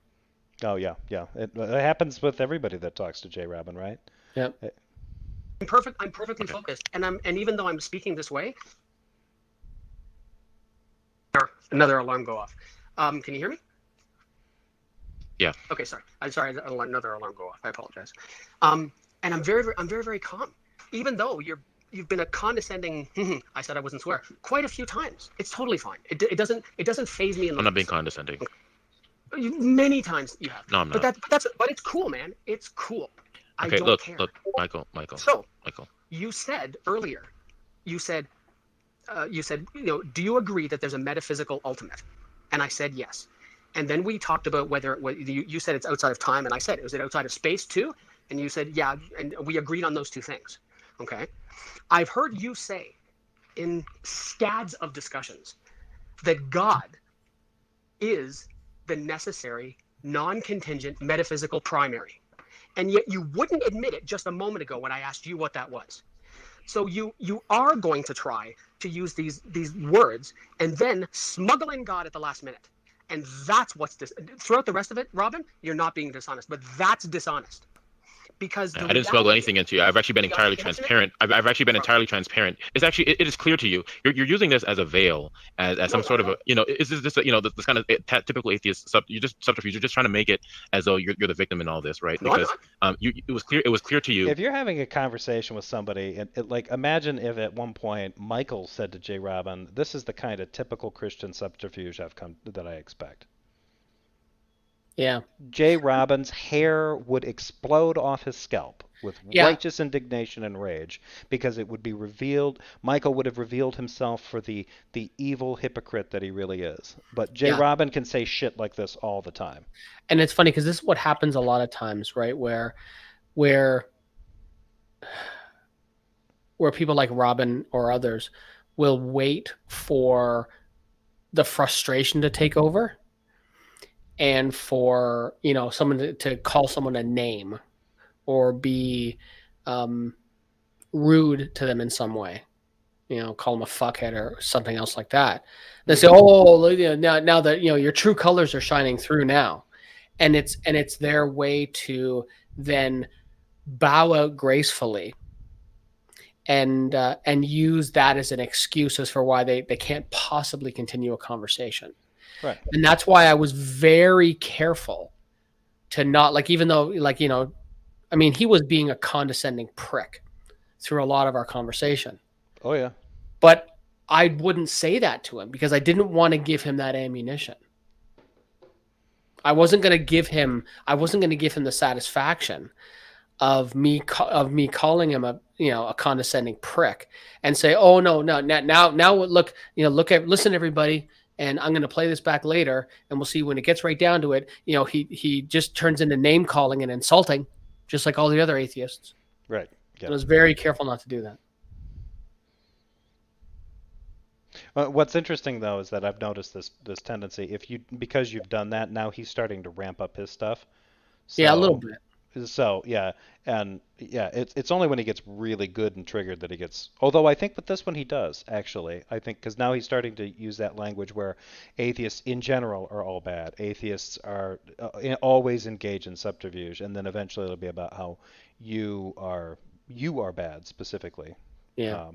Oh yeah. It happens with everybody that talks to JRobin, right? Yep. I'm perfectly focused, and even though I'm speaking this way, another alarm go off. Can you hear me? Yeah. Okay, sorry. I'm sorry. Another alarm go off. I apologize. And I'm very calm, even though you've been a condescending. I said I wasn't swear quite a few times. It's totally fine. It doesn't faze me in the I'm not being least. condescending. Many times you have. No, I'm not. But it's cool, man. It's cool. Okay, I don't care. look, Michael. So Michael. you said earlier, you said, do you agree that there's a metaphysical ultimate? And I said yes. And then we talked about whether you said it's outside of time, and I said, is it outside of space too? And you said, yeah, and we agreed on those two things. Okay. I've heard you say in scads of discussions that God is the necessary, non-contingent, metaphysical primary. And yet you wouldn't admit it just a moment ago when I asked you what that was. So you are going to try to use these words and then smuggle in God at the last minute. And that's what's throughout the rest of it, Robin, you're not being dishonest, but that's dishonest. Because I didn't smuggle anything into you. I've actually been entirely transparent. I've actually been entirely transparent. It's actually it is clear to you. You're using this as a veil, as some sort of a is this this kind of typical atheist subterfuge. You're just trying to make it as though you're the victim in all this, right? Because it was clear to you. If you're having a conversation with somebody, and like imagine if at one point Michael said to JRobin, "This is the kind of typical Christian subterfuge that I expect." Yeah. JRobin's hair would explode off his scalp with righteous indignation and rage because it would be revealed. Michael would have revealed himself for the evil hypocrite that he really is. But JRobin can say shit like this all the time. And it's funny because this is what happens a lot of times, right? Where people like Robin or others will wait for the frustration to take over. And for someone to call someone a name or be rude to them in some way, call them a fuckhead or something else like that. They say, "Oh, now that your true colors are shining through now," and it's their way to then bow out gracefully and use that as an excuse as for why they can't possibly continue a conversation. Right. And that's why I was very careful to not even though he was being a condescending prick through a lot of our conversation. Oh yeah. But I wouldn't say that to him because I didn't want to give him that ammunition. I wasn't going to give him the satisfaction of me calling him a condescending prick and say, "Oh no, now listen everybody. And I'm going to play this back later, and we'll see when it gets right down to it. He just turns into name calling and insulting, just like all the other atheists." Right. Yeah. I was very careful not to do that. What's interesting though is that I've noticed this tendency. Because you've done that, now he's starting to ramp up his stuff. So, yeah, a little bit. So yeah, and yeah, it's only when he gets really good and triggered that he gets. Although I think with this one he does actually. I think because now he's starting to use that language where atheists in general are all bad. Atheists are always engage in subterfuge, and then eventually it'll be about how you are bad specifically. Yeah.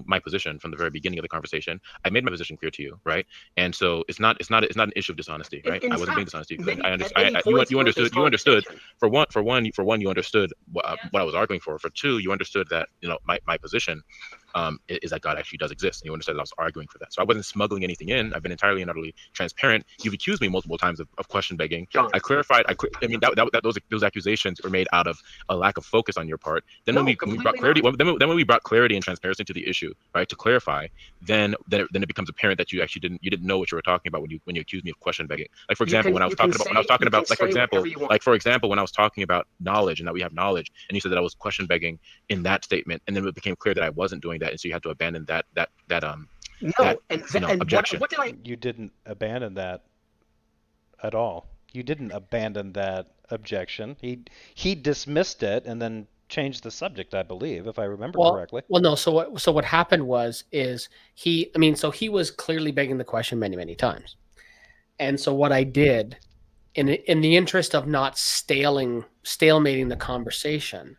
My position from the very beginning of the conversation. I made my position clear to you, right? And so it's not an issue of dishonesty, right? I wasn't being dishonest because you understood. For one, you understood what I was arguing for. For two, you understood that my position is that God actually does exist, and you understood that I was arguing for that. So I wasn't smuggling anything in. I've been entirely and utterly transparent. You've accused me multiple times of question begging. John. I clarified. Those accusations were made out of a lack of focus on your part. Then when we brought clarity, when we brought clarity and transparency to the issue, right, to clarify, then it becomes apparent that you didn't know what you were talking about when you accused me of question begging. Like for example, when I was talking about knowledge and that we have knowledge, and you said that I was question begging in that statement, and then it became clear that I wasn't doing that, and so you had to abandon that objection. What did I? You didn't abandon that at all. You didn't abandon that objection. He dismissed it and then changed the subject, I believe, if I remember correctly. Well, no. So what happened is he was clearly begging the question many, many times, and so what I did, in the interest of not stalemating the conversation,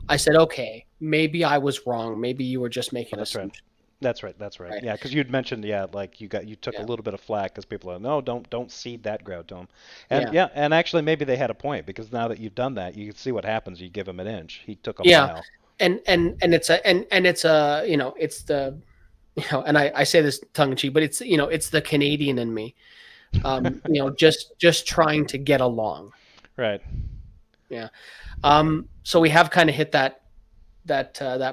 I said, okay, maybe I was wrong. Maybe you were just making That's right. assumptions. That's right. Right. Yeah, because you'd mentioned, like you took a Yeah. little bit of flack because people are, no, don't seed that ground to him. And Yeah. yeah, and actually maybe they had a point because now that you've done that, you can see what happens. You give him an inch. He took a Yeah. mile. And it's a it's the and I say this tongue in cheek, but it's it's the Canadian in me. Just trying to get along. Right. Yeah. So we have kind of hit that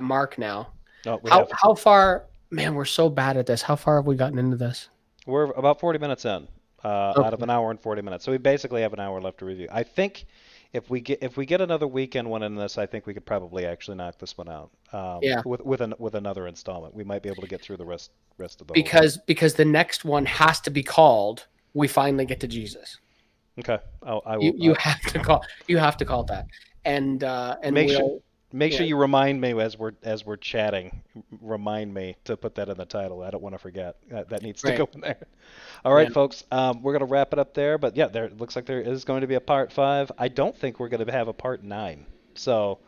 mark now. Oh, we have. How far? Man, we're so bad at this. How far have we gotten into this? We're about 40 minutes in, Okay. out of an hour and 40 minutes. So we basically have an hour left to review. I think if we get another weekend one in this, I think we could probably actually knock this one out. Yeah. With another installment, we might be able to get through the rest of the whole thing. Because the next one has to be called We Finally Get to Jesus. Okay. I will. You have to call it that. And Make sure you remind me as we're chatting. Remind me to put that in the title. I don't want to forget. That needs to go in there. All right, folks. We're gonna wrap it up there. But yeah, there looks like there is going to be a part 5. I don't think we're gonna have a part 9. So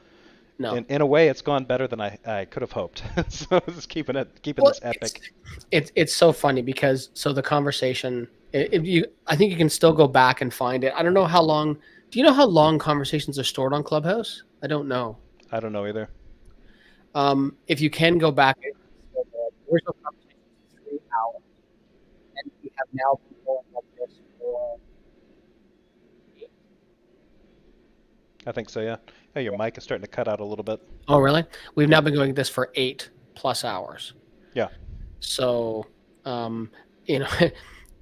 no. In a way, it's gone better than I could have hoped. So just keeping this epic. It's so funny because the conversation. I think you can still go back and find it. I don't know how long. Do you know how long conversations are stored on Clubhouse? I don't know. I don't know either. If you can go back, the original conversation is 3 hours, and we have now been going like this for 8. I think so, yeah. Hey, your mic is starting to cut out a little bit. Oh, really? We've now been going this for 8+ hours. Yeah. So, and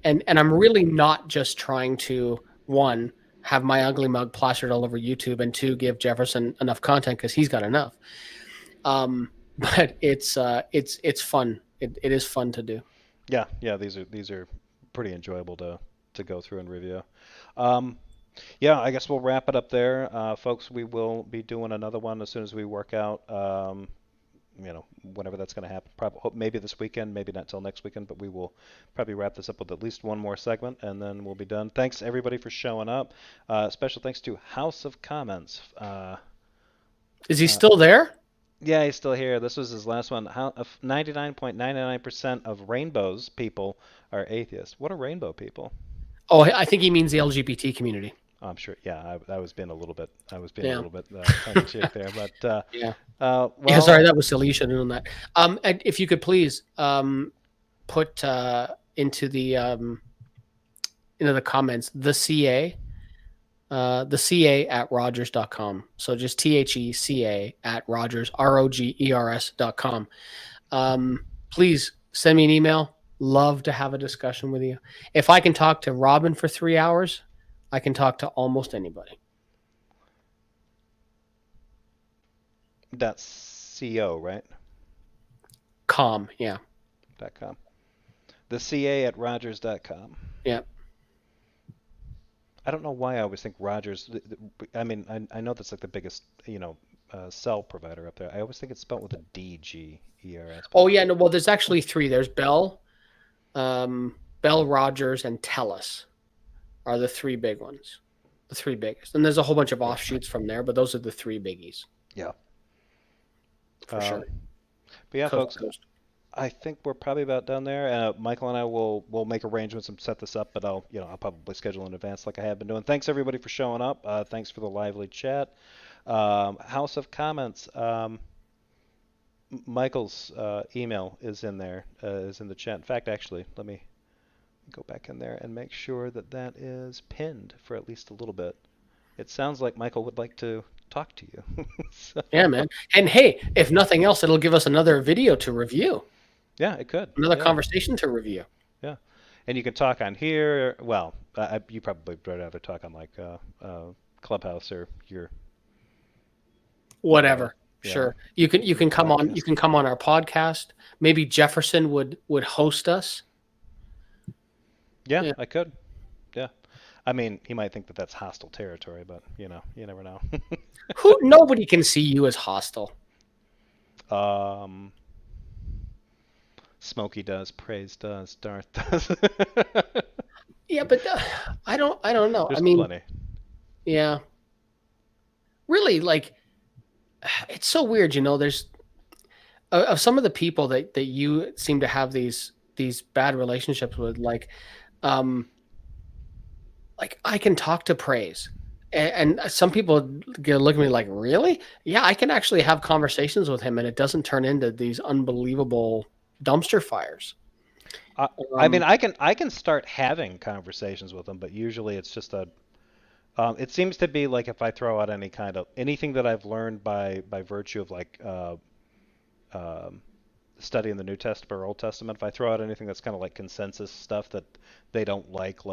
I'm really not just trying to, 1, have my ugly mug plastered all over YouTube, and 2, give Jefferson enough content because he's got enough. But it's fun. It is fun to do. Yeah. These are pretty enjoyable to go through and review. Yeah, I guess we'll wrap it up there, folks. We will be doing another one as soon as we work out. Whenever that's going to happen. Probably maybe this weekend, maybe not till next weekend, but we will probably wrap this up with at least one more segment, and then we'll be done. Thanks everybody for showing up. Special thanks to House of Comments. Is he still there? Yeah, he's still here. This was his last one. 99.99% of rainbows people are atheists. What are rainbow people? Oh, I think he means the LGBT community. I'm sure. Yeah, I was being a little bit. tongue in cheek there, but yeah. Well, yeah, sorry, that was silly. You should have known that. And if you could please put into the comments the CA at Rogers.com. So just THECA at Rogers ROGERS.com. Please send me an email. Love to have a discussion with you. If I can talk to Robin for 3 hours, I can talk to almost anybody. .co, right? Yeah. .com. The CA at Rogers.com. Yeah. I don't know why I always think Rogers. I mean, I know that's like the biggest, cell provider up there. I always think it's spelled with a DGERS. Oh yeah, no. Well, there's actually 3. There's Bell, Rogers, and TELUS are the 3 big ones, the 3 biggest. And there's a whole bunch of offshoots from there, but those are the 3 biggies. Yeah. For sure. But yeah, folks, I think we're probably about done there. Michael and I will make arrangements and set this up, but I'll probably schedule in advance like I have been doing. Thanks everybody for showing up. Thanks for the lively chat. House of Comments. Michael's email is in there, is in the chat. In fact, actually, let me go back in there and make sure that is pinned for at least a little bit. It sounds like Michael would like to talk to you. So. Yeah, man. And hey, if nothing else, it'll give us another video to review. Yeah, it could. Another conversation to review. Yeah. And you can talk on here. Well, you probably would rather talk on like Clubhouse or your whatever. Sure. You can come on. You can come on our podcast. Maybe Jefferson would host us. Yeah, I could. Yeah. I mean, he might think that that's hostile territory, but you never know. Nobody can see you as hostile. Smokey does, Praise does, Darth does. Yeah, but I don't know. There's I mean, plenty. Yeah. Really, like, it's so weird, there's of some of the people that you seem to have these bad relationships with, um like I can talk to praise. And some people look at me like, really? Yeah, I can actually have conversations with him and it doesn't turn into these unbelievable dumpster fires. I, I mean, Um, I can start having conversations with them, but usually it's just a. It seems to be like if I throw out any kind of anything that I've learned by virtue of like um, studying the New Testament or Old Testament, if I throw out anything that's kind of like consensus stuff that they don't like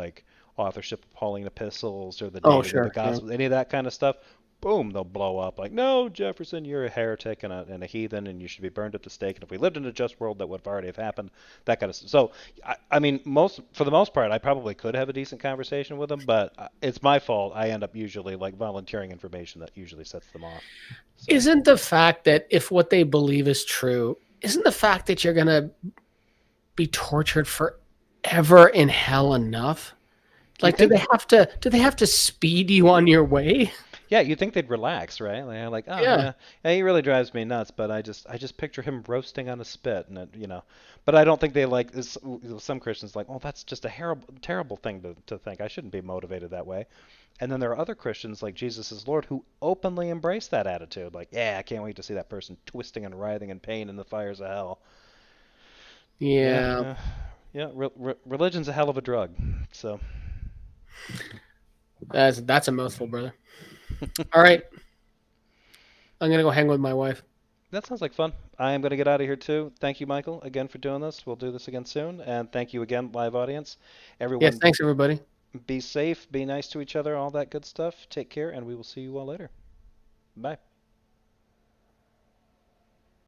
authorship of Pauline epistles or the oh, dating of the sure. Yeah. Gospels, any of that kind of stuff, boom, they'll blow up. Like, no, Jefferson, you're a heretic and a heathen, and you should be burned at the stake. And if we lived in a just world, that would have already have happened. That kind of stuff. So, I mean, for the most part, I probably could have a decent conversation with them, but it's my fault. I end up usually like volunteering information that usually sets them off. So. Isn't the fact that if what they believe is true, isn't the fact that you're going to be tortured forever in hell enough? You Like, do think they have to speed you on your way? Yeah, you'd think they'd relax, right? Like, oh Yeah. yeah, he really drives me nuts. But I just picture him roasting on a spit, and But I don't think they like some Christians like, oh, that's just a terrible thing to think. I shouldn't be motivated that way. And then there are other Christians like Jesus is Lord who openly embrace that attitude. Like, yeah, I can't wait to see that person twisting and writhing in pain in the fires of hell. Yeah, Yeah. yeah. Religion's a hell of a drug. So. That's a mouthful, brother. All right. I'm going to go hang with my wife. That sounds like fun. I am going to get out of here too. Thank you, Michael, again for doing this. We'll do this again soon. And thank you again, live audience. Yes. Everyone, Thanks, everybody. be safe, be nice to each other, all that good stuff. Take care, and we will see you all later. Bye.